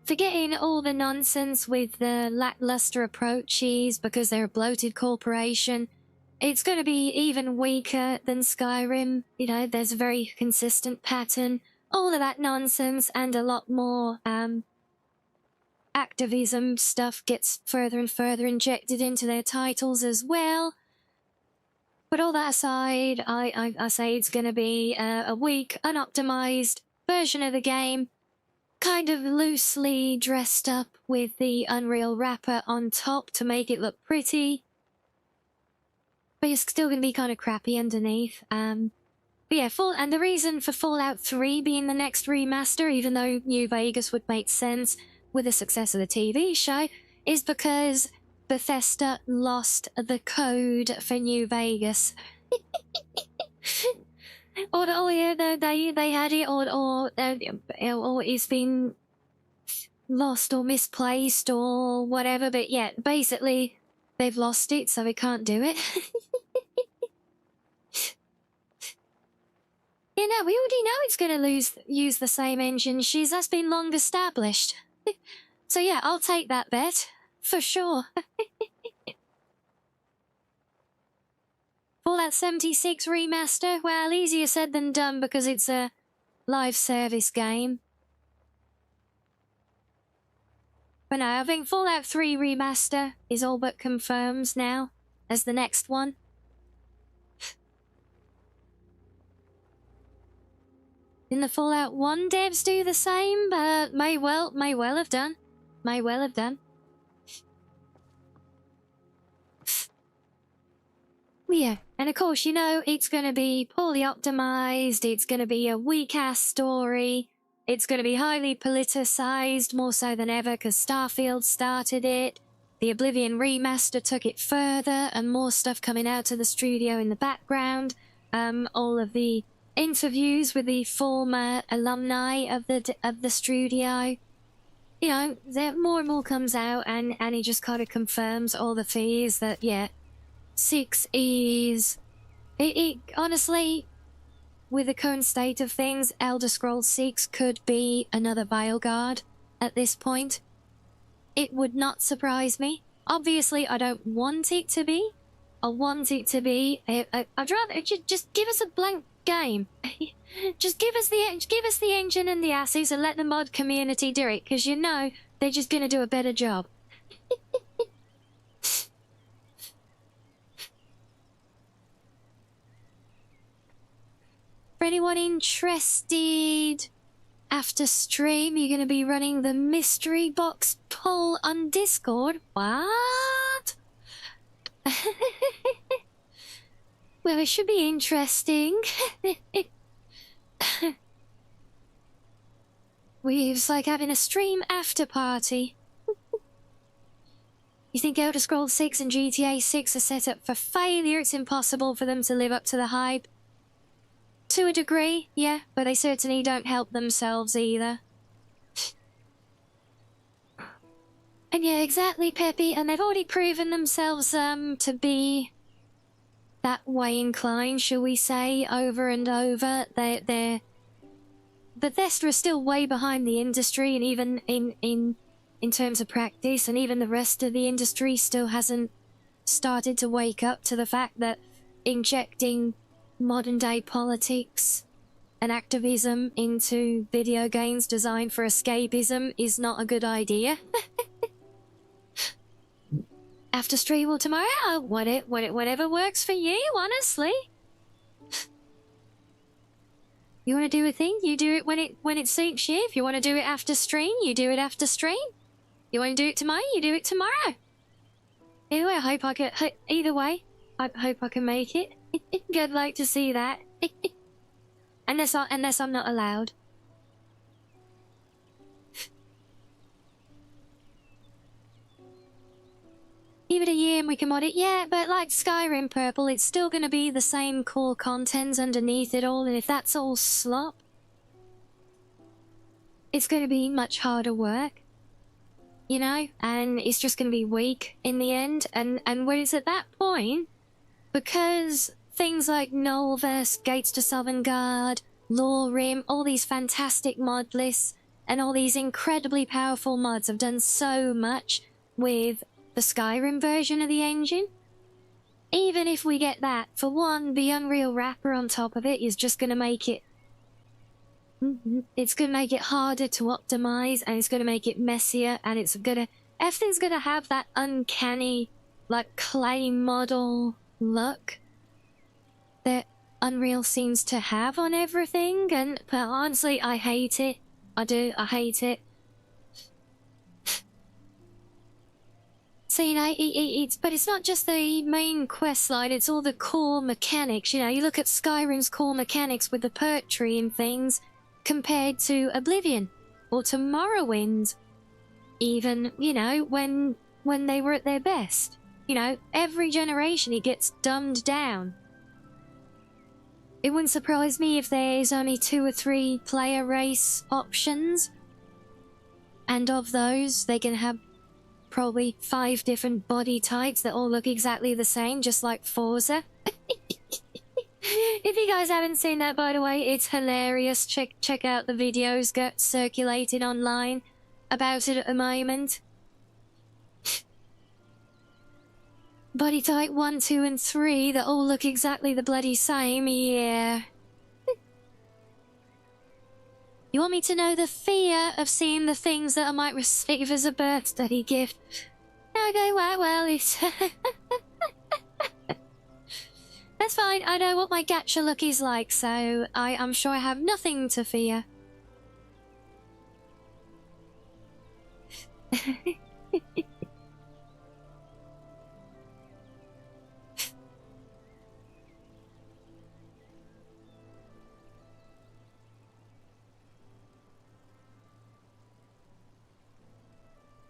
forgetting all the nonsense with the lackluster approaches because they're a bloated corporation. It's going to be even weaker than Skyrim. You know, there's a very consistent pattern. All of that nonsense and a lot more activism stuff gets further and further injected into their titles as well. But all that aside, I say it's going to be a weak, unoptimized version of the game, kind of loosely dressed up with the Unreal wrapper on top to make it look pretty. But it's still going to be kind of crappy underneath. But yeah, and the reason for Fallout 3 being the next remaster, even though New Vegas would make sense with the success of the TV show, is because Bethesda lost the code for New Vegas. or yeah, they had it, or it's been lost or misplaced or whatever. But yeah, basically they've lost it, so they can't do it. Yeah, no, we already know it's going to use the same engine. That's been long established. So yeah, I'll take that bet. For sure. Fallout 76 remaster? Well, easier said than done because it's a live service game. But no, I think Fallout 3 remaster is all but confirmed now as the next one. Didn't the Fallout 1 devs do the same? But may well have done. May well have done. Yeah, and of course, you know, it's going to be poorly optimized, it's going to be a weak-ass story, it's going to be highly politicized, more so than ever, because Starfield started it, the Oblivion remaster took it further, and more stuff coming out of the studio in the background, all of the interviews with the former alumni of the studio. You know, more and more comes out, and he just kind of confirms all the fears that, yeah, 6 is... It honestly, with the current state of things, Elder Scrolls 6 could be another Veilguard at this point. It would not surprise me. Obviously, I don't want it to be. I want it to be... I'd rather... Just give us a blank game. Just give us the engine and the assets and let the mod community do it, because you know they're just going to do a better job. For anyone interested, after stream, you're going to be running the mystery box poll on Discord. What? Well, it should be interesting. It's like having a stream after party. You think Elder Scrolls 6 and GTA 6 are set up for failure? It's impossible for them to live up to the hype. To a degree, yeah, but they certainly don't help themselves either. And yeah, exactly, Peppy, and they've already proven themselves to be that way inclined, shall we say, over and over. They're Bethesda is still way behind the industry, and even in terms of practice, and even the rest of the industry still hasn't started to wake up to the fact that injecting modern day politics and activism into video games designed for escapism is not a good idea. After stream or tomorrow, whatever works for you, honestly. You want to do a thing, you do it when it suits you. If you want to do it after stream, you do it after stream. You want to do it tomorrow, you do it tomorrow. Either way, I hope I can make it. I'd like to see that. unless I'm not allowed. Give it a year, then we can mod it. Yeah, but like Skyrim Purple, it's still going to be the same core contents underneath it all, and if that's all slop, it's going to be much harder work, you know, and it's just going to be weak in the end. And when it's at that point, because things like Nolvus, Gates to Sovngarde, Lore Rim, all these fantastic mod lists, and all these incredibly powerful mods have done so much with the Skyrim version of the engine. Even if we get that, for one, the Unreal wrapper on top of it is just going to make it... It's going to make it harder to optimize, and it's going to make it messier, and it's going to... Everything's going to have that uncanny, like, clay model look that Unreal seems to have on everything, but honestly, I hate it. I do, I hate it. So, you know, but it's not just the main quest line, it's all the core mechanics. You know, you look at Skyrim's core mechanics with the perk tree and things, compared to Oblivion, or to Morrowind, even, you know, when they were at their best. You know, every generation it gets dumbed down. It wouldn't surprise me if there's only 2 or 3 player race options, and of those, they can have probably 5 different body types that all look exactly the same, just like Forza. If you guys haven't seen that, by the way, it's hilarious. Check out the videos get circulated online about it at the moment. Body type 1, 2, and 3 that all look exactly the bloody same, yeah. You want me to know the fear of seeing the things that I might receive as a birthday gift? Okay, well, it's... That's fine, I know what my gacha look is like, so I'm sure I have nothing to fear.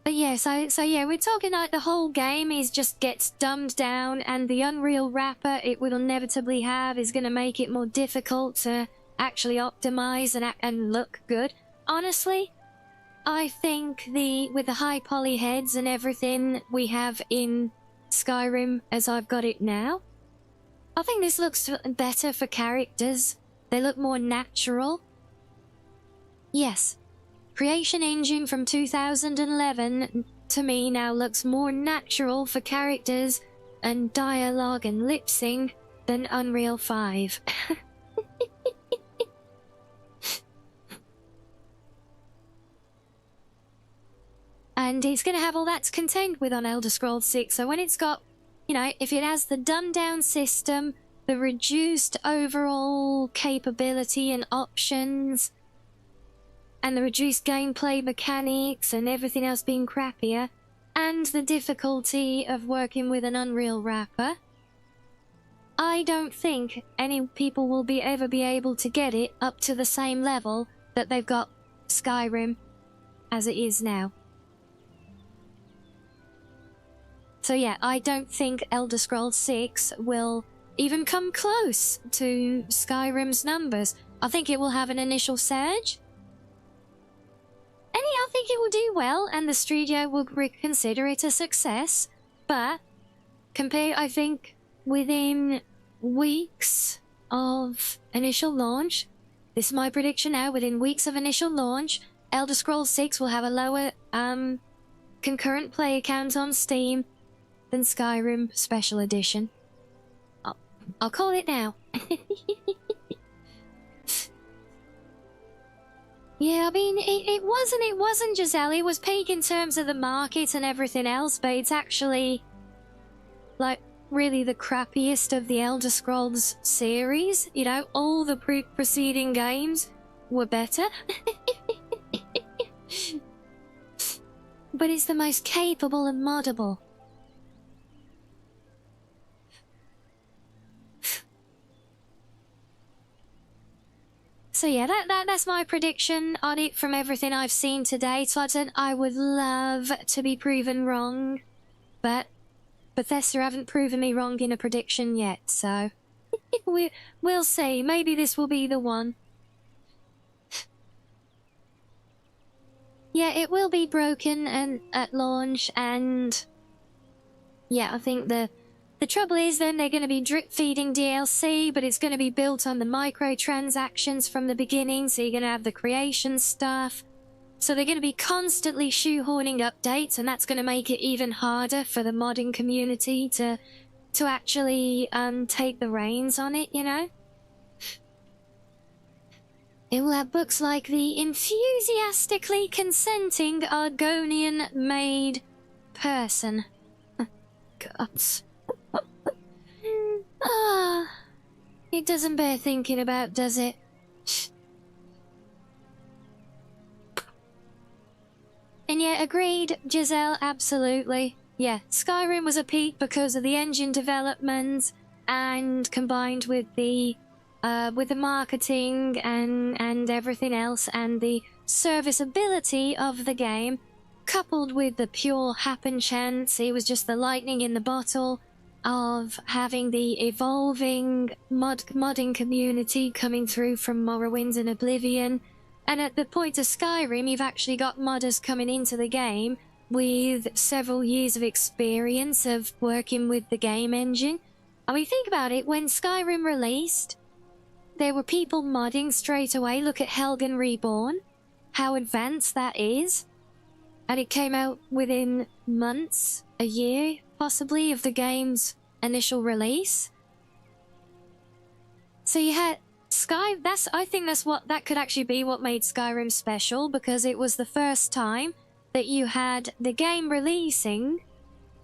But yeah, so yeah, we're talking like the whole game just gets dumbed down, and the Unreal wrapper it will inevitably have is going to make it more difficult to actually optimize and look good. Honestly, I think with the high poly heads and everything we have in Skyrim as I've got it now, I think this looks better for characters. They look more natural. Yes. Creation engine from 2011 to me now looks more natural for characters and dialogue and lip sync than Unreal 5. And it's going to have all that to contend with on Elder Scrolls 6. So when it's got, you know, if it has the dumbed down system, the reduced overall capability and options, and the reduced gameplay mechanics and everything else being crappier, and the difficulty of working with an Unreal wrapper, I don't think any people will ever be able to get it up to the same level that they've got Skyrim as it is now. So yeah, I don't think Elder Scrolls 6 will even come close to Skyrim's numbers. I think it will have an initial surge, and I think it will do well, and the studio will consider it a success. But I think within weeks of initial launch, this is my prediction now, within weeks of initial launch, Elder Scrolls 6 will have a lower concurrent player count on Steam than Skyrim Special Edition. I'll call it now. Yeah, I mean, it wasn't Giselle. It was peak in terms of the market and everything else, but it's actually, like, really the crappiest of the Elder Scrolls series. You know, all the preceding games were better. But it's the most capable and moddable. So yeah, that's my prediction on it from everything I've seen today. So I would love to be proven wrong, but Bethesda haven't proven me wrong in a prediction yet, so we'll see. Maybe this will be the one. Yeah, it will be broken and at launch, and yeah, I think the trouble is then they're going to be drip feeding DLC, but it's going to be built on the microtransactions from the beginning, so you're going to have the creation stuff. So they're going to be constantly shoehorning updates, and that's going to make it even harder for the modding community to actually take the reins on it, you know? It will have books like the enthusiastically consenting Argonian-made person. Gods. It doesn't bear thinking about, does it? And yeah, agreed, Giselle, absolutely. Yeah, Skyrim was a peak because of the engine development and combined with the marketing and everything else and the serviceability of the game, coupled with the pure happen chance. It was just the lightning in the bottle of having the evolving modding community coming through from Morrowind and Oblivion. And at the point of Skyrim, you've actually got modders coming into the game with several years of experience of working with the game engine. I mean, think about it, when Skyrim released, there were people modding straight away. Look at Helgen Reborn, how advanced that is. And it came out within months, a year, possibly, of the game's initial release. So you had I think that could actually be what made Skyrim special, because it was the first time that you had the game releasing,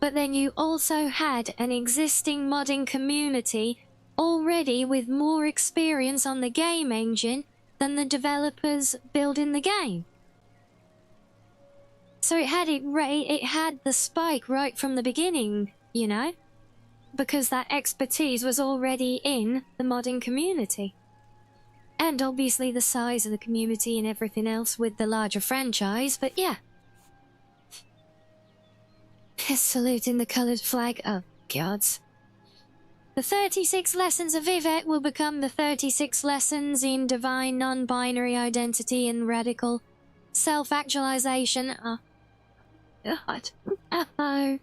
but then you also had an existing modding community already with more experience on the game engine than the developers building the game. So it had the spike right from the beginning, you know, because that expertise was already in the modding community. And obviously the size of the community and everything else with the larger franchise, but yeah. Saluting the coloured flag. Oh, gods. The 36 lessons of Vivet will become the 36 lessons in divine non-binary identity and radical self-actualization. Oh, God. Oh.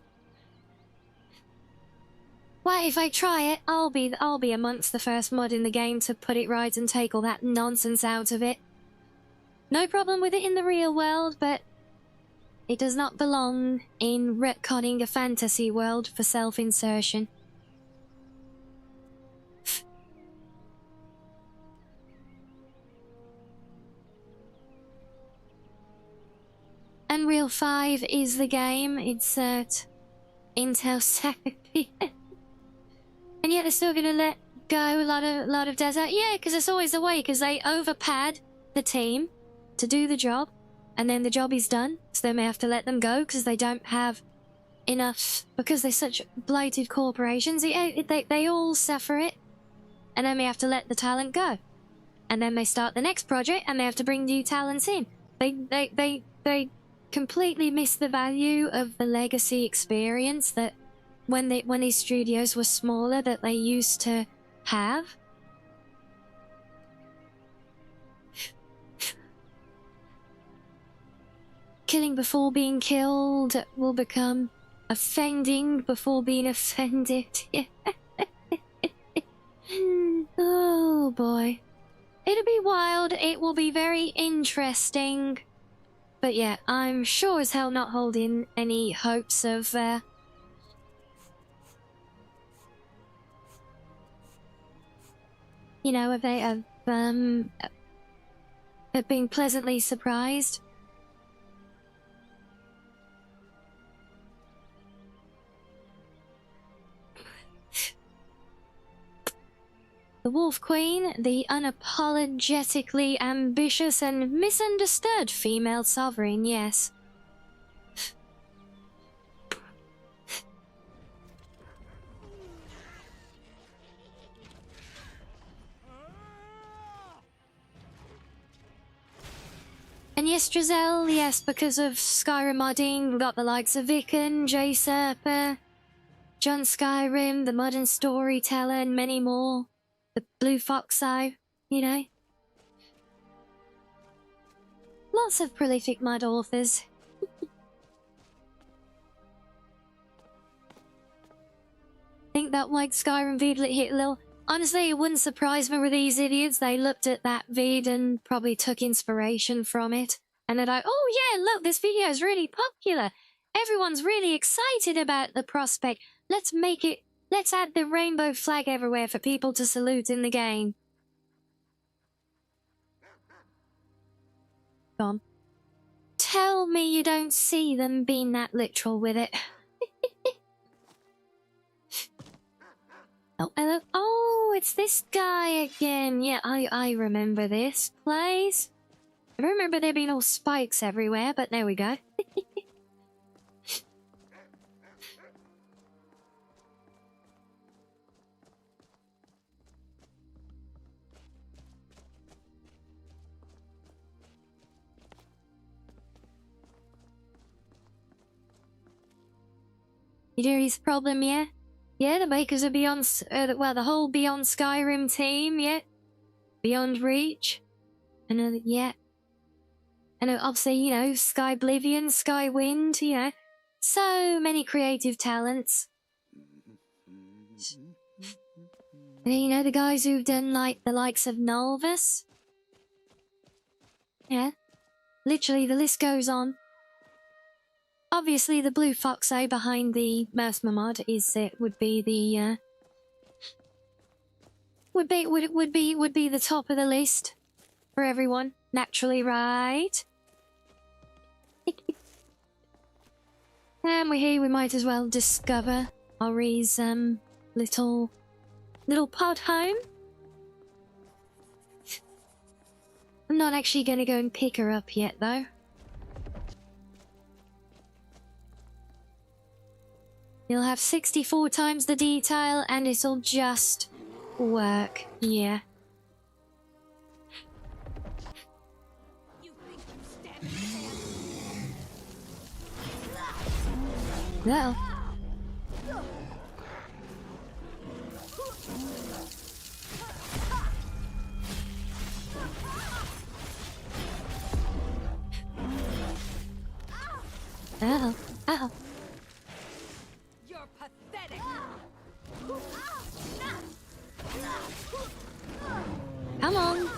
Well, if I try it, I'll be amongst the first mod in the game to put it right and take all that nonsense out of it. No problem with it in the real world, but it does not belong in retconning a fantasy world for self-insertion. Unreal 5 is the game. Insert Intel Sappy. And yet they're still going to let go a lot of desert. Yeah, because it's always the way, because they overpad the team to do the job, and then the job is done, so they may have to let them go because they don't have enough, because they're such blighted corporations. They all suffer it, and then they have to let the talent go. And then they start the next project, and they have to bring new talents in. They completely miss the value of the legacy experience that when these studios were smaller that they used to have. Killing before being killed will become offending before being offended. Oh boy. It'll be wild, it will be very interesting. But yeah, I'm sure as hell not holding any hopes of you know, of being pleasantly surprised. The Wolf Queen, the unapologetically ambitious and misunderstood female sovereign, yes. And yes, Giselle, yes, because of Skyrim modding, we've got the likes of Vicken, J-Serper, John Skyrim, the modern storyteller, and many more. The Blue Fox Eye, you know. Lots of prolific mod authors. Think that like Skyrim vid hit a little. Honestly, it wouldn't surprise me with these idiots. They looked at that vid and probably took inspiration from it. And they're like, oh yeah, look, this video is really popular. Everyone's really excited about the prospect. Let's add the rainbow flag everywhere for people to salute in the game. Tom, tell me you don't see them being that literal with it. Oh, hello. Oh, it's this guy again. Yeah, I remember this place. I don't remember there being all spikes everywhere, but there we go. You hear his problem, yeah? Yeah, the makers of Beyond, well, the whole Beyond Skyrim team, yeah? Beyond Reach. And, yeah. And obviously, you know, Sky Oblivion, Sky Wind, you know. So many creative talents. And, you know, the guys who've done, like, the likes of Nolvus. Yeah. Literally, the list goes on. Obviously, the Blue Fox Eye behind the Mersma mod would be the would be the top of the list for everyone. Naturally, right? And we're here. We might as well discover Ori's little pod home. I'm not actually going to go and pick her up yet, though. You'll have 64 times the detail and it'll just work, yeah. Well. Oh, oh. Come on.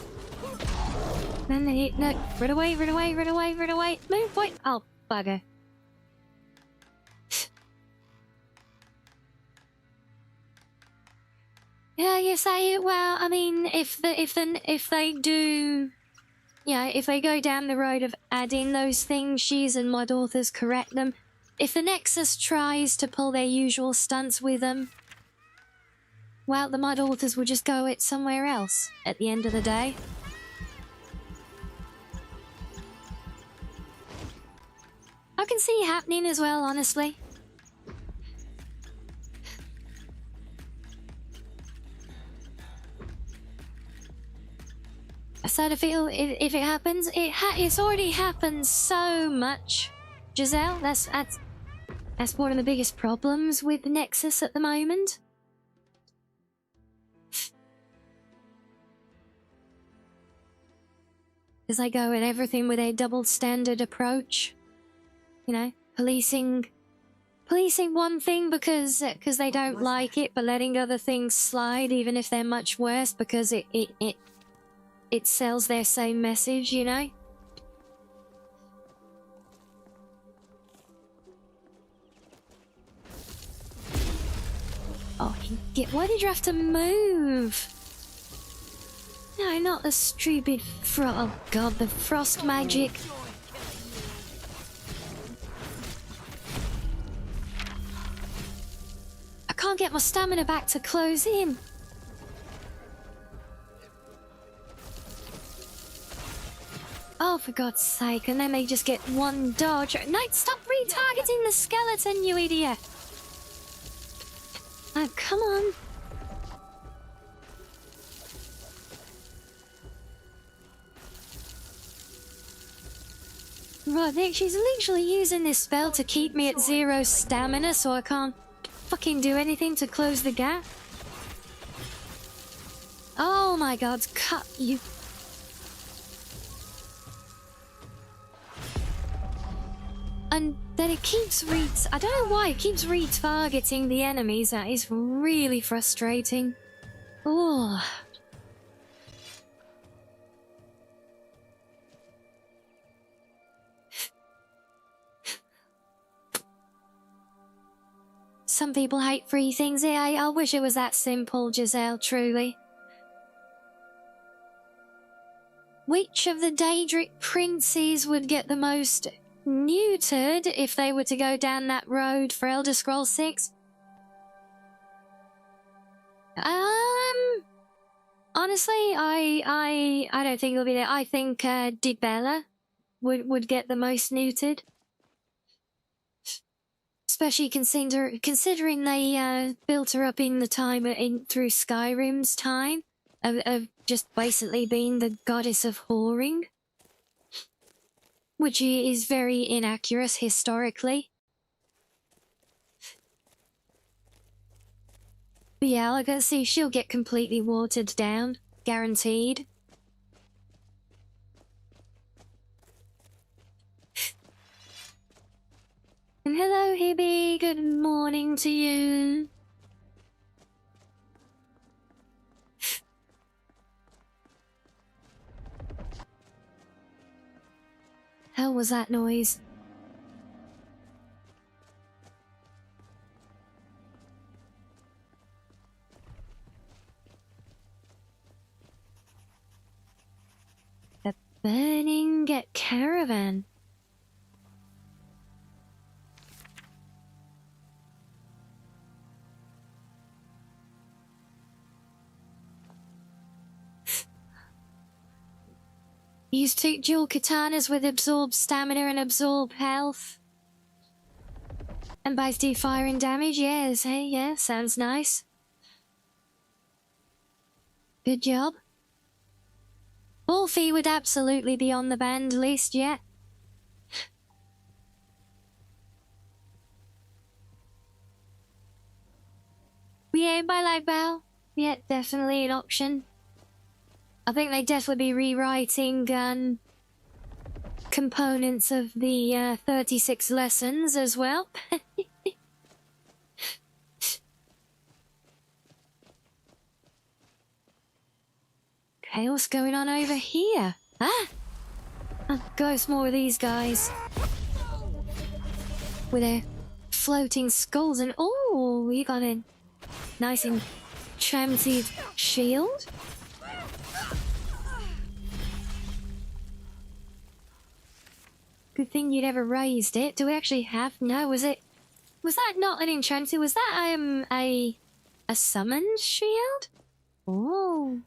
No, run away, run away, run away, run away. Move, wait. Oh, bugger. Yeah, you say it. Well, I mean, if they do, yeah, if they go down the road of adding those things, she's and mod authors correct them. If the Nexus tries to pull their usual stunts with them, well, the mod authors will just go it somewhere else at the end of the day. I can see it happening as well, honestly. So to feel if it happens, it's already happened so much. Giselle, that's one of the biggest problems with Nexus at the moment. Because they go at everything with a double standard approach. You know, policing one thing because they don't like it, but letting other things slide even if they're much worse because it sells their same message, you know? Oh, why did you have to move? No, not the stupid oh god, the frost magic. I can't get my stamina back to close in. Oh, for God's sake, and then they just get one dodge. No, stop retargeting the skeleton, you idiot! Oh, come on. Right, Nick, she's literally using this spell to keep me at 0 stamina, so I can't fucking do anything to close the gap? Oh my god, cut you. And then it keeps I don't know why, it keeps retargeting the enemies. That is really frustrating. Oh. Some people hate free things. Yeah, I wish it was that simple, Giselle, truly. Which of the Daedric princes would get the most neutered if they were to go down that road for Elder Scrolls 6? Honestly, I don't think it'll be there. I think Dibella would get the most neutered. Especially considering they built her up in the time through Skyrim's time of just basically being the goddess of whoring, which is very inaccurate historically. But yeah, I can see she'll get completely watered down, guaranteed. And hello, Hibby. Good morning to you. Hell was that noise? The burning caravan. Use two dual katanas with absorb stamina and absorb health. And both do fire and damage, yes. Hey, yeah, sounds nice. Good job. Wolfie would absolutely be on the banned list, yeah. Yeah, by like Bow. Yeah, definitely an option. I think they'd definitely be rewriting components of the 36 lessons as well. Okay, what's going on over here? Ah! Oh, goes more of these guys. With their floating skulls and... Oh, you got a nice enchanted shield. Good thing you'd ever raised it. Do we actually have... No, was that not an enchanted? Was that a summoned shield? Oh.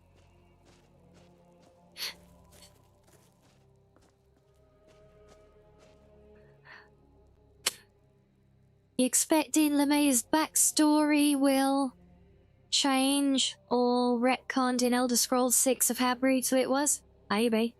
You expecting LeMay's backstory will change or retconned in Elder Scrolls 6 of how brutal it was? Maybe.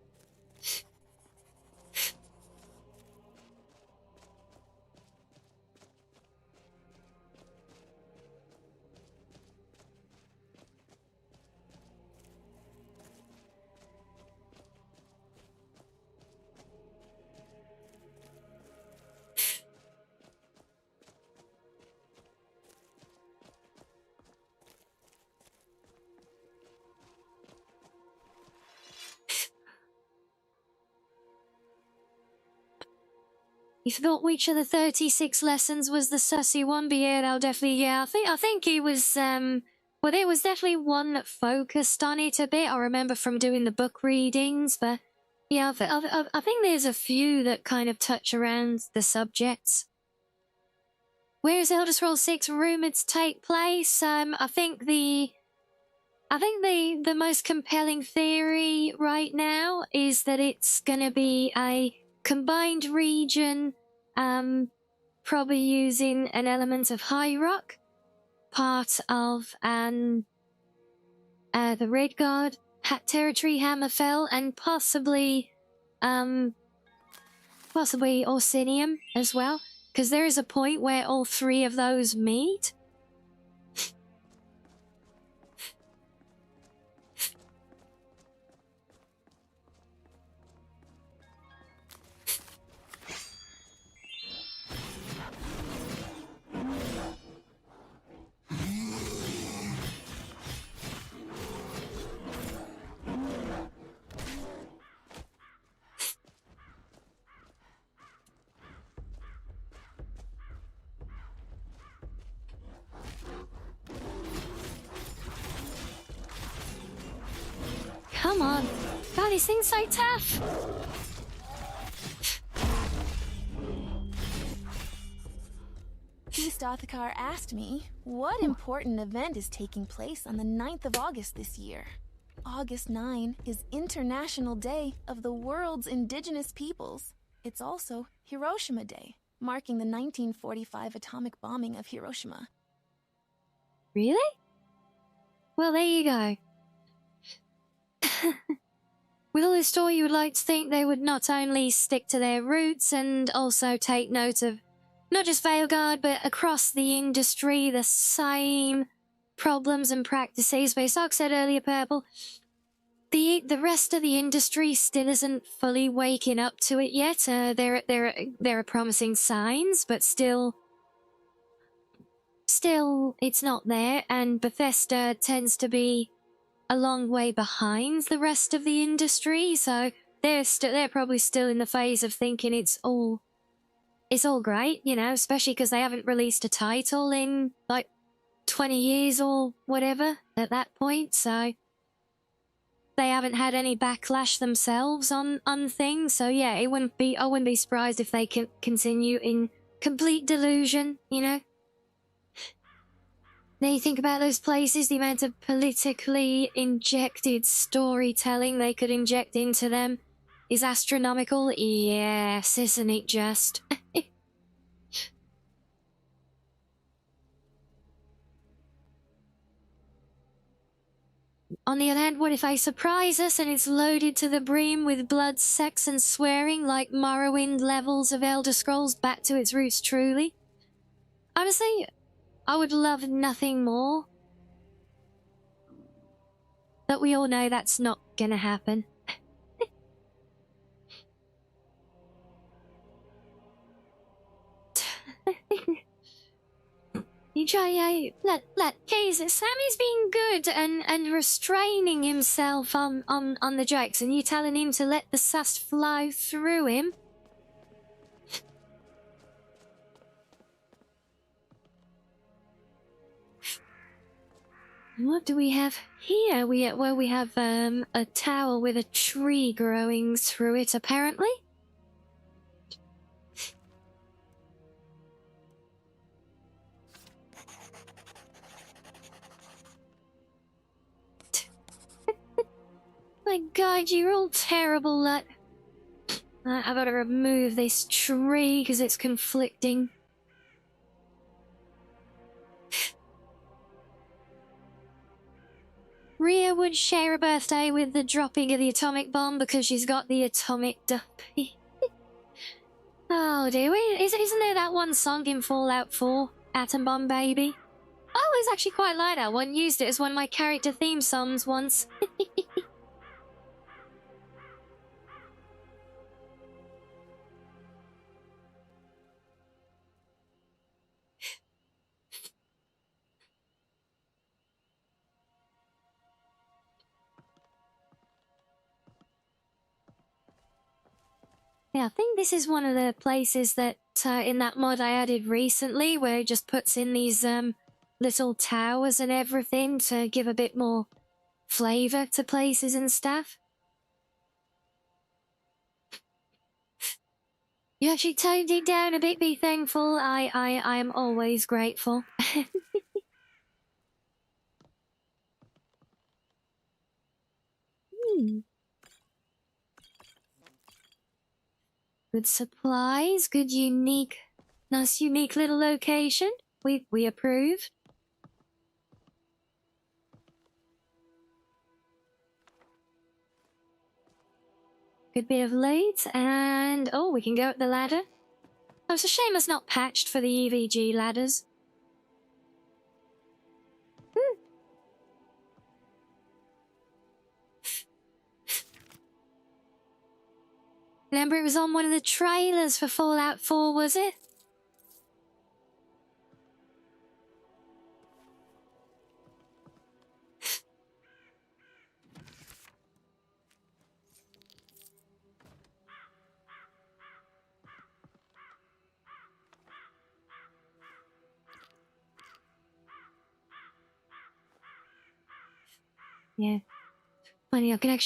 You thought which of the 36 lessons was the sussy one, but yeah, I'll definitely, yeah, I think it was, well, there was definitely one that focused on it a bit. I remember from doing the book readings, but yeah, I think there's a few that kind of touch around the subjects. Where is Elder Scrolls 6 rumored to take place? I think the most compelling theory right now is that it's gonna be a combined region, probably using an element of High Rock, part of the Red Guard territory, Hammerfell, and possibly Orsinium as well, because there is a point where all three of those meet. come on. God, this thing's so tough. East Othakar asked me, what important event is taking place on the 9th of August this year? August 9 is International Day of the World's Indigenous Peoples. It's also Hiroshima Day, marking the 1945 atomic bombing of Hiroshima. Really? Well, there you go. With all this story, you would like to think they would not only stick to their roots and also take note of not just Veilguard, but across the industry, the same problems and practices. But as Doc said earlier, Purple, the rest of the industry still isn't fully waking up to it yet. There are promising signs, but still, it's not there. And Bethesda tends to be a long way behind the rest of the industry, so they're probably still in the phase of thinking it's all great, you know, especially because they haven't released a title in like 20 years or whatever at that point, so they haven't had any backlash themselves on things. So yeah, I wouldn't be surprised if they can continue in complete delusion, you know. Now you think about those places, the amount of politically injected storytelling they could inject into them is astronomical. Yes, isn't it just? On the other hand, what if they surprise us and it's loaded to the brim with blood, sex, and swearing like Morrowind levels of Elder Scrolls back to its roots truly? Honestly, I would love nothing more. But we all know that's not gonna happen. You try, Keys, Sammy's being good and restraining himself on the jokes, and you telling him to let the sus flow through him. What do we have here? We have a tower with a tree growing through it, apparently. My God, you're all terrible, Lut. I've got to remove this tree because it's conflicting. Rhea would share a birthday with the dropping of the atomic bomb because she's got the atomic duppy. Oh dear, isn't there that one song in Fallout 4, Atom Bomb Baby? Oh, it's actually quite like that one. Used it as one of my character theme songs once. Yeah, I think this is one of the places that in that mod I added recently where it just puts in these little towers and everything to give a bit more flavor to places and stuff. You actually toned it down a bit, be thankful. I am always grateful. Good supplies, good unique, nice unique little location. We approve. Good bit of loot, and oh, we can go up the ladder. Oh, it's a shame it's not patched for the EVG ladders. Remember it was on one of the trailers for Fallout 4, was it? Yeah. Funny, I can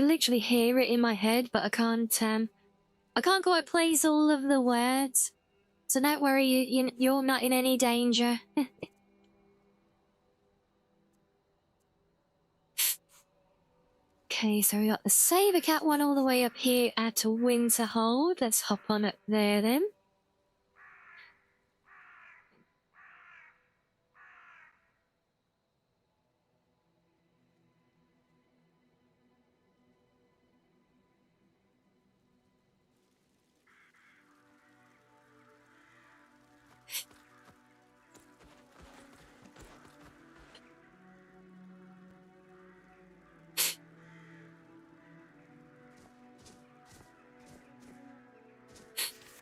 literally hear it in my head, but I can't quite place all of the words. So don't worry, you're not in any danger. Okay, so we got the Saber Cat one all the way up here at Winterhold. Let's hop on up there then.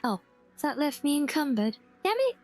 Oh, that left me encumbered. Damn it!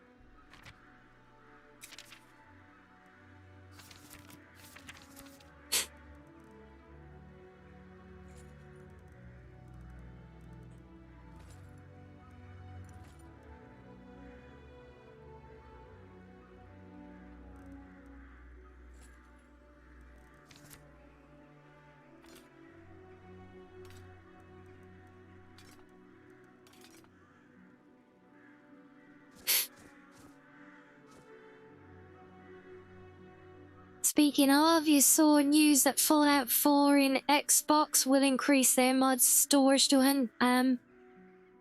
Speaking of, you saw news that Fallout 4 in Xbox will increase their mods storage to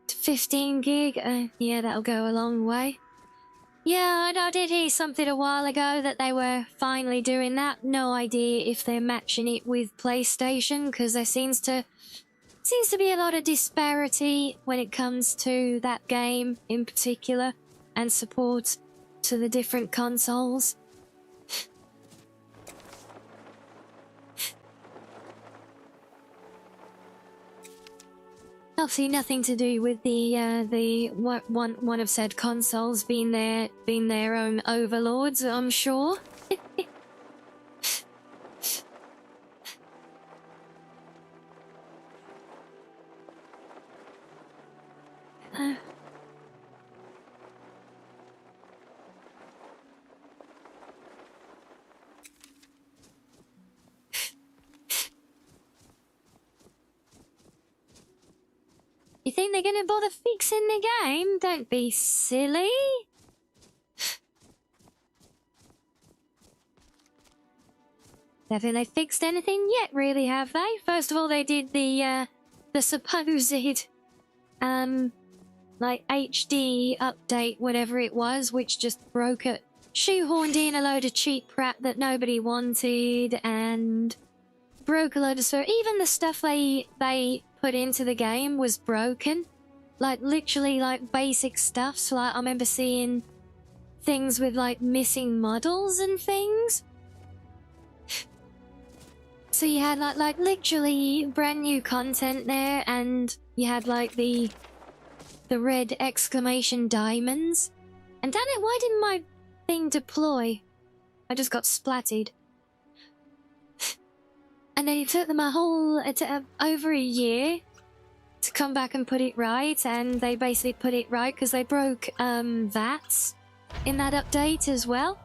15 gig. Yeah, that'll go a long way. Yeah, I did hear something a while ago that they were finally doing that. No idea if they're matching it with PlayStation, because there seems to be a lot of disparity when it comes to that game in particular and support to the different consoles. Obviously, nothing to do with the one of said consoles being their own overlords, I'm sure. You think they're gonna bother fixing the game? Don't be silly. Haven't they fixed anything yet, really, have they? First of all, they did the supposed, like, HD update, whatever it was, which just broke it. Shoehorned in a load of cheap crap that nobody wanted, and broke a load of stuff. Even the stuff they put into the game was broken. Like, literally, like, basic stuff. So, like, I remember seeing things with, like, missing models and things. So you had, like literally brand new content there, and you had, like, the red exclamation diamonds. And damn it, why didn't my thing deploy? I just got splatted. And then it took them over a year to come back and put it right, and they basically put it right because they broke VATs in that update as well.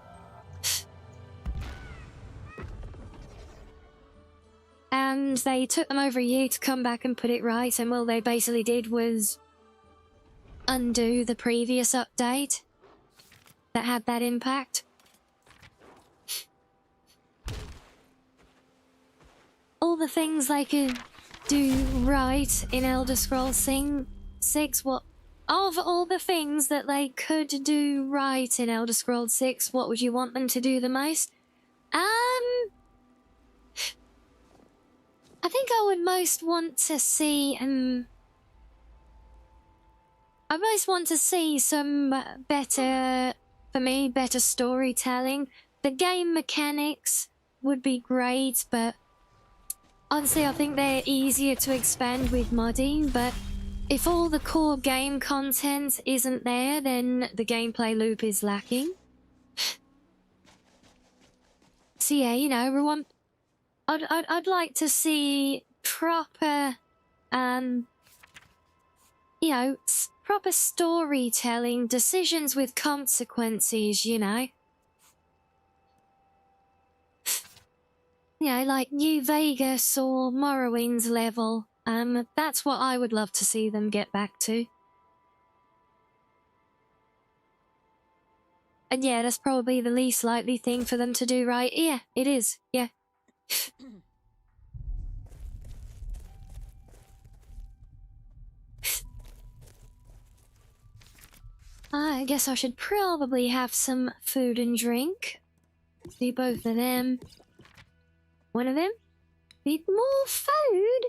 And they took them over a year to come back and put it right, and all they basically did was undo the previous update that had that impact. All the things they could do right in Elder Scrolls 6, what of all the things that they could do right in Elder Scrolls 6, what would you want them to do the most? I think I would most want to see some better storytelling. The game mechanics would be great, but honestly, I think they're easier to expand with modding, but if all the core game content isn't there, then the gameplay loop is lacking. So yeah, you know, I'd like to see proper, you know, proper storytelling, decisions with consequences, you know. You know, like New Vegas or Morrowind's level. That's what I would love to see them get back to. And yeah, that's probably the least likely thing for them to do, right? Yeah, it is. Yeah. I guess I should probably have some food and drink. Do both of them. One of them? Need more food?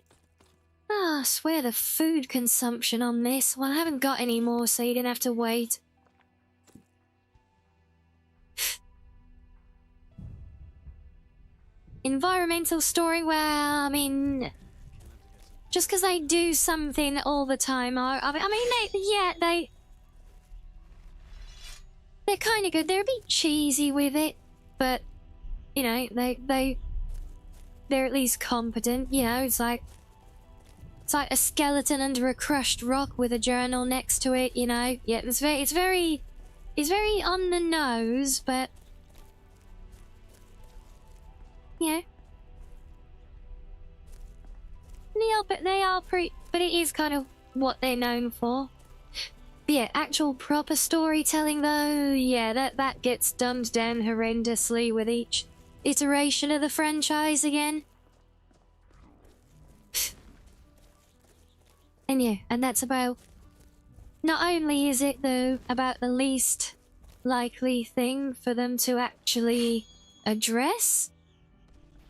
Ah, I swear the food consumption on this. Well, I haven't got any more, so you're gonna have to wait. Environmental story, well, I mean... Just because they do something all the time, they're kind of good. They're a bit cheesy with it, but, you know, they're at least competent. You know, it's like a skeleton under a crushed rock with a journal next to it. You know, yeah, it's very on the nose, but you know, they are pretty. But it is kind of what they're known for. But yeah, actual proper storytelling though, yeah, that gets dumbed down horrendously with each iteration of the franchise again. And yeah, and that's about... Not only is it though about the least likely thing for them to actually address,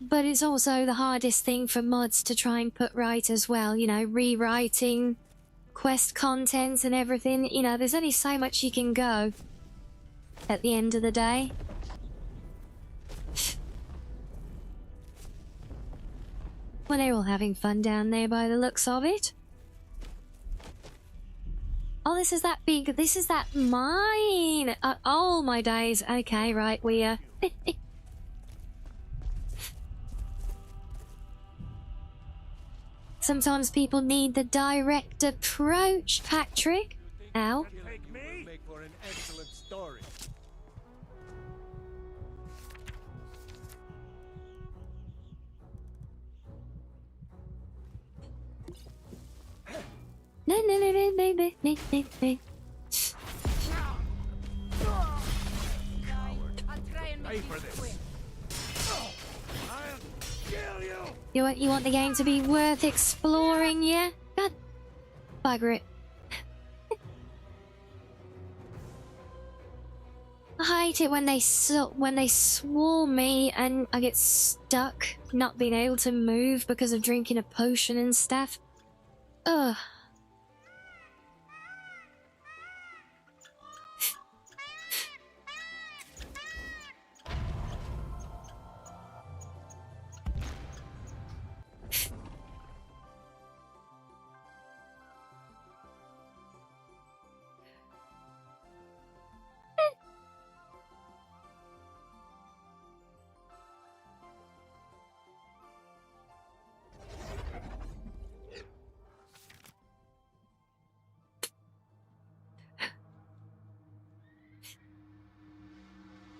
but it's also the hardest thing for mods to try and put right as well, you know, rewriting quest content and everything. You know, there's only so much you can go at the end of the day. Well, they're all having fun down there by the looks of it. Oh, this is that mine. Oh my days. Okay, right, we Sometimes people need the direct approach, Patrick. Ow. Make for an excellent story. No. Pay for this. I'll kill you. You want the game to be worth exploring, yeah? God, bugger it. I hate it when they swarm me and I get stuck, not being able to move because of drinking a potion and stuff. Ugh.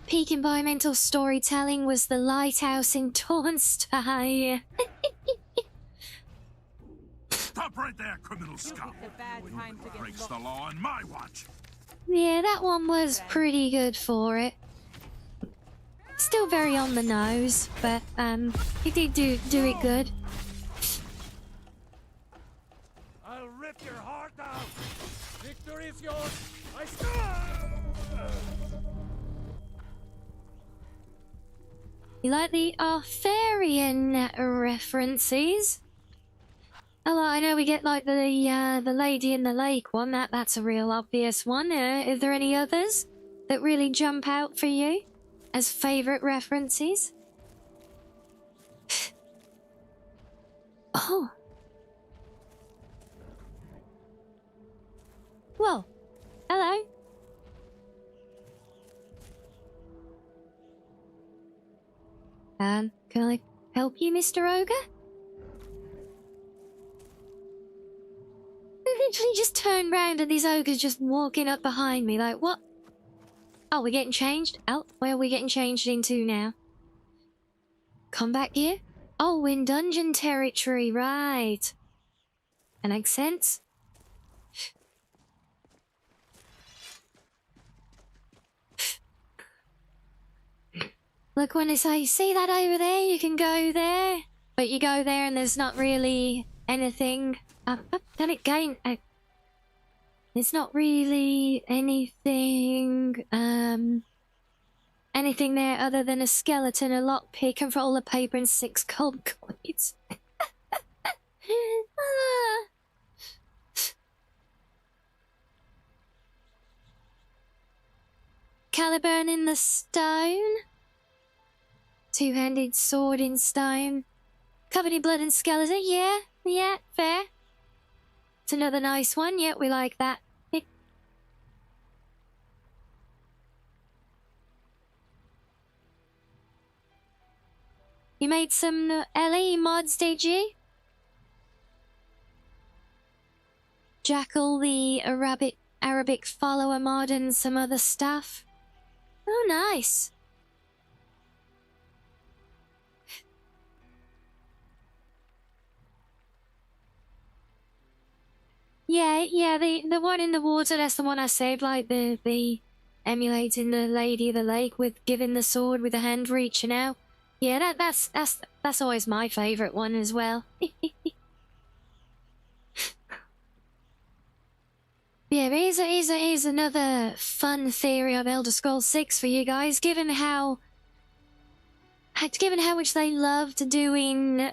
Peak environmental storytelling was the lighthouse in Tornstein. Stop right there, criminal scum! Breaks the law on my watch! Yeah, that one was pretty good for it. Still very on the nose, but it did do it good. I'll rip your heart out. Victory is yours. I stand. You like the Arthurian references? Oh, I know we get like the Lady in the Lake one. That's a real obvious one. Is there any others that really jump out for you as favourite references? Oh. Whoa. Hello. Can I help you, Mr. Ogre? I literally just turned round and this ogre's just walking up behind me, like, what? Oh, we're getting changed? Oh, where are we getting changed into now? come back here? Oh, in dungeon territory, right. That makes sense. Look, when I say, see that over there? You can go there. But you go there and there's not really anything. Can it gain? It's not really anything, anything there other than a skeleton, a lockpick, and roll of paper and 6 gold coins. Caliburn in the stone. Two-handed sword in stone. Covered in blood and skeleton. Yeah, fair. It's another nice one. Yeah, we like that. You made some LE mods, did you? Jackal, the Arabic follower mod, and some other stuff. Oh, nice. Yeah, the one in the water, that's the one I saved, like the emulating the Lady of the Lake with giving the sword with the hand reaching out. Yeah, that's always my favourite one as well. Yeah, here's another fun theory of Elder Scrolls 6 for you guys. Given how much they loved doing,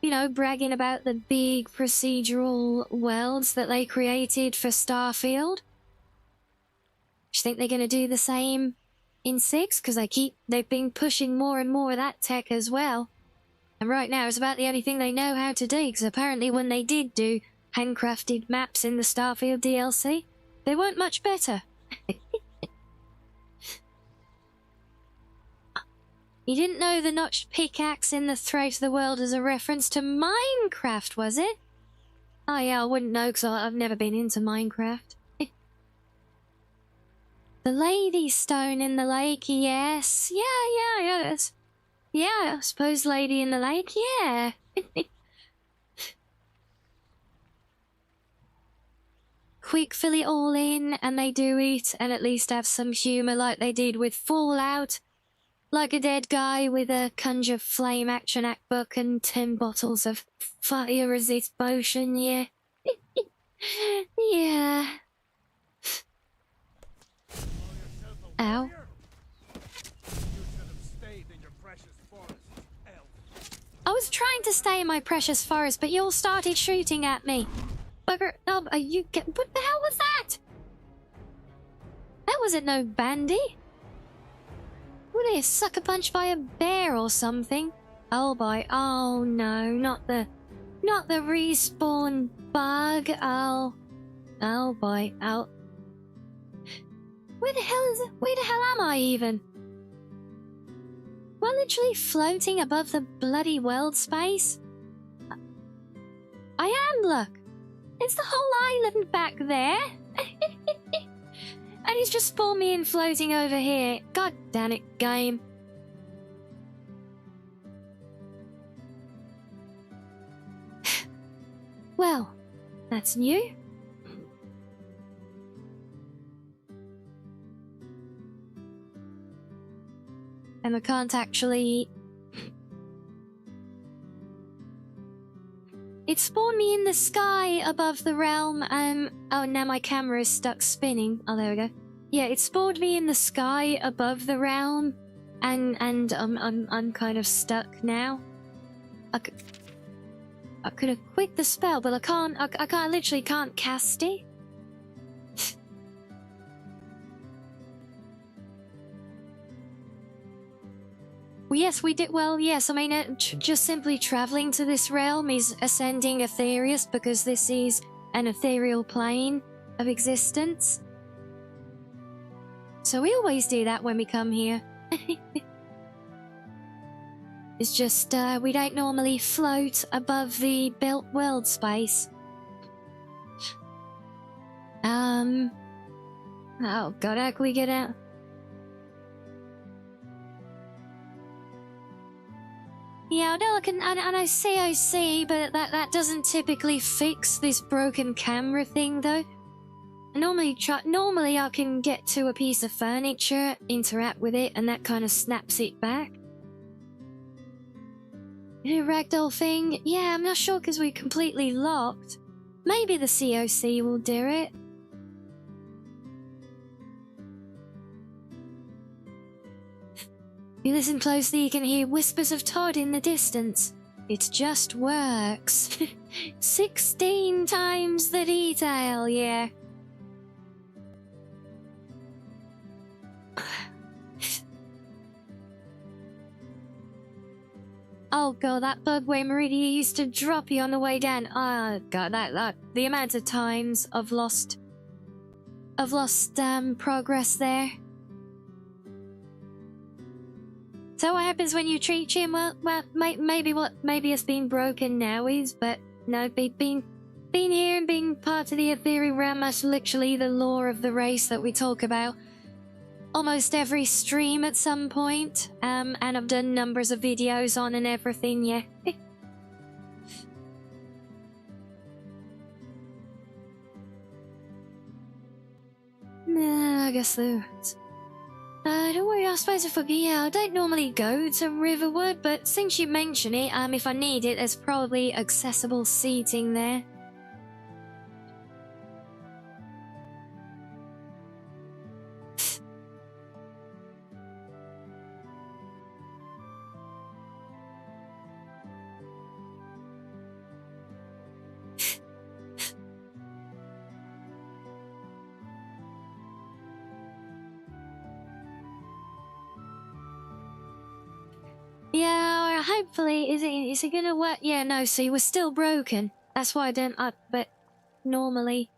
you know, bragging about the big procedural worlds that they created for Starfield. Do you think they're going to do the same in 6? Because they've been pushing more and more of that tech as well. And right now it's about the only thing they know how to do, because apparently when they did do handcrafted maps in the Starfield DLC, they weren't much better. You didn't know the notched pickaxe in the throat of the world as a reference to Minecraft, was it? Oh yeah, I wouldn't know because I've never been into Minecraft. The Lady Stone in the lake, yes. Yes. Yeah, I suppose Lady in the Lake, yeah. Quick fill it all in and they do it and at least have some humour like they did with Fallout. Like a dead guy with a conjure flame action act book and 10 bottles of fire resist potion, yeah. Yeah. Ow. I was trying to stay in my precious forest, but you all started shooting at me. Bugger, what the hell was that? That wasn't no bandy. Were they a sucker punch by a bear or something? Oh boy, oh no, not the respawn bug, oh boy, oh. Where the hell am I even? Am I literally floating above the bloody world space? I am, look. It's the whole island back there. And he's just spawned me in floating over here. God damn it, game. Well, that's new. And I can't actually... It spawned me in the sky above the realm, oh, now my camera is stuck spinning. Oh, there we go. Yeah, it spawned me in the sky above the realm, and I'm kind of stuck now. I could have quit the spell, but I literally can't cast it. Well, yes, we did. Well, yes, I mean, just simply traveling to this realm is ascending Aetherius because this is an ethereal plane of existence. So we always do that when we come here. It's just, we don't normally float above the built world space. Oh god, how can we get out? Yeah, no, I know COC, but that doesn't typically fix this broken camera thing, though. Normally I can get to a piece of furniture, interact with it, and that kind of snaps it back. The ragdoll thing? Yeah, I'm not sure because we're completely locked. Maybe the COC will do it. If you listen closely, you can hear whispers of Todd in the distance. It just works. 16 times the detail, yeah. Oh god, that bug where Meridia used to drop you on the way down. Oh god, that the amount of times I've lost progress there. So what happens when you treat him? Well, maybe it's been broken now is, but no, being here and being part of the ethereal realm is literally the lore of the race that we talk about almost every stream at some point. And I've done numbers of videos on and everything, yeah. Nah, I guess so. Don't worry, I suppose if I don't normally go to Riverwood, but since you mention it, if I need it, there's probably accessible seating there. Yeah, or hopefully, is it gonna work? Yeah, no, see, we're still broken. That's why I don't, but normally.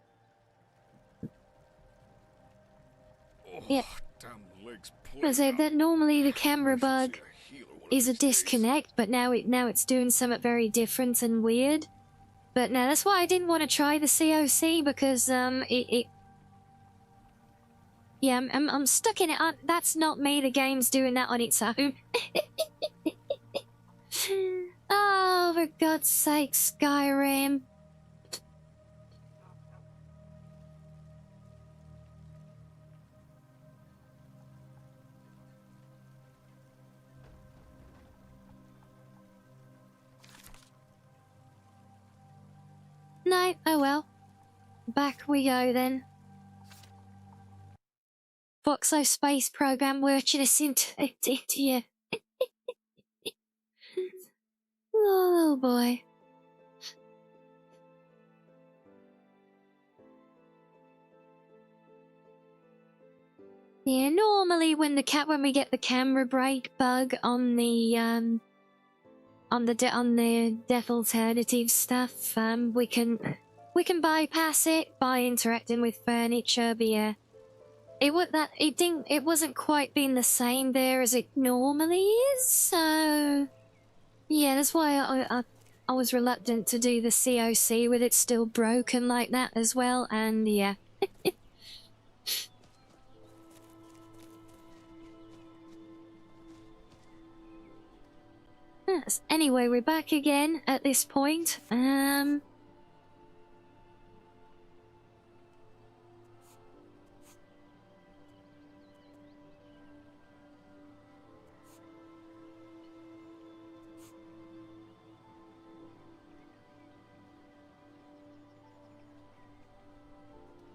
Yeah. I say that normally the camera bug is a disconnect, but now it's doing something very different and weird. But no, that's why I didn't want to try the COC, because, yeah, I'm stuck in it. That's not me, the game's doing that on its own. Oh, for God's sake, Skyrim. No, oh well. Back we go then. Foxo space program working us into you. Oh boy. Yeah, normally when we get the camera break bug on the Death Alternative stuff, we can bypass it by interacting with furniture, but yeah. It wasn't quite being the same there as it normally is, so yeah, that's why I was reluctant to do the COC with it still broken like that as well, and yeah. Yes. Anyway, we're back again at this point.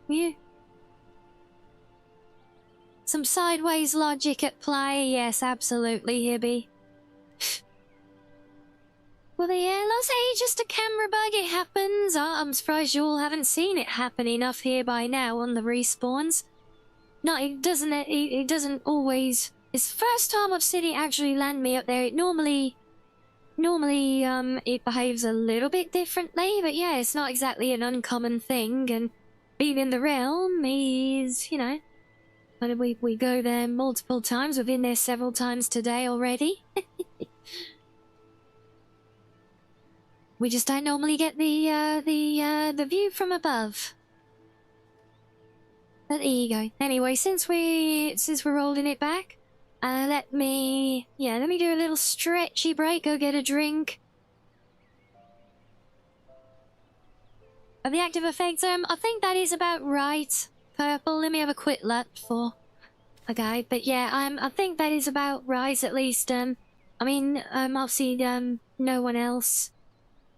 Yeah. Some sideways logic at play, yes, absolutely, Hibby. Well, yeah, let's say just a camera bug, it happens. I'm surprised you all haven't seen it happen enough here by now on the respawns. No, it doesn't always... It's the first time I've seen it actually land me up there. It normally, it behaves a little bit differently, but yeah, it's not exactly an uncommon thing, and being in the realm is, you know, we go there multiple times. We've been there several times today already. We just don't normally get the view from above. But there you go. Anyway, since we're holding it back, Let me do a little stretchy break, go get a drink. The active effects, I think that is about right. Purple, let me have a quick look for... Okay, but yeah, I think that is about right, at least, I mean, obviously, no one else,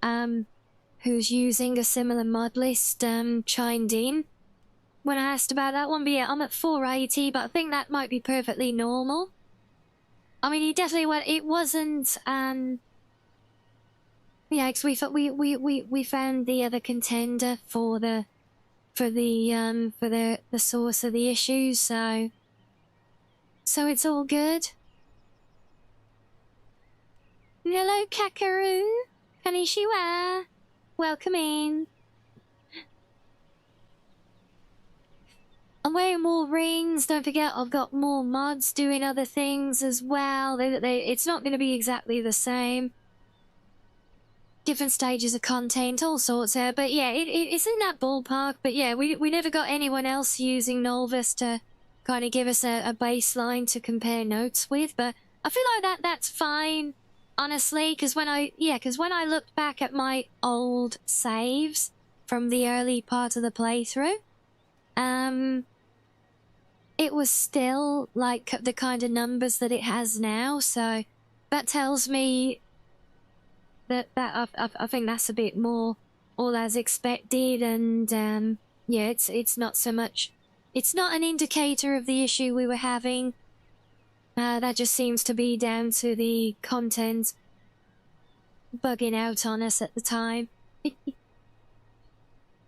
who's using a similar mod list, chimed in when I asked about that one, but yeah, I'm at 480, but I think that might be perfectly normal. I mean, it wasn't, yeah, because we found the other contender for the source of the issues, so it's all good. Hello, Kakaru. Konnichiwa. Welcome in. I'm wearing more rings. Don't forget, I've got more mods doing other things as well. It's not going to be exactly the same. Different stages of content, all sorts here. But yeah, it's in that ballpark. But yeah, we never got anyone else using Nolvus to kind of give us a baseline to compare notes with. But I feel like that's fine, honestly, because when I looked back at my old saves from the early part of the playthrough, it was still like the kind of numbers that it has now. So that tells me that I think that's a bit more all as expected, and yeah, it's not so much, it's not an indicator of the issue we were having. That just seems to be down to the content bugging out on us at the time.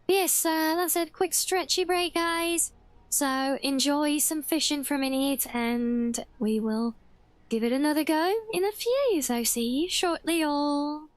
Yes, that's a quick stretchy break, guys. So enjoy some fishing for a minute, and we will give it another go in a few. So see you shortly, all.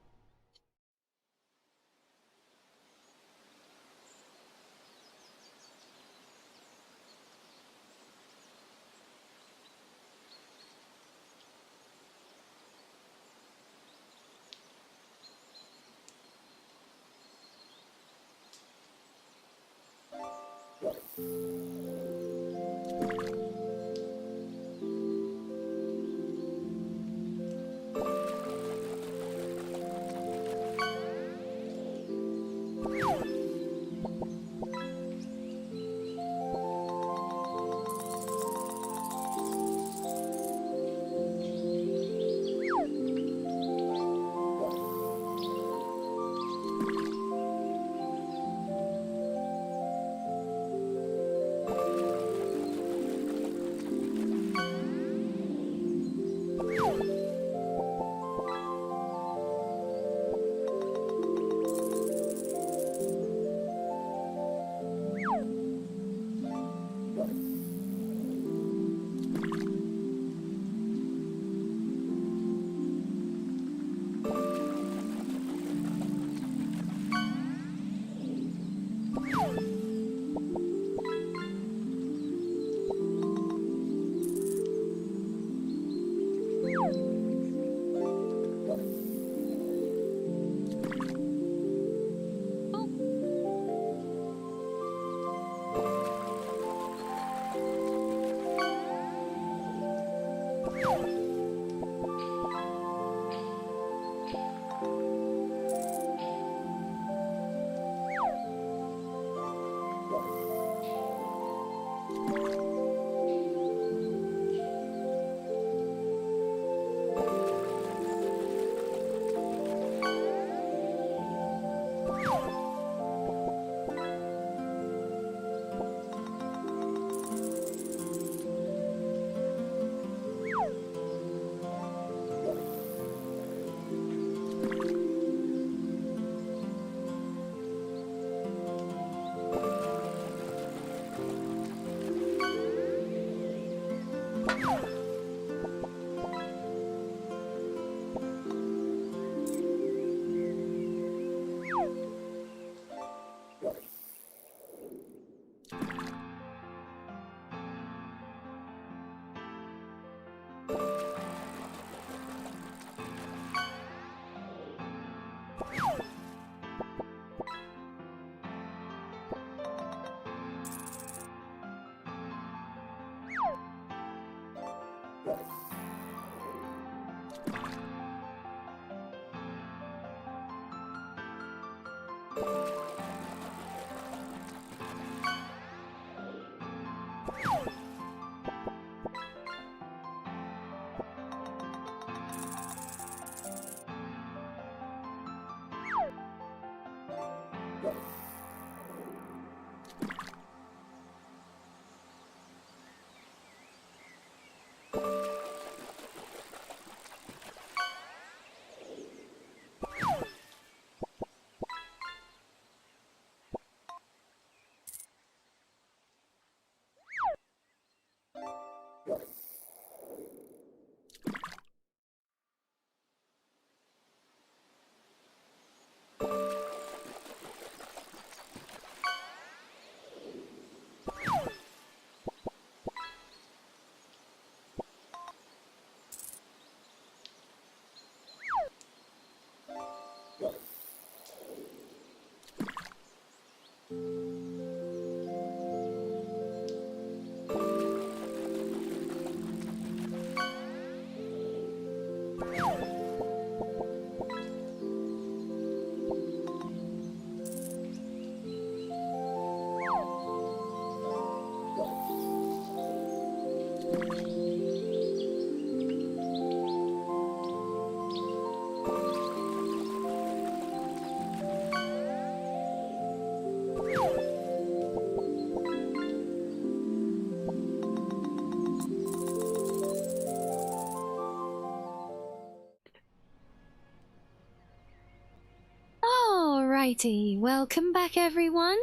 Alrighty, welcome back everyone.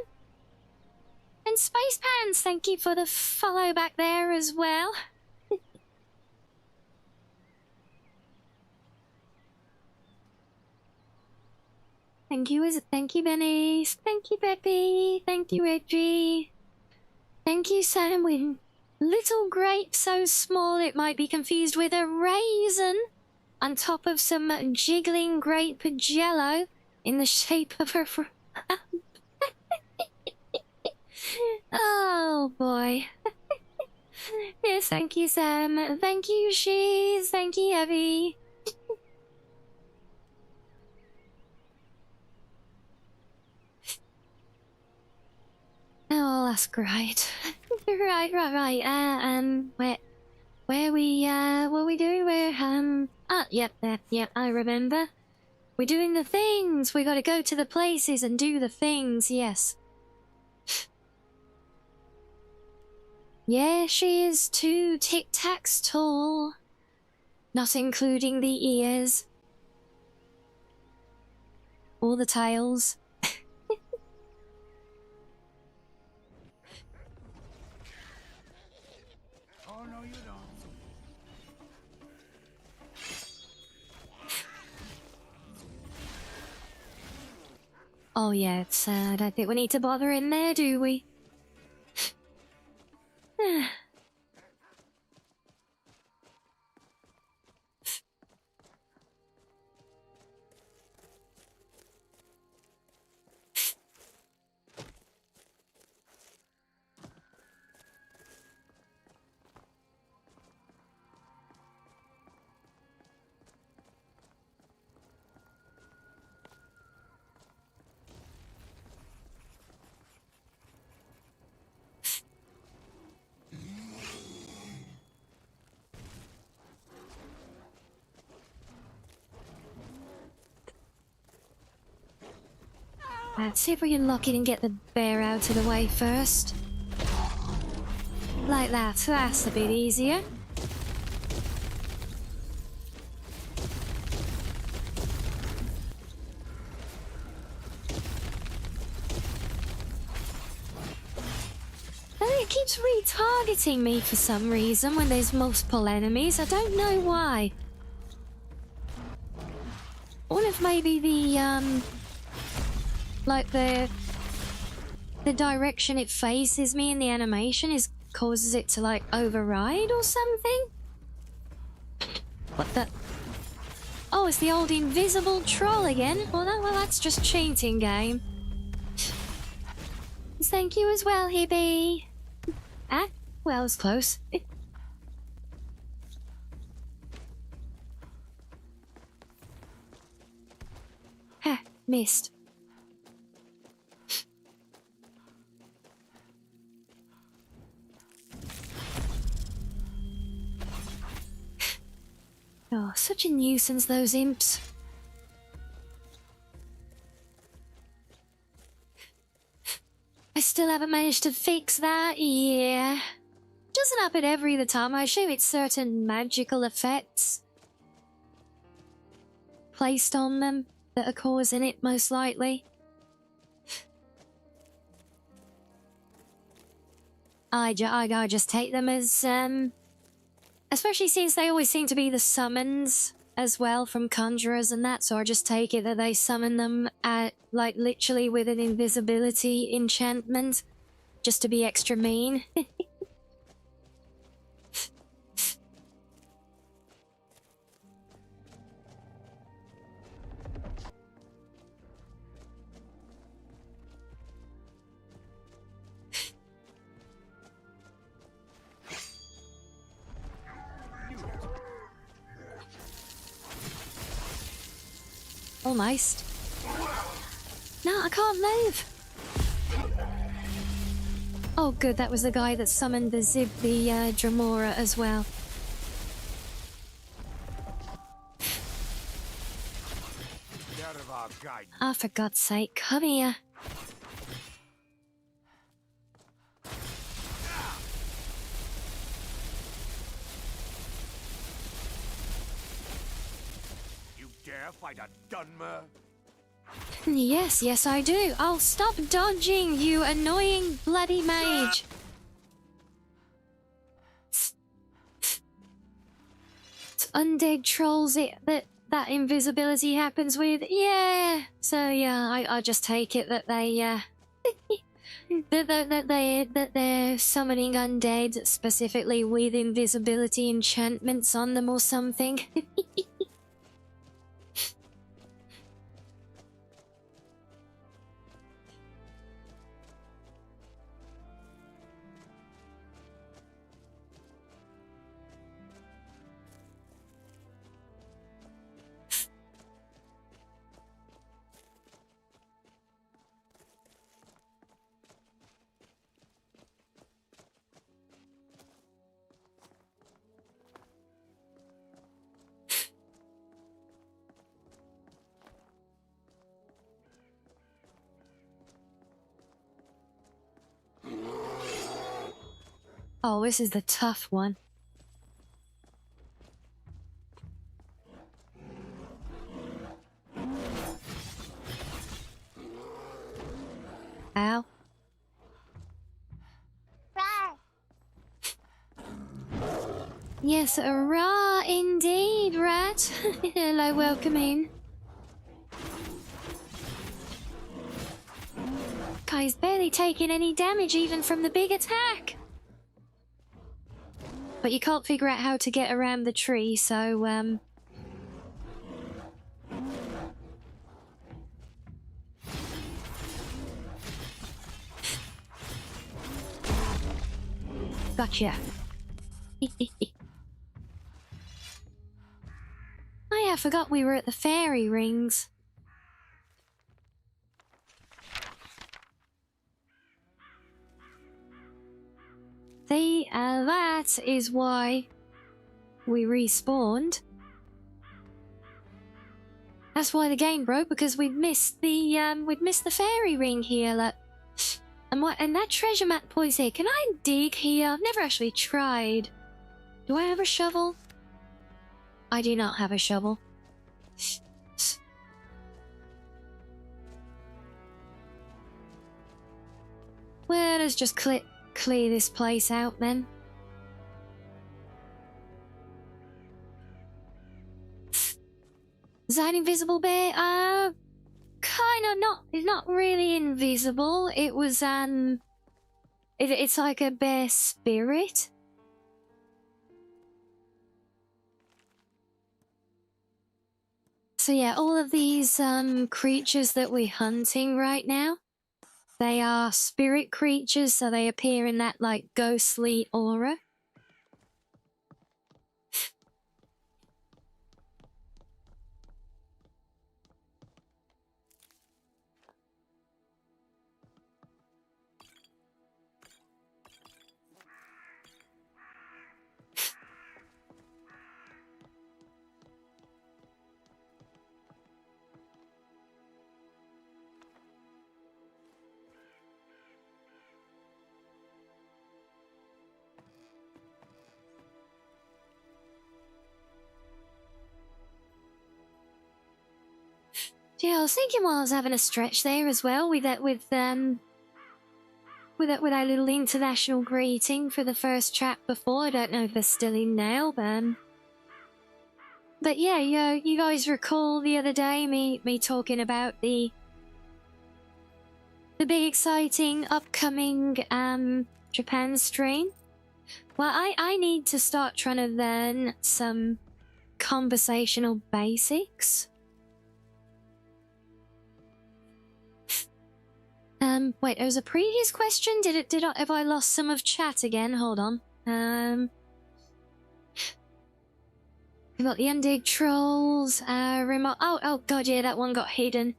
And Space Pants, thank you for the follow back there as well. Thank you Benny, thank you Peppy, thank you Reggie, thank you Sam. Little grape so small it might be confused with a raisin on top of some jiggling grape jello in the shape of a oh boy. Yes, thank you Sam, thank you Shees, thank you Evie. Oh, that's great. right. Where what are we doing? Yep, I remember. We're doing the things. We gotta go to the places and do the things, yes. Yeah, she is 2 tic-tacs tall. Not including the ears. Or the tails. Oh, no, you don't. Oh yeah, it's I don't think we need to bother in there, do we? Let's see if we can lock it and get the bear out of the way first. Like that, that's a bit easier. And it keeps retargeting me for some reason when there's multiple enemies. I don't know why. I wonder if maybe the, like the direction it faces me in the animation causes it to like override or something? What the? Oh, it's the old invisible troll again. Well, that's just cheating, game. Thank you as well, Hibby. Ah, well, it's close. missed. Oh, such a nuisance, those imps. I still haven't managed to fix that, yeah. Doesn't happen every other time. I assume it's certain magical effects placed on them that are causing it, most likely. I just take them as, especially since they always seem to be the summons as well from conjurers and that, so I just take it that they summon them at, like, literally with an invisibility enchantment, just to be extra mean. Almost. No, I can't move. Oh, good. That was the guy that summoned the Dramora as well. Get out of our guide. Ah, for God's sake, come here. Dare fight a Dunmer? Yes, yes, I do. Oh, stop dodging, you annoying bloody mage. It's undead trolls that invisibility happens with. Yeah. So yeah, I just take it that they that they're summoning undead specifically with invisibility enchantments on them or something. Oh, this is the tough one. Ow. Yes, rah indeed, rat. Hello, welcome in. Guy's barely taking any damage even from the big attack. But you can't figure out how to get around the tree, so, gotcha. Oh yeah, I forgot we were at the fairy rings. See, that is why we respawned. That's why the game broke, because we'd missed the fairy ring here. Look. And that treasure map points here. Can I dig here? I've never actually tried. Do I have a shovel? I do not have a shovel. Well, let's just clear this place out then. Is that an invisible bear? Kinda not. It's not really invisible. It was it's like a bear spirit. So yeah, all of these creatures that we're hunting right now, they are spirit creatures, so they appear in that like ghostly aura. Yeah, I was thinking while I was having a stretch there as well with that with our little international greeting for the first chat before. I don't know if they're still in now, but yeah, you guys recall the other day me talking about the big exciting upcoming Japan stream? Well, I need to start trying to learn some conversational basics. Wait, there was a previous question? Have I lost some of chat again? Hold on. We got the Undig Trolls, remote. Oh god, yeah, that one got hidden.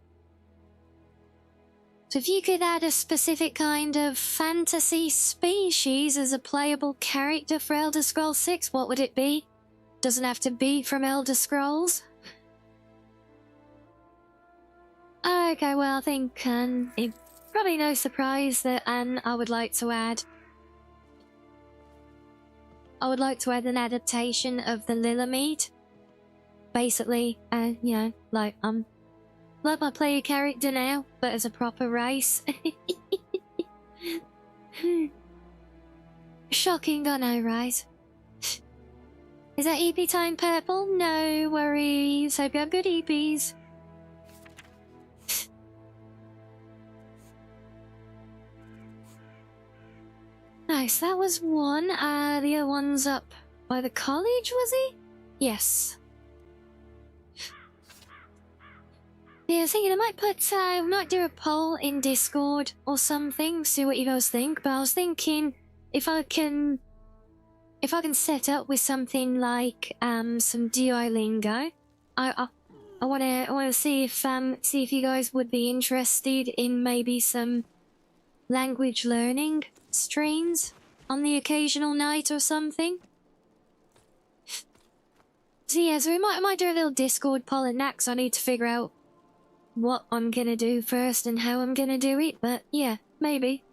So if you could add a specific kind of fantasy species as a playable character for Elder Scrolls 6, what would it be? Doesn't have to be from Elder Scrolls. Okay, well, I think, it's probably no surprise that, I would like to add an adaptation of the Lilymede. Basically, you know, like my player character now, but as a proper race. Shocking, I know, right? Is that EP time purple? No worries. Hope you have good EPs. Nice, that was one. The other one's up by the college, was he? Yes. Yeah, I was thinking I might do a poll in Discord or something, see what you guys think, but I was thinking if I can set up with something like some DI lingo, I wanna see if you guys would be interested in maybe some language learning streams on the occasional night or something. So yeah, so we might do a little Discord poll and that, 'cause I need to figure out what I'm gonna do first and how I'm gonna do it, but yeah, maybe.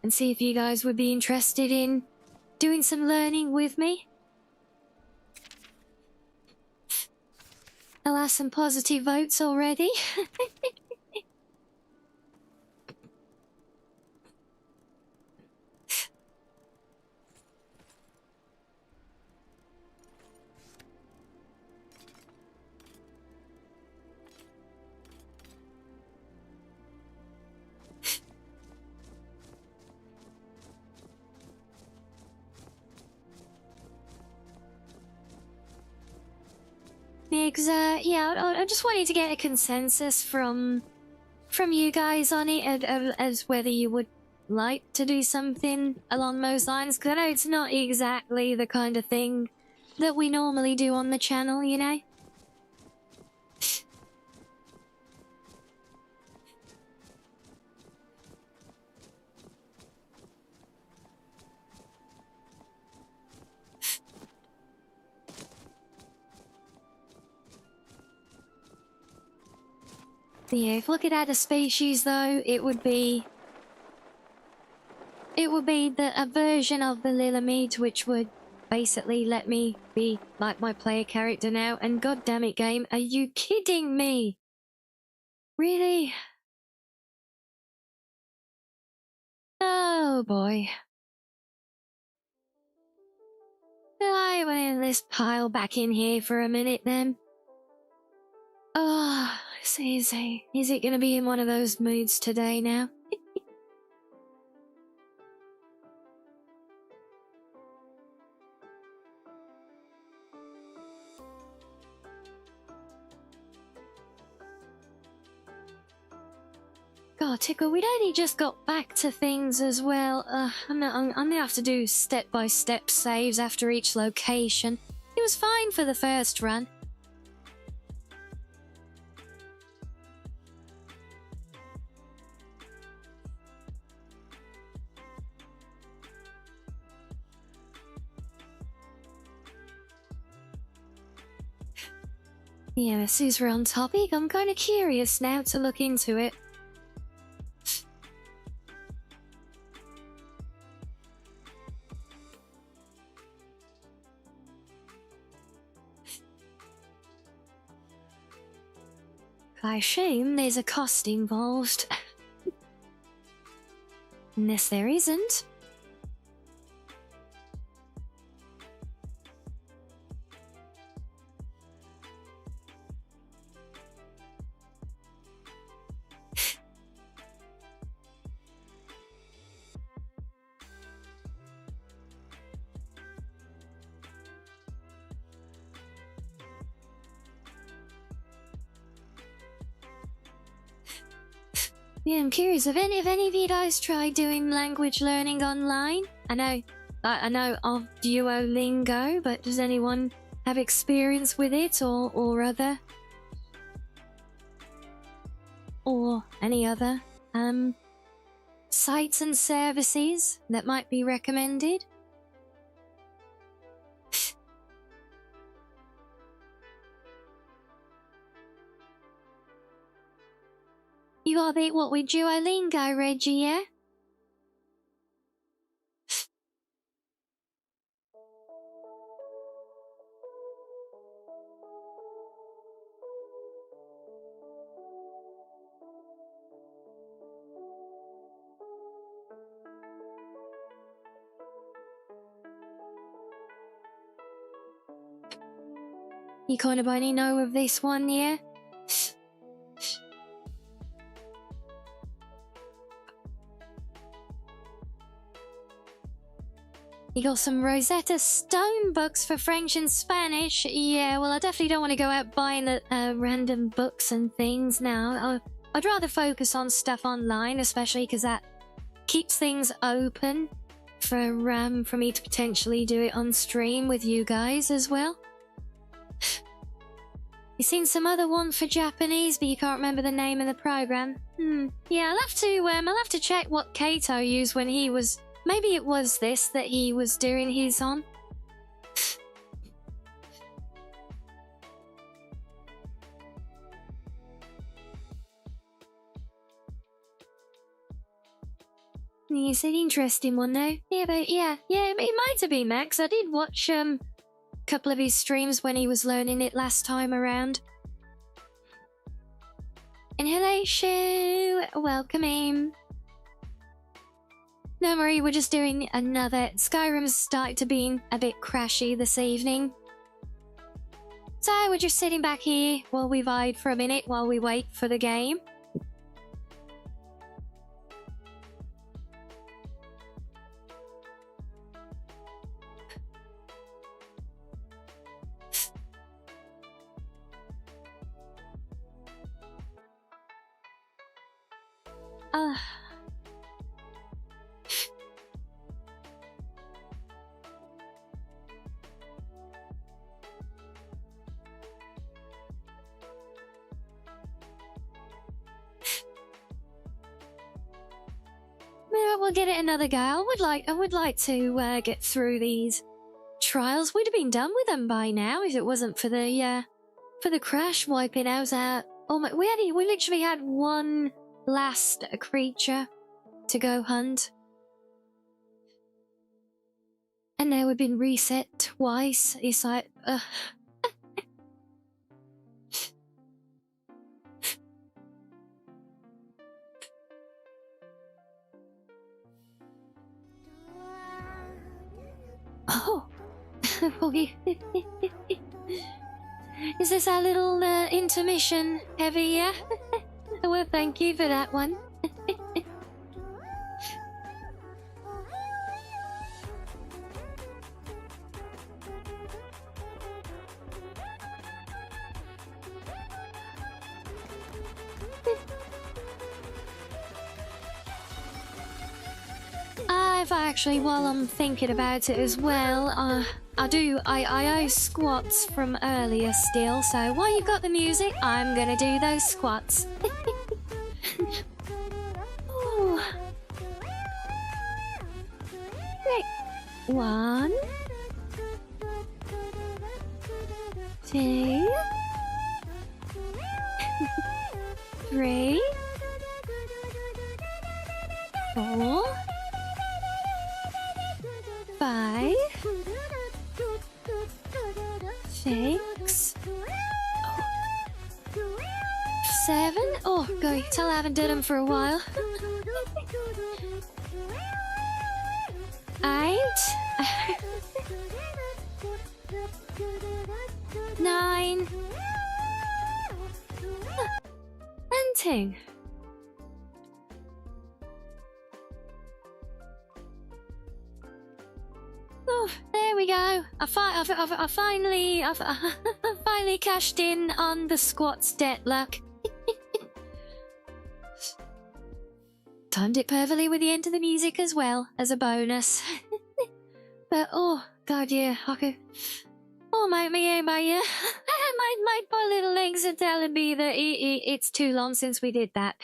And see if you guys would be interested in doing some learning with me. I'll have some positive votes already. Yeah, I just wanted to get a consensus from you guys on it, as whether you would like to do something along those lines, because I know it's not exactly the kind of thing that we normally do on the channel, you know? Yeah, if we could add a species though, it would be a version of the Lilymede, which would basically let me be like my player character now. And god damn it, game, are you kidding me? Really? Oh boy. I went in this pile back in here for a minute then. Oh, is it gonna be in one of those moods today now? God, Tickle, we'd only just got back to things as well. I'm gonna have to do step-by-step saves after each location. It was fine for the first run. Yeah, as soon as we're on topic, I'm kind of curious now to look into it. I assume there's a cost involved. Unless there isn't. Yeah, I'm curious. Have any of you guys tried doing language learning online? I know of Duolingo, but does anyone have experience with it or other? Or any other sites and services that might be recommended? You are the what with Duolingo, Reggie, yeah? You kind of only know of this one, yeah? You got some Rosetta Stone books for French and Spanish? Yeah, well, I definitely don't want to go out buying random books and things now. I'd rather focus on stuff online, especially because that keeps things open for me to potentially do it on stream with you guys as well. You seen some other one for Japanese, but you can't remember the name of the program? Yeah, I'll have to check what Kato used when he was. Maybe it was this that he was doing his on. It's an interesting one though. Yeah, but yeah, it might have been Max. I did watch a couple of his streams when he was learning it last time around. And hello, Shu. Welcome in. No worry, we're just doing another. Skyrim's started to be a bit crashy this evening. So we're just sitting back here while we vibe for a minute while we wait for the game. We'll get it another go. I would like to get through these trials. We'd have been done with them by now if it wasn't for the crash wiping out our. We literally had one last creature to go hunt, and now we've been reset twice. It's like. Oh, is this our little intermission, Heavy? Yeah. Well, thank you for that one. While I'm thinking about it as well, I owe squats from earlier still, so while you've got the music, I'm gonna do those squats. Ooh. Right. 1, 2, 3, 4, 5, 6, 7. Oh, go tell I haven't done them for a while. 8. 9. And 10. Oh, there we go. I finally cashed in on the squats debt luck. Timed it perfectly with the end of the music as well as a bonus. But oh god, yeah, I could. Oh my poor little legs are telling me that it's too long since we did that.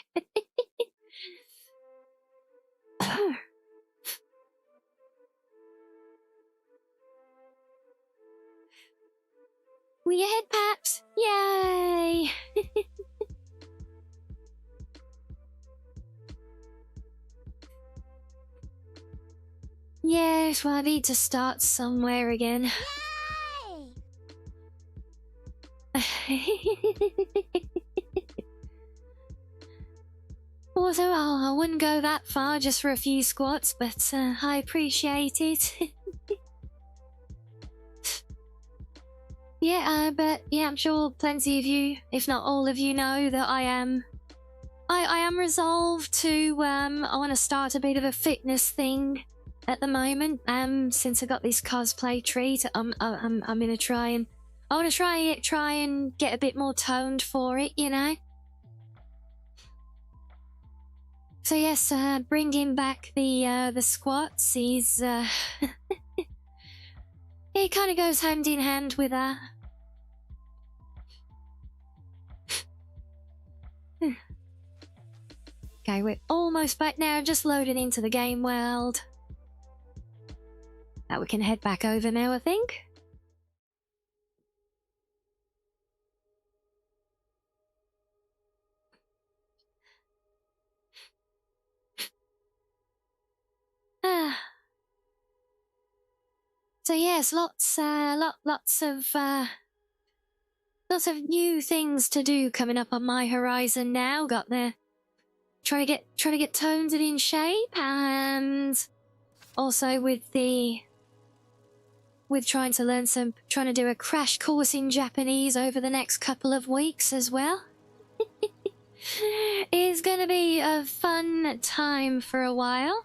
We ahead, Paps! Yay! Yes, well, I need to start somewhere again. Although I wouldn't go that far just for a few squats, but I appreciate it. Yeah, but yeah, I'm sure plenty of you, if not all of you, know that I am resolved to I want to start a bit of a fitness thing at the moment. Since I got this cosplay treat, I'm gonna try and try and get a bit more toned for it, you know. So yes, bringing back the squats is it kind of goes hand in hand with that. Okay, we're almost back now, just loading into the game world. Now we can head back over now, I think. So yes, lots of new things to do coming up on my horizon now. Got the trying to get toned and in shape, and also with trying to do a crash course in Japanese over the next couple of weeks as well. It's gonna be a fun time for a while.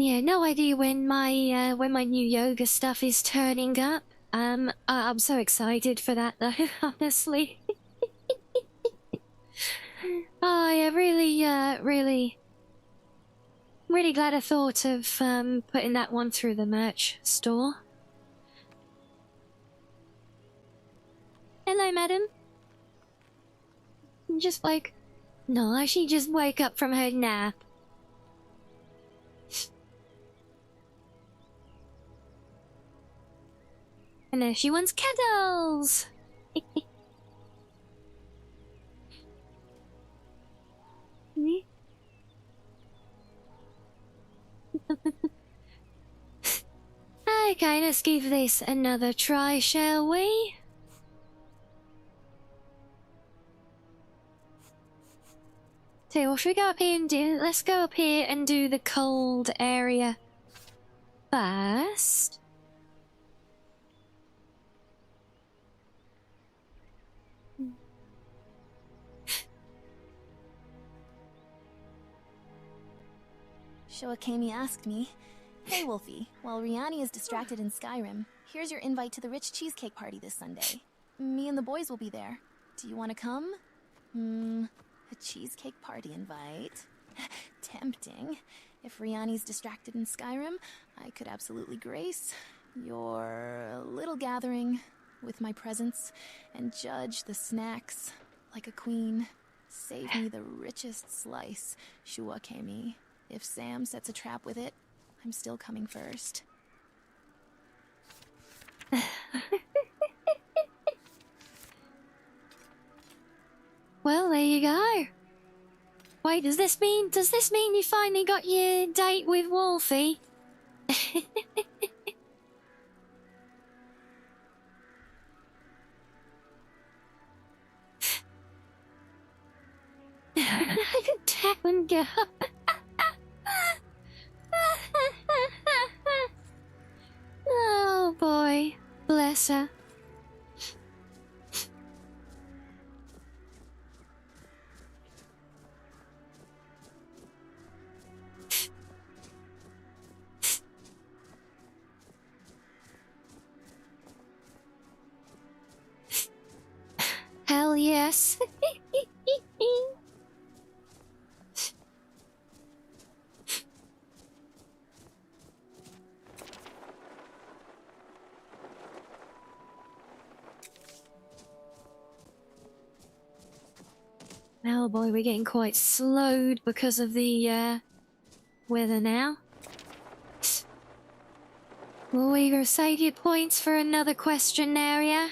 Yeah, no idea when my new yoga stuff is turning up. I'm so excited for that though, honestly. Oh yeah, really glad I thought of putting that one through the merch store. Hello, madam. Just like, no, she just wake up from her nap. And there she wants cuddles! Okay, let's give this another try, shall we? So, what should we go up here and do? Let's go up here and do the cold area first. Shoakami asked me, "Hey Wolfie, while Rianni is distracted in Skyrim, here's your invite to the rich cheesecake party this Sunday. Me and the boys will be there. Do you want to come?" A cheesecake party invite? Tempting. If Rianni's distracted in Skyrim, I could absolutely grace your little gathering with my presence and judge the snacks like a queen. Save me the richest slice, Shuakemi. If Sam sets a trap with it, I'm still coming first. Well, there you go. Wait, does this mean you finally got your date with Wolfie? Tavern girl. Oh boy, bless her. Hell yes. Oh boy, we're getting quite slowed because of the weather now. Will we go save your points for another question area?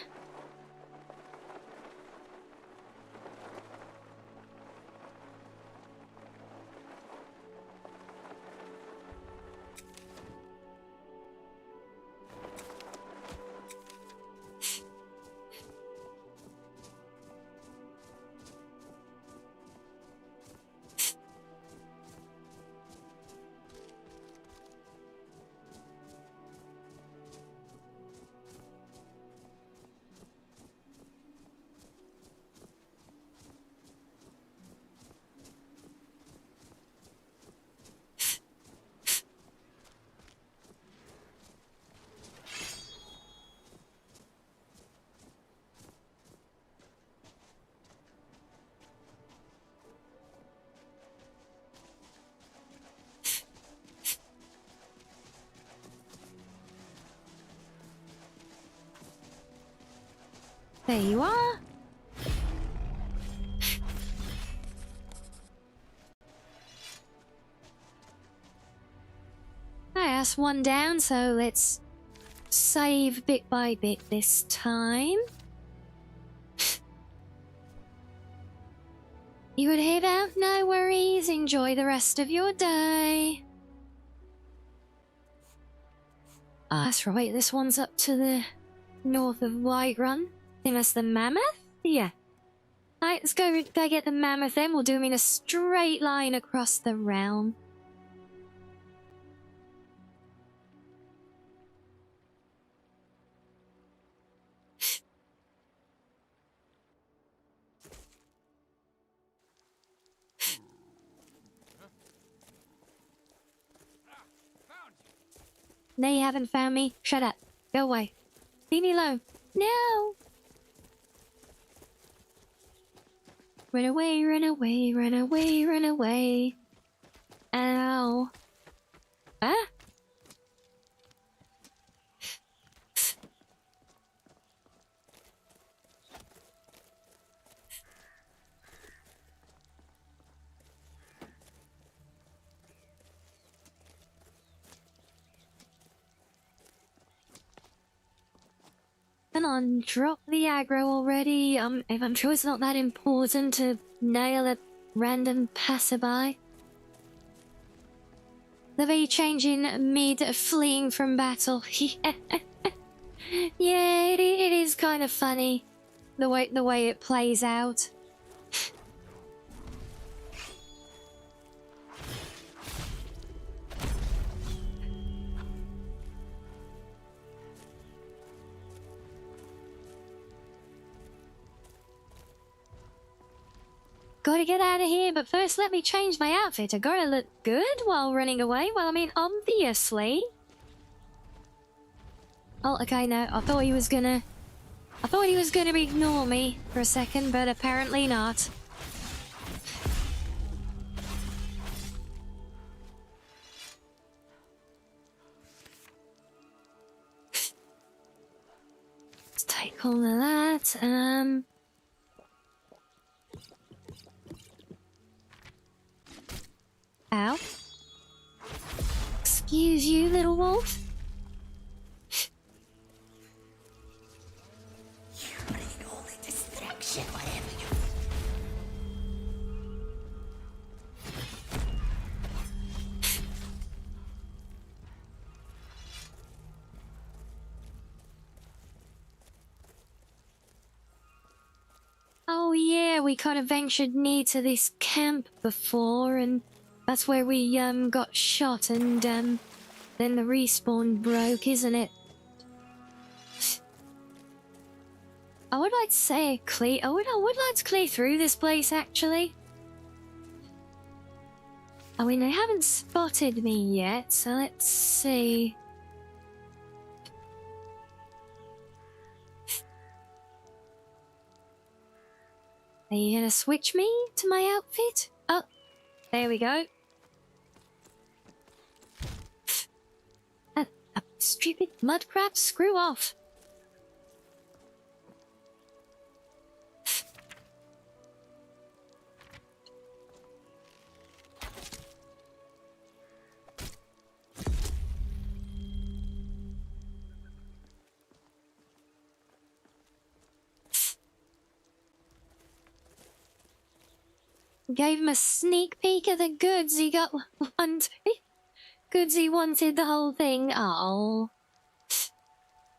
There you are. That's one down, so let's save bit by bit this time. You would head out? No worries. Enjoy the rest of your day. Ah, that's right. This one's up to the north of Whiterun. I think that's the mammoth? Yeah. Alright, let's go get the mammoth then. We'll do them in a straight line across the realm. No, you haven't found me. Shut up. Go away. Leave me alone. No! Run away, run away, run away, run away. Ow. Ah? Come on, drop the aggro already. If I'm sure it's not that important to nail a random passerby. The way you're changing mid fleeing from battle. Yeah, it is kind of funny the way it plays out. Gotta get out of here, but first let me change my outfit. I gotta look good while running away. Well, I mean, obviously. Oh, okay, no. I thought he was gonna ignore me for a second, but apparently not. Let's take all of that. Ow. Excuse you, little wolf. You bring all the distraction, whatever you... yeah, we kind of ventured near to this camp before, and that's where we got shot, and then the respawn broke, isn't it? I would like to say clear. I would like to clear through this place, actually. I mean, they haven't spotted me yet, so let's see. Are you gonna switch me to my outfit? Oh, there we go. Stupid mud crab, screw off. Gave him a sneak peek of the goods he got wanted. Goods he wanted the whole thing. Oh.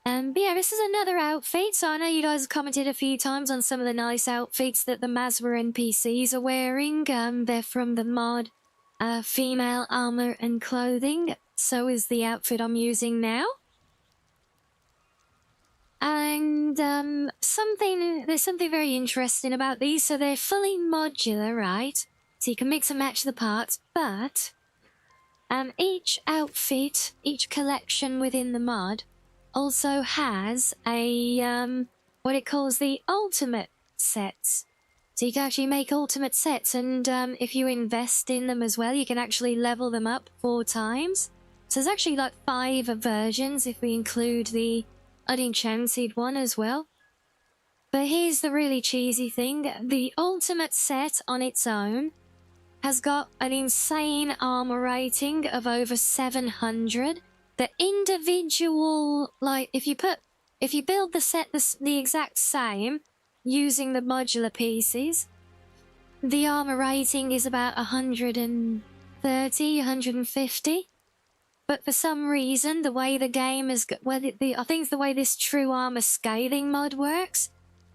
But yeah, this is another outfit. So I know you guys have commented a few times on some of the nice outfits that the Masra NPCs are wearing. They're from the mod Female Armor and Clothing. So is the outfit I'm using now. And there's something very interesting about these. So they're fully modular, right? So you can mix and match the parts, but each outfit, each collection within the mod also has a what it calls the ultimate sets. So you can actually make ultimate sets, and if you invest in them as well, you can actually level them up 4 times. So there's actually like 5 versions if we include the unenchanted one as well. But here's the really cheesy thing. The ultimate set on its own has got an insane armor rating of over 700. The individual, like, if you build the set the exact same using the modular pieces, the armor rating is about 130, 150. But for some reason, the way the game is, I think it's the way this true armor scaling mod works.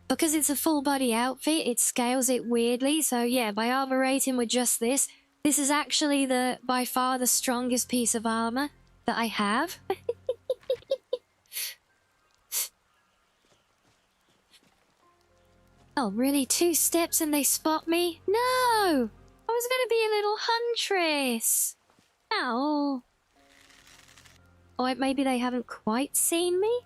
Because it's a full body outfit, it scales it weirdly. So yeah, my armor rating with just this is actually by far the strongest piece of armor that I have. Oh, really? 2 steps and they spot me? No! I was gonna be a little huntress. Ow. Or maybe they haven't quite seen me?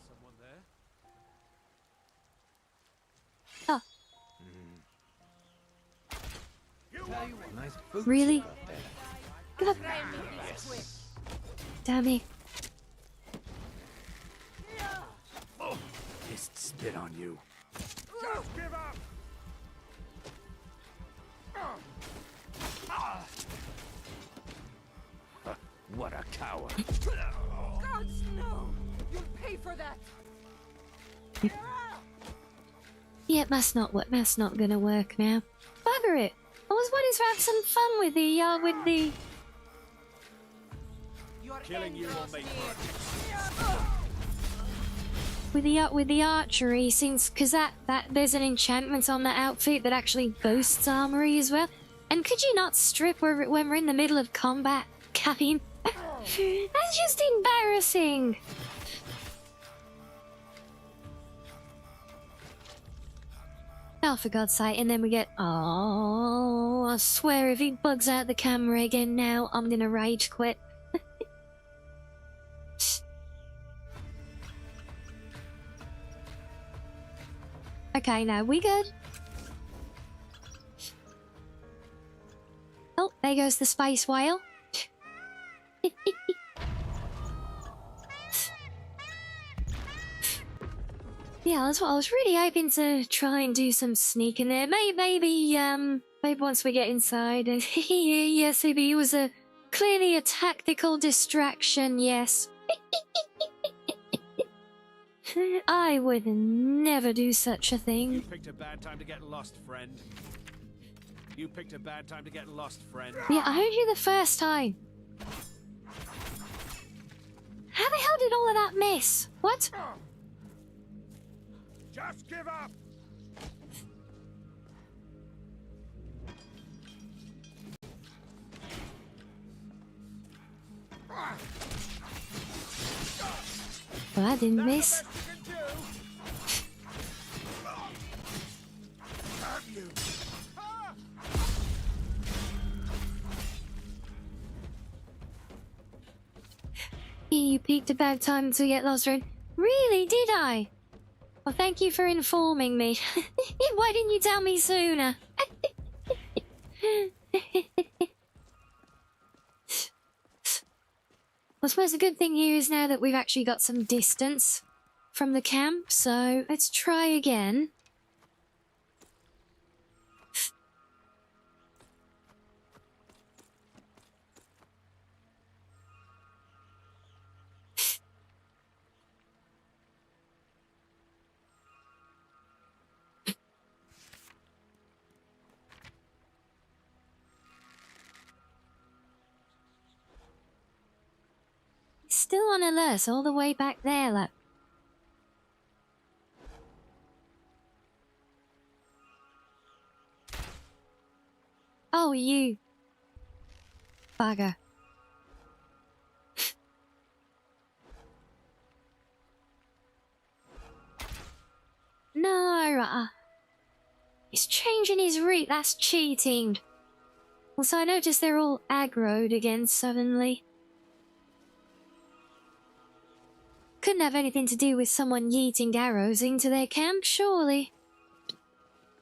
Someone there? Oh. Really? God. Damn it. Just spit on you. Just give up! What a coward. Gods, no! You'll pay for that! Yeah, that's not gonna work now. Bugger it! I was wanting to have some fun with the Killing you will make with the archery, since because that there's an enchantment on that outfit that actually boosts armory as well. And could you not strip when we're in the middle of combat, Capping? That's just embarrassing. Oh, for God's sake! And then we get, oh, I swear if he bugs out the camera again now, I'm gonna rage quit. Okay, now we good? Oh, there goes the space whale. Yeah, that's what I was really hoping to try and do some sneaking there. Maybe once we get inside. Yes, it was clearly a tactical distraction, yes. I would never do such a thing. You picked a bad time to get lost, friend. You picked a bad time to get lost, friend. Yeah, I heard you the first time. How the hell did all of that miss? What? Just give up! Well, I didn't miss. You peeked about time to get lost, Red. Really, did I? Well, thank you for informing me. Why didn't you tell me sooner? I suppose the good thing here is now that we've actually got some distance from the camp, so let's try again. Still on alert all the way back there, look. Oh, you bugger. No, he's changing his route, that's cheating. Also, I noticed they're all aggroed again suddenly. Couldn't have anything to do with someone yeeting arrows into their camp, surely.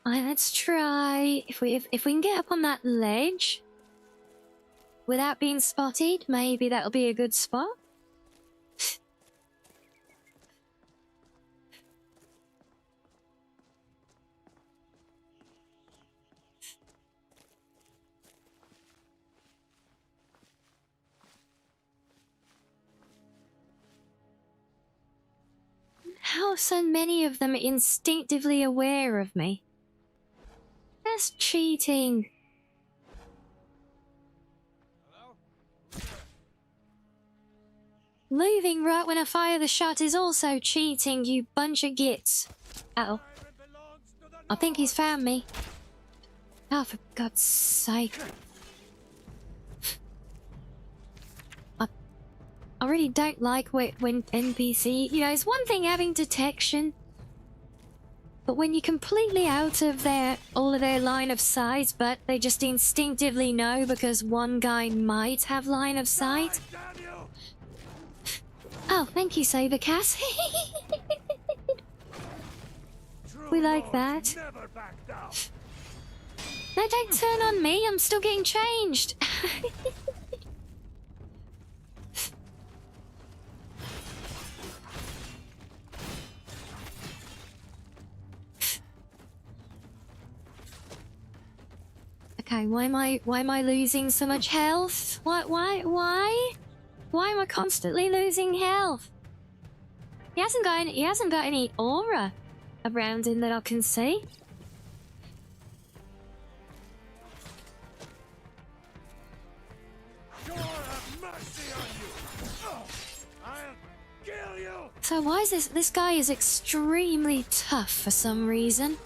Alright, let's try. If we can get up on that ledge without being spotted, maybe that'll be a good spot. How are so many of them instinctively aware of me? That's cheating. Moving right when I fire the shot is also cheating, you bunch of gits. Uh-oh. I think he's found me. Oh, for God's sake. I really don't like when NPC... You know, it's one thing having detection, but when you're completely out of all of their line of sight, but they just instinctively know because one guy might have line of sight. Oh, thank you, Sabercass. We like that. No, don't turn on me. I'm still getting changed. Okay, why am I losing so much health? Why am I constantly losing health? He hasn't got any aura around him that I can see. God have mercy on you. I'll kill you. So why is this guy is extremely tough for some reason?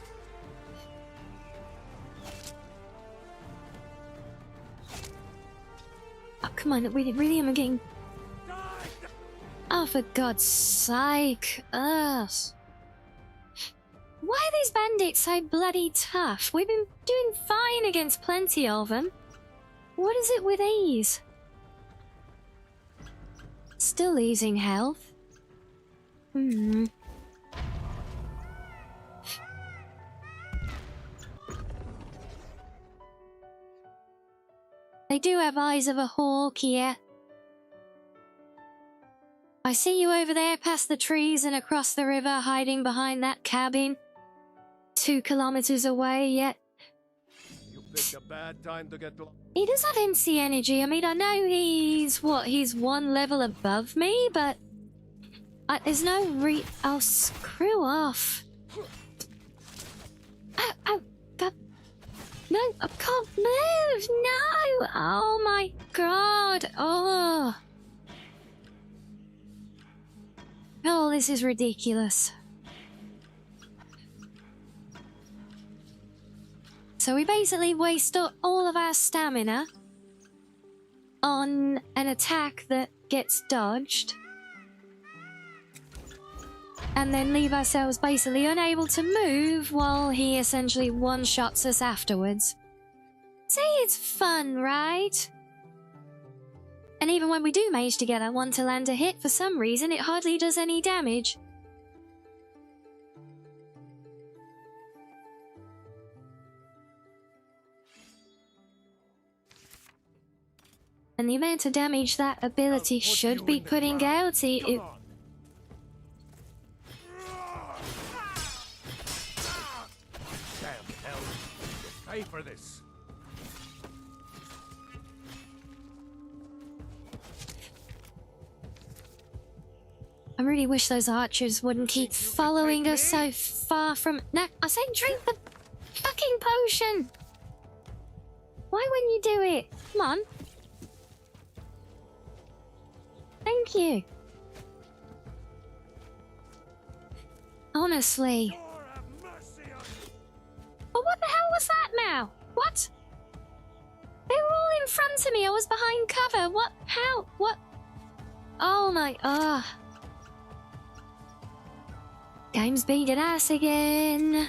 Oh, come on, really am I getting... Oh, for God's sake. Ugh. Why are these bandits so bloody tough? We've been doing fine against plenty of them. What is it with these? Still losing health. They do have eyes of a hawk here. I see you over there past the trees and across the river, hiding behind that cabin. 2 kilometers away, yet. You picked a bad time to get. He does have MC energy. I mean, I know he's one level above me, but there's no oh, screw off. Oh, God. No, I can't move. No. Oh my God. Oh. Oh, this is ridiculous. So we basically waste all of our stamina on an attack that gets dodged. And then leave ourselves basically unable to move while he essentially one-shots us afterwards. See, it's fun, right? And even when we do manage to get our one to land a hit, for some reason it hardly does any damage. And the amount of damage that ability should be putting out, it Damn hell. Pay for this. I really wish those archers wouldn't keep following us so far from... No, I said drink the fucking potion! Why wouldn't you do it? Come on. Thank you. Honestly. But what the hell was that now? What? They were all in front of me. I was behind cover. What? How? What? Oh my... Game's beating ass again.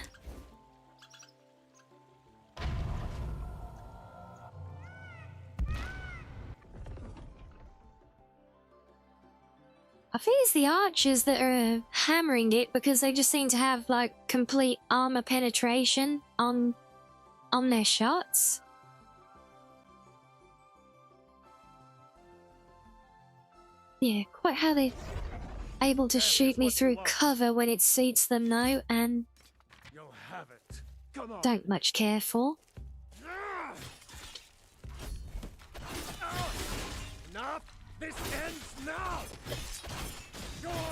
I think it's the archers that are hammering it because they just seem to have like complete armor penetration on their shots. Yeah, quite how they're able to shoot me through cover when it suits them though, and You'll have it. Come on. don't much care for. Enough. This ends now.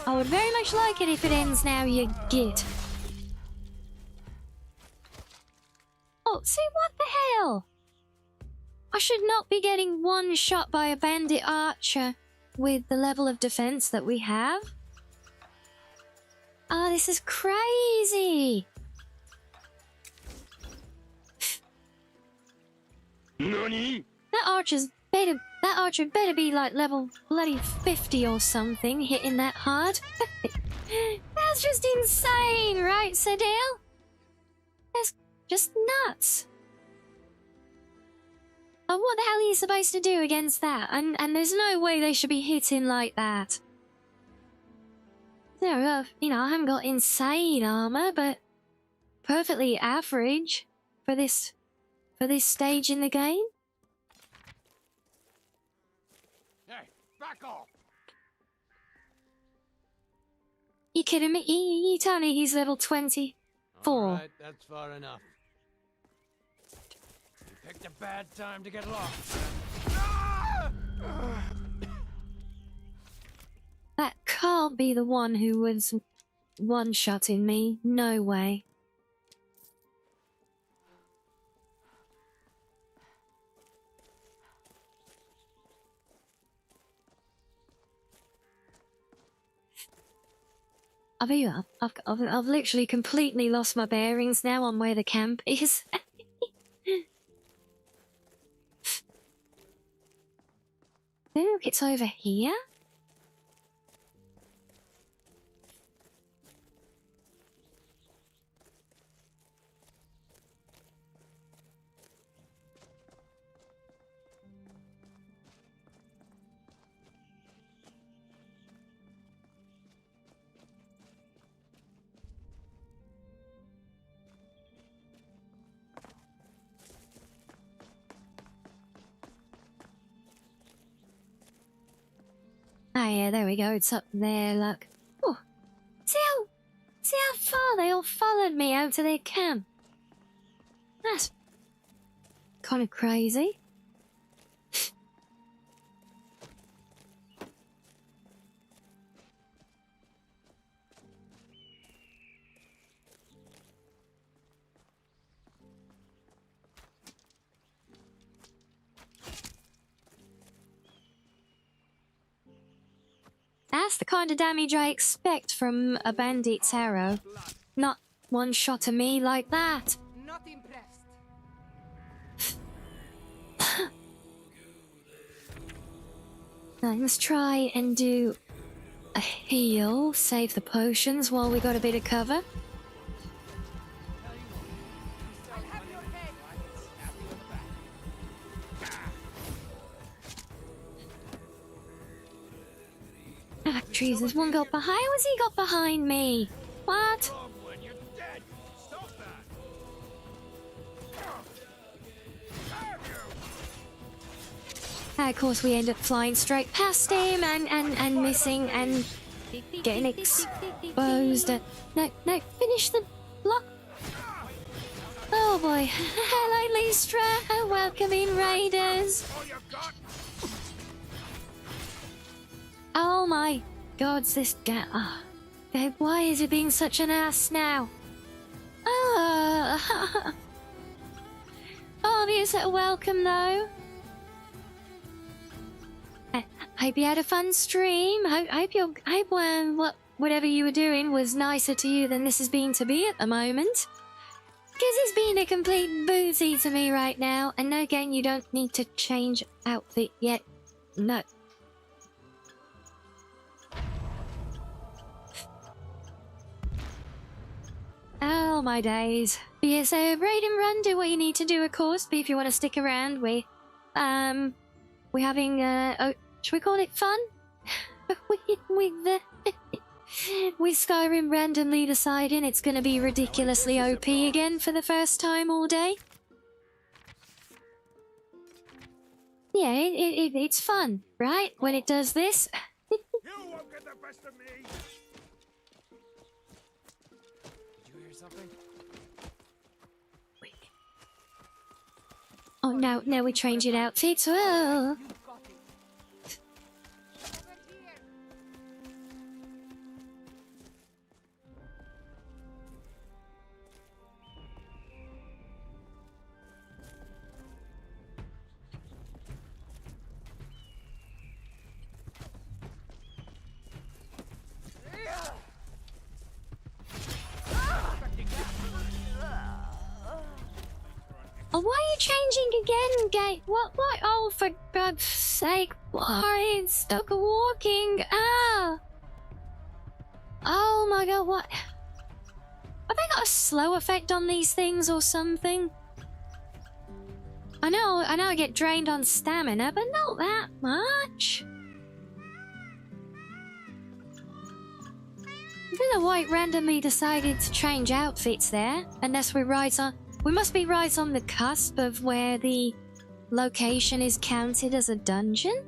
I would very much like it if it ends now, you git. Oh, see, what the hell? I should not be getting one shot by a bandit archer with the level of defense that we have. Oh, this is crazy. Nani? That archer better be like level bloody 50 or something, hitting that hard. That's just insane, right, Sadale? That's just nuts. Oh, what the hell are you supposed to do against that? And there's no way they should be hitting like that. You know, I haven't got insane armor, but perfectly average for this stage in the game. Hey, back off. You kidding me? You tell me he's level 24. Alright, that's far enough. You picked a bad time to get lost. That can't be the one who was one-shotting me. No way. I've literally completely lost my bearings now on where the camp is. Look, it's over here. Ah, yeah, there we go. It's up there, look. Oh, see how far they all followed me out to their camp. That's kind of crazy. That's the kind of damage I expect from a bandit's arrow. Not one shot at me like that. Not impressed. Let's try and do a heal, save the potions while we got a bit of cover. Ah, trees, there's one got behind. How has he got behind me? What? When you're dead. Stop that. Of course, we end up flying straight past him and missing and getting exposed. No, finish the block. Oh boy. Hello, Lystra. Welcome in, Raiders. Oh my gods, this guy. Oh. Why is he being such an ass now? Oh. Obvious welcome though. Hope you had a fun stream. Hope whatever you were doing was nicer to you than this has been to me at the moment. Because it's been a complete boozy to me right now. And no, again, you don't need to change outfit yet. No. Oh my days. But yeah, so raid and run, do what you need to do, of course. But if you want to stick around, we're having should we call it fun? with Skyrim randomly deciding it's going to be ridiculously OP again for the first time all day. Yeah, it's fun, right? When it does this. You won't get the best of me. Did you hear something? Oh, now we're changing outfits. Whoa. Oh, why are you changing again, Gate? What? Oh, for God's sake, why? It's stuck walking. Ah! Oh my God, what? Have they got a slow effect on these things or something? I know I get drained on stamina, but not that much. I don't know why it randomly decided to change outfits there, unless we're right on... We must be right on the cusp of where the location is counted as a dungeon?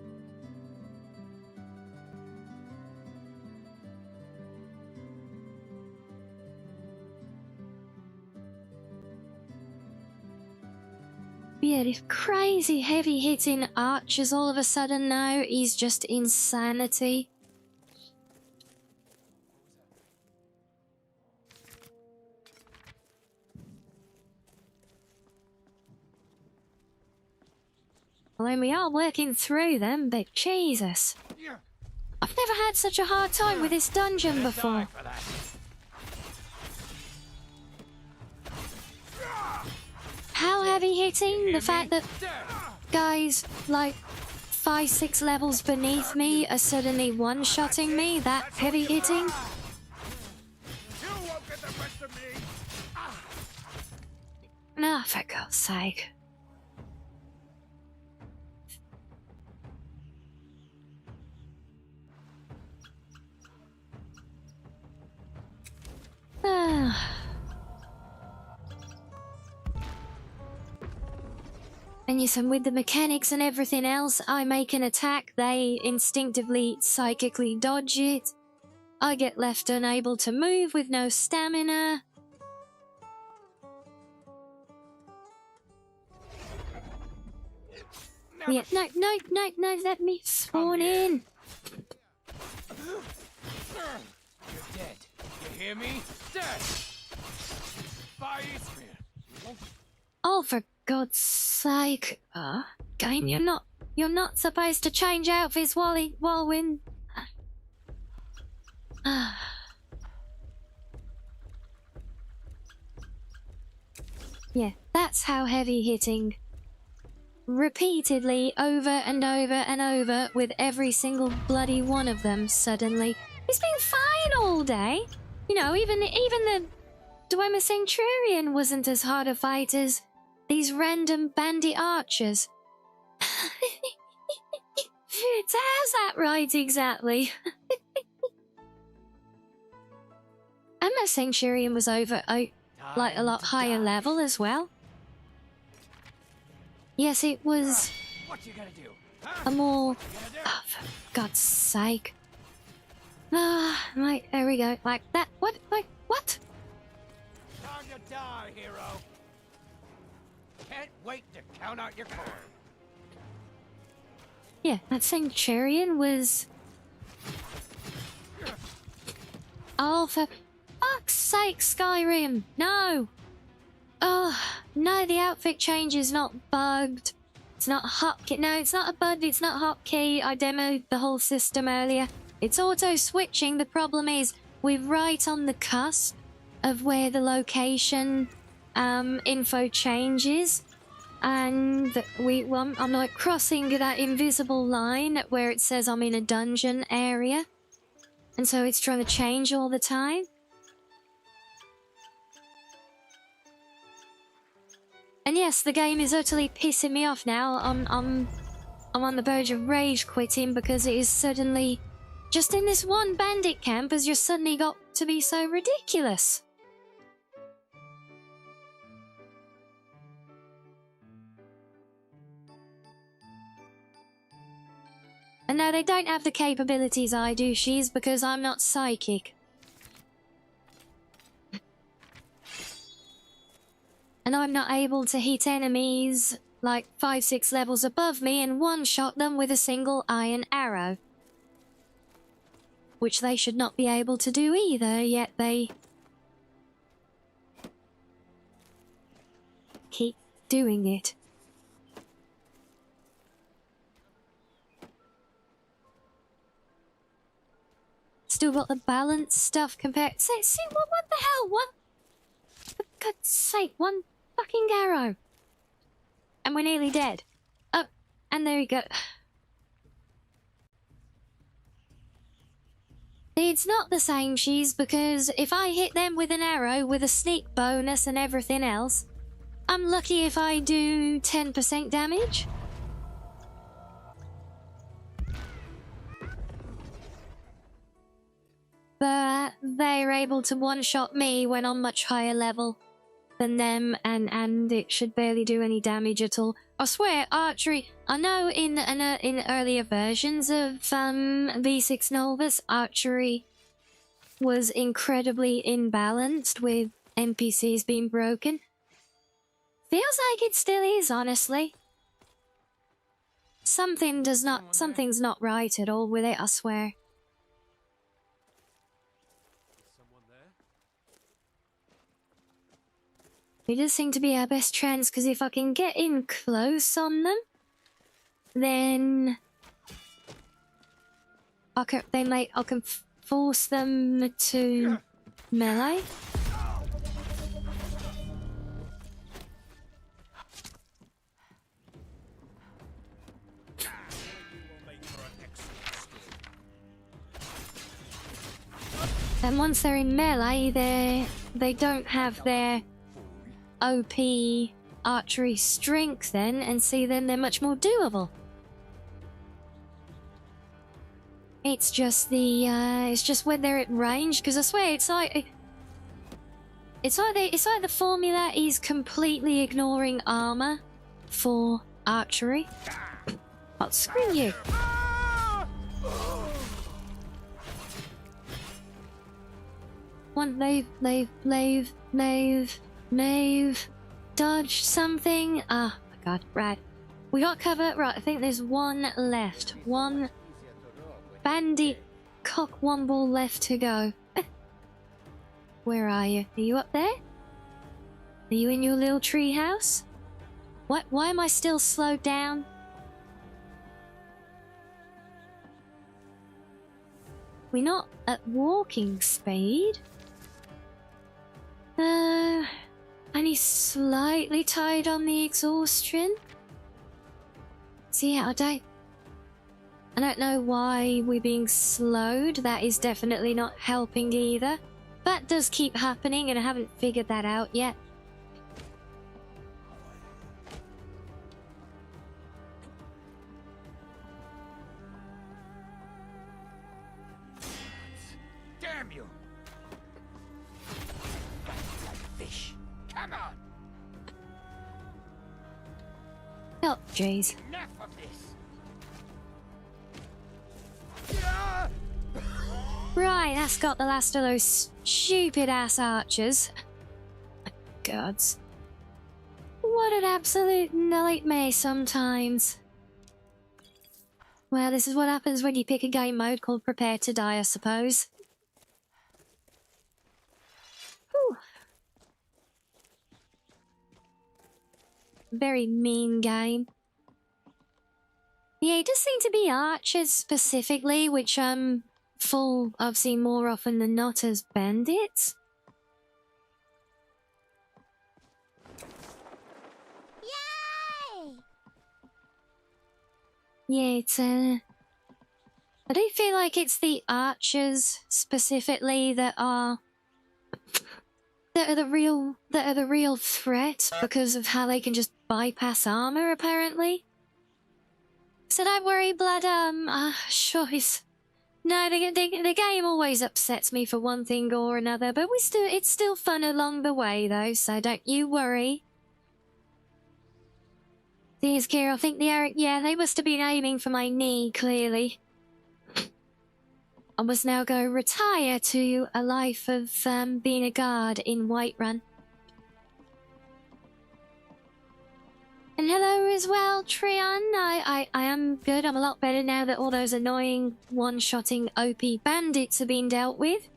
Yeah, this crazy heavy hitting archers all of a sudden now is just insanity. Well, we are working through them, but Jesus. I've never had such a hard time with this dungeon before. How heavy hitting? The fact that guys like 5-6 levels beneath me are suddenly one-shotting me? That heavy hitting? Nah, for God's sake. And yes, and with the mechanics and everything else, I make an attack, they instinctively, psychically dodge it. I get left unable to move with no stamina. Yeah, no, let me spawn in. You're dead. You hear me? Dead. Oh, for God's sake! Game, you're not supposed to change outfits while we're. Yeah, that's how heavy hitting repeatedly over and over and over with every single bloody one of them suddenly. It's been fine all day. You know, even the Dwemer Centurion wasn't as hard a fight as these random bandit archers. How's that right exactly? And my Centurion was over like a lot higher level as well. Yes, it was What you gonna do? a more... Oh, for God's sake. Ah, right, there we go. Like that. What? Like, what? Time to die, hero. Can't wait to count out your coin. Yeah, that Centurion was... Oh, for fuck's sake, Skyrim! No! Oh, no, the outfit change is not bugged. It's not hotkey. No, it's not a bug, it's not hotkey. I demoed the whole system earlier. It's auto-switching. The problem is, we're right on the cusp of where the location info changes. And I'm like crossing that invisible line where it says I'm in a dungeon area. And so it's trying to change all the time. And yes, the game is utterly pissing me off now. I'm on the verge of rage quitting because it is suddenly just in this one bandit camp has just suddenly got to be so ridiculous. And no, they don't have the capabilities I do, She's, because I'm not psychic. And I'm not able to hit enemies like 5-6 levels above me and one-shot them with a single iron arrow. Which they should not be able to do either, yet they keep doing it. Still got the balance stuff compared. See, what the hell? What? For God's sake, one fucking arrow. And we're nearly dead. Oh, and there you go. It's not the same, She's, because if I hit them with an arrow with a sneak bonus and everything else, I'm lucky if I do 10% damage. But they're able to one-shot me when I'm much higher level than them, and it should barely do any damage at all. I swear, archery... I know in earlier versions of V6 Nolvus, archery was incredibly imbalanced with NPCs being broken. Feels like it still is, honestly. Something's not right at all with it, I swear. It does seem to be our best chance, because if I can get in close on them, then I can force them to melee. And once they're in melee, they don't have their OP archery strength then, and see, then they're much more doable. It's just it's just when they're at range, because I swear it's like the formula is completely ignoring armor for archery. Oh, screw you. One move, dodge something. Ah, my God, right. We got cover. Right, I think there's one left. One bandit cock womble left to go. Where are you? Are you up there? Are you in your little tree house? What? Why am I still slowed down? We're not at walking speed. And he's slightly tied on the exhaustion. So yeah, I don't know why we're being slowed. That is definitely not helping either. That does keep happening and I haven't figured that out yet. Damn you! Fish, come on! Oh, jeez. Enough of this! Right, that's got the last of those stupid ass archers. Gods. What an absolute nightmare sometimes. Well, this is what happens when you pick a game mode called Prepare to Die, I suppose. Whew. Very mean game. Yeah, it does seem to be archers specifically, which fall I've seen more often than not as bandits. Yay! Yeah, it's I do feel like it's the archers specifically that are the real threat because of how they can just bypass armor apparently. So don't worry, blood. Sure is. No, the game always upsets me for one thing or another, but it's still fun along the way though. So don't you worry. These gear, I think they must have been aiming for my knee clearly. I must now go retire to a life of being a guard in Whiterun. And hello as well, Trion. I am good. I'm a lot better now that all those annoying one-shotting OP bandits are being dealt with.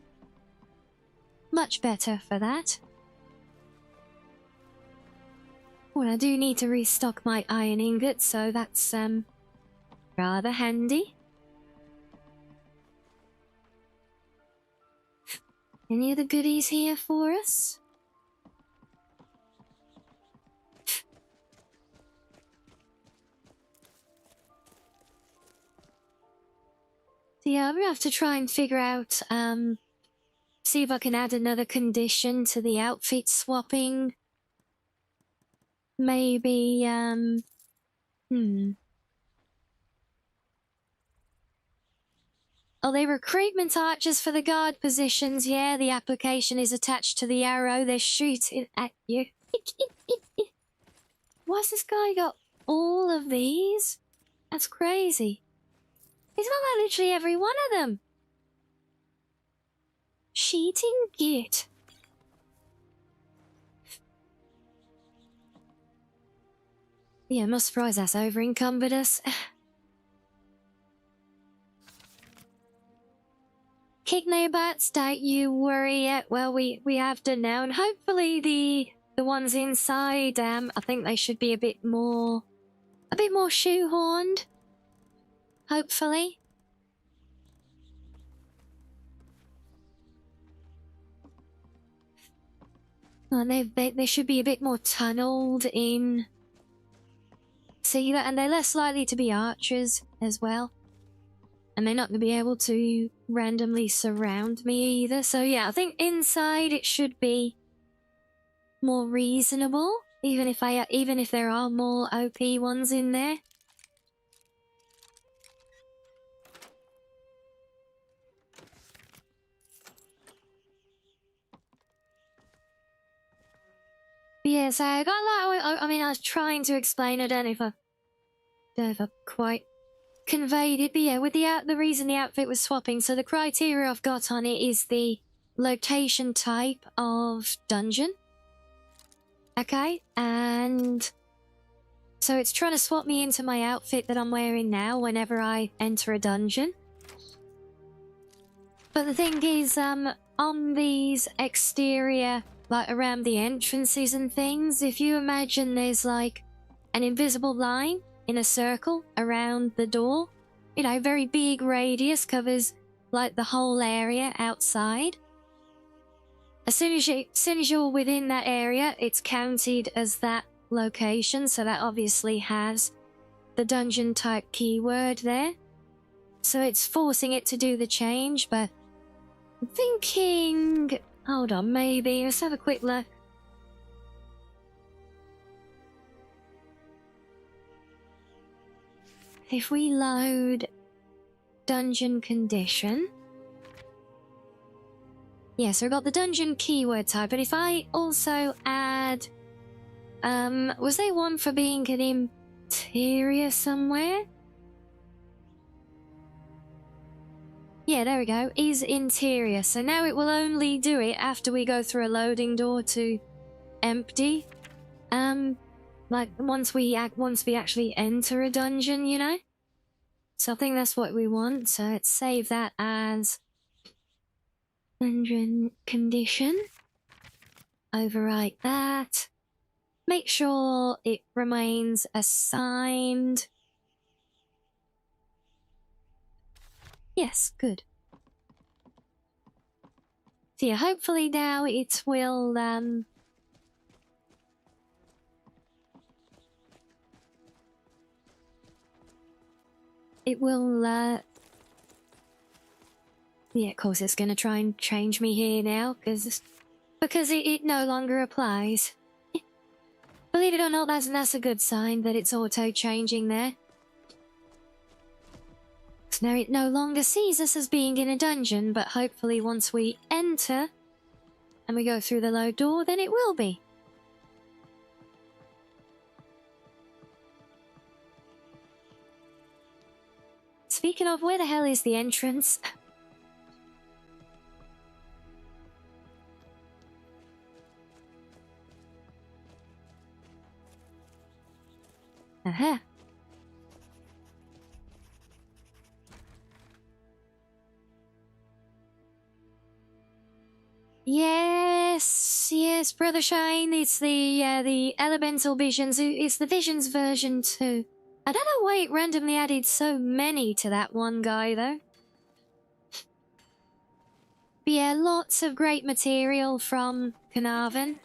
Much better for that. Well, I do need to restock my iron ingots, so that's rather handy. Any other goodies here for us? So yeah, I'm gonna have to try and figure out, see if I can add another condition to the outfit swapping. Maybe, Oh, they recruitment archers for the guard positions. Yeah, the application is attached to the arrow. They're shooting at you. Why's this guy got all of these? That's crazy. He's got like literally every one of them. Cheating git. Yeah, I'm not surprised that's over encumbered us. Kick no butts, don't you worry yet. Well, we have done now, and hopefully the ones inside, I think they should be a bit more shoehorned. Hopefully. Well, they should be a bit more tunneled in. See that, and they're less likely to be archers as well. And they're not going to be able to randomly surround me either. So yeah, I think inside it should be more reasonable, even if there are more OP ones in there. But yeah, so I got I mean, I was trying to explain. I don't know if I quite conveyed it, but yeah, with the reason the outfit was swapping, so the criteria I've got on it is the location type of dungeon. Okay, and so it's trying to swap me into my outfit that I'm wearing now whenever I enter a dungeon. But the thing is, on these exterior, like around the entrances and things, if you imagine there's like an invisible line in a circle around the door, you know, very big radius, covers like the whole area outside. As soon as you're within that area, it's counted as that location, so that obviously has the dungeon type keyword there. So it's forcing it to do the change, but I'm thinking... Hold on, maybe. Let's have a quick look. If we load dungeon condition... Yeah, so we've got the dungeon keyword type, but if I also add... was there one for being an interior somewhere? Yeah, there we go. Is interior. So now it will only do it after we go through a loading door to empty. Like once we actually enter a dungeon, you know? So I think that's what we want. So let's save that as dungeon condition. Overwrite that. Make sure it remains assigned. Yes, good. So yeah, hopefully now it will, yeah, of course it's gonna try and change me here now, because it no longer applies. Believe it or not, that's a good sign that it's auto-changing there. So now it no longer sees us as being in a dungeon, but hopefully once we enter and we go through the load door, then it will be. Speaking of, where the hell is the entrance? Aha. Yes, Brother Shane, it's the Elemental Visions, it's the Visions version 2. I don't know why it randomly added so many to that one guy, though. But yeah, lots of great material from Carnarvon.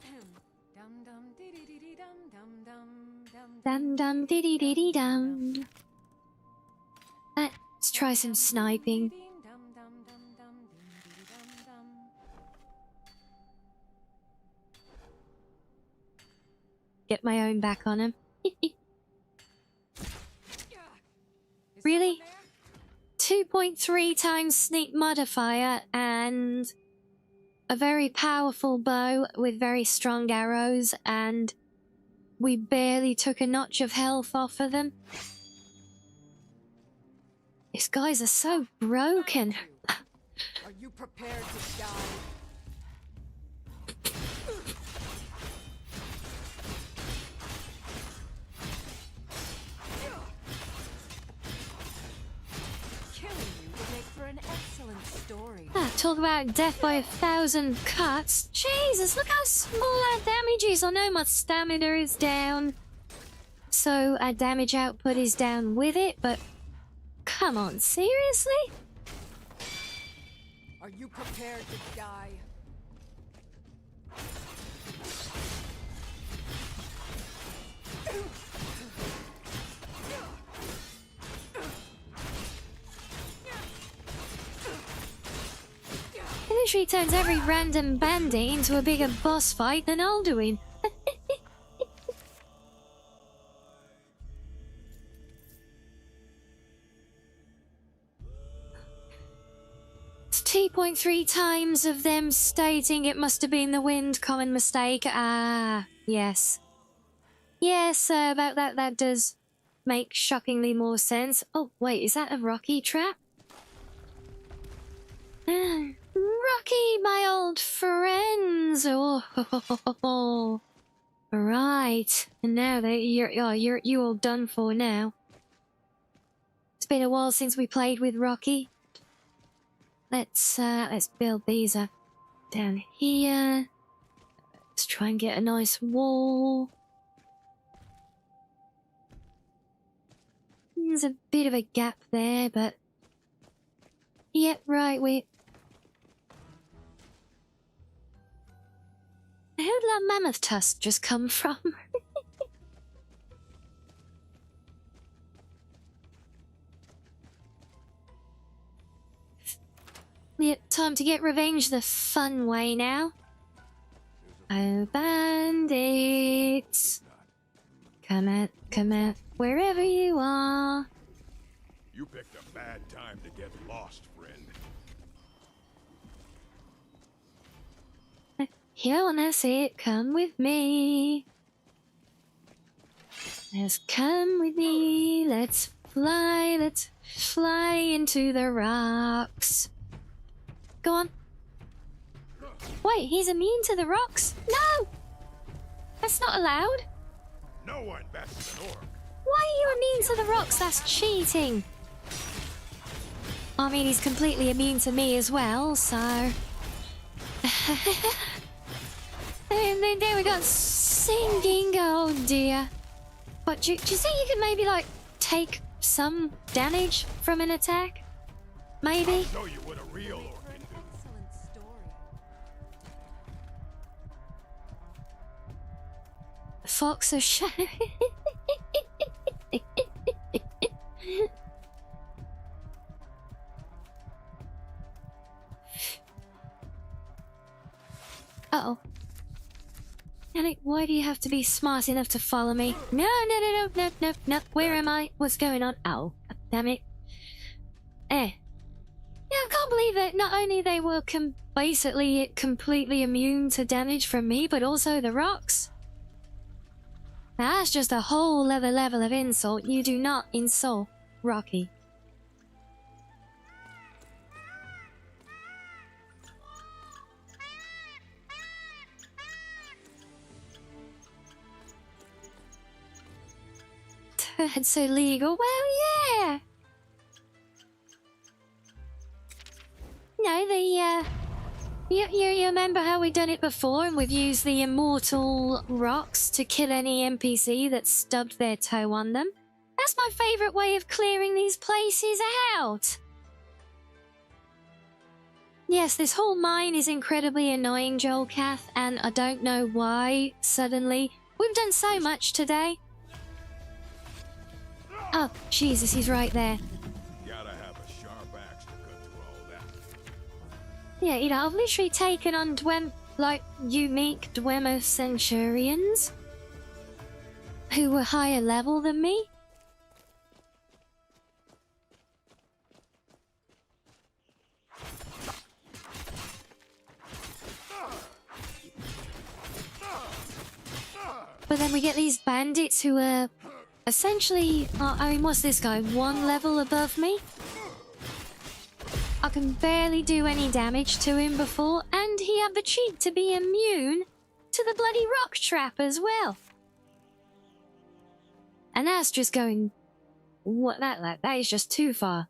Dum dum diddy diddy dum. Let's try some sniping. Get my own back on him. Really? 2.3 times sneak modifier and a very powerful bow with very strong arrows, and we barely took a notch of health off of them. These guys are so broken. Are you prepared to die? Talk about death by 1,000 cuts. Jesus, look how small our damage is. I know my stamina is down, so our damage output is down with it, but come on, seriously? Are you prepared to die? It literally turns every random bandit into a bigger boss fight than Alduin. It's 2.3 times of them stating it must have been the wind, common mistake. Ah, yes. Yes, about that does make shockingly more sense. Oh, wait, is that a Rocky trap? Rocky, my old friends. Oh, right. And now you're all done for now. It's been a while since we played with Rocky. Let's build these up down here. Let's try and get a nice wall. There's a bit of a gap there, but yep, right, where the hell did that mammoth tusk just come from? Time to get revenge the fun way now. Oh, bandits. Come out, wherever you are. You picked a bad time to get lost, friend. You don't wanna see it, come with me. Just come with me, let's fly into the rocks. Go on. Wait, he's immune to the rocks? No! That's not allowed. No one bats an orc. Why are you immune to the rocks? That's cheating. I mean, he's completely immune to me as well, so... and then there we go, singing, oh dear. But do you think you could maybe, like, take some damage from an attack? Maybe? I'll show you what a real orc can do. Excellent story. Fox of Shadow. Uh-oh. Yannick, why do you have to be smart enough to follow me? No. Where am I? What's going on? Oh, damn it. Yeah, I can't believe that not only they were basically completely immune to damage from me, but also the rocks. Now, that's just a whole other level of insult. You do not insult Rocky. It's illegal. Well, yeah. No, you remember how we done it before, and we've used the immortal rocks to kill any NPC that stubbed their toe on them? That's my favourite way of clearing these places out. Yes, this whole mine is incredibly annoying, Joel Cath, and I don't know why suddenly. We've done so much today. Oh, Jesus, he's right there. Gotta have a sharp axe to cut through all that. Yeah, you know, I've literally taken on unique Dwemer Centurions who were higher level than me. But then we get these bandits who are essentially, I mean, what's this guy? 1 level above me? I can barely do any damage to him before, and he had the cheek to be immune to the bloody rock trap as well. And that's just going... What that is just too far.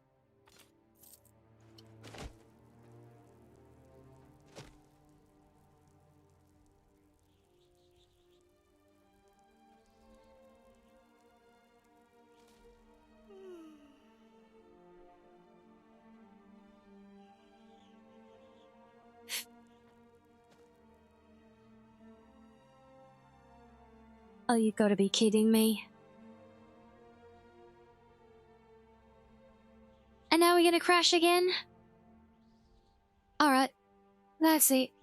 Oh, you gotta be kidding me. And now we're gonna crash again? Alright. Let's see.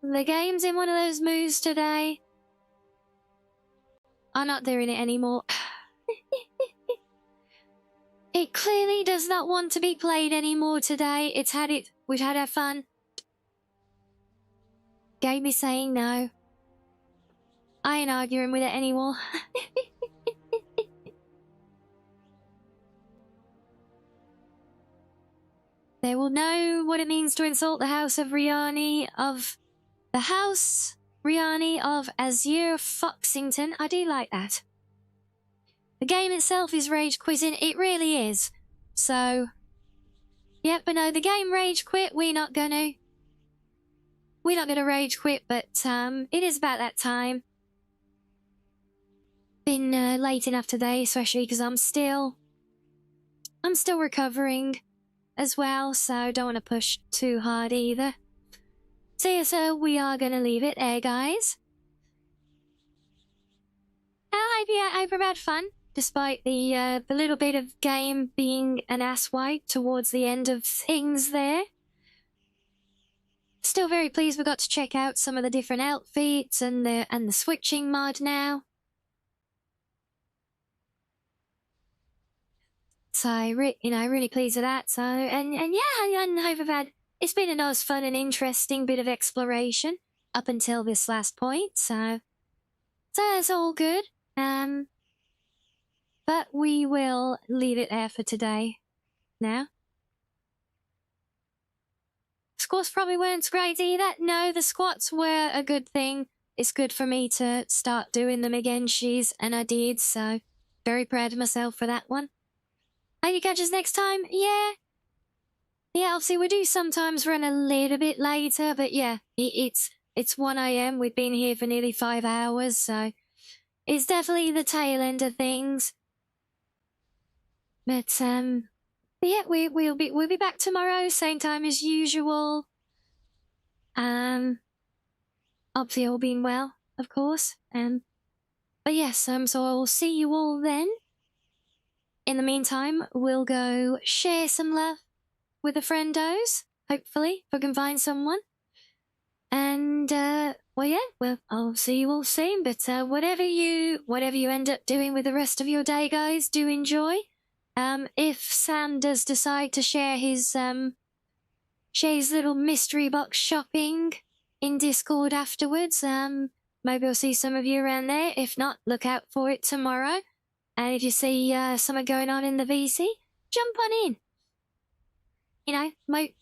The game's in one of those moods today. I'm not doing it anymore. It clearly does not want to be played anymore today. We've had our fun. Game is saying no. I ain't arguing with it anymore. They will know what it means to insult the House of Rianni of... The House Rianni of Azure Foxington. I do like that. The game itself is rage quitting. It really is. So... Yep, but no, the game rage quit. We're not gonna rage quit, but it is about that time. Been late enough today, especially because I'm still recovering as well, so don't want to push too hard either. So yeah, so we are gonna leave it there, guys. I hope you've had fun, despite the little bit of game being an asswipe towards the end of things there. still very pleased we got to check out some of the different outfits and the switching mod now. So, really pleased with that. So, and yeah, and I've had, it's been a nice, fun and interesting bit of exploration up until this last point. So that's all good. But we will leave it there for today. Now. Squats probably weren't great either. No, the squats were a good thing. It's good for me to start doing them again, and I did, so very proud of myself for that one. Hope you catch us next time. Yeah, obviously we do sometimes run a little bit later, but yeah, it's 1 AM. We've been here for nearly 5 hours, so it's definitely the tail end of things. But yeah, we'll be back tomorrow, same time as usual. Obviously all being well, of course. But yes, so I will see you all then. In the meantime, we'll go share some love with the friendos, hopefully, if I can find someone. And, well, yeah, well, I'll see you all soon, but whatever you end up doing with the rest of your day, guys, do enjoy. If Sam does decide to share his little mystery box shopping in Discord afterwards, maybe I'll see some of you around there. If not, look out for it tomorrow. And if you see something going on in the VC, jump on in. You know,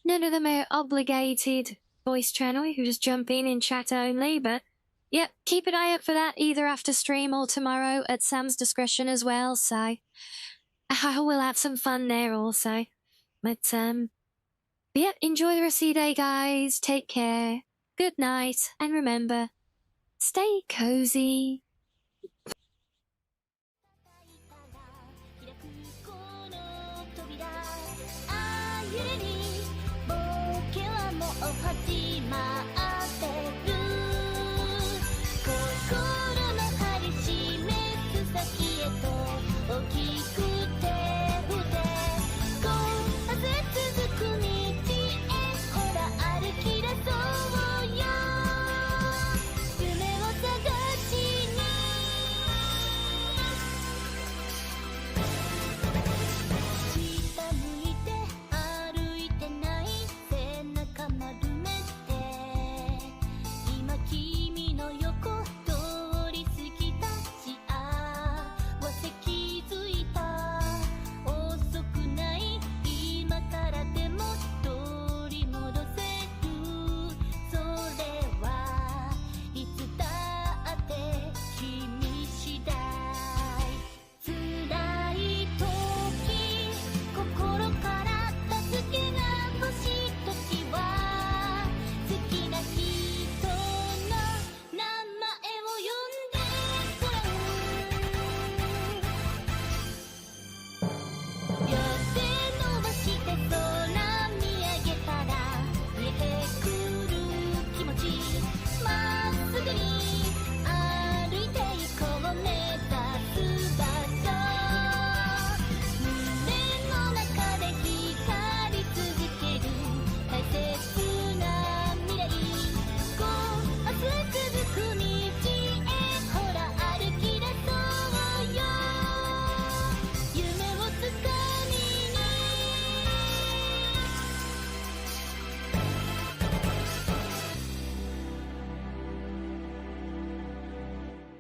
none of them are obligated voice channel. You can just jump in chat only. But, yep, keep an eye out for that either after stream or tomorrow at Sam's discretion as well. So, I will have some fun there also. But, yeah, enjoy the rest of your day, guys. Take care. Good night. And remember, stay cozy.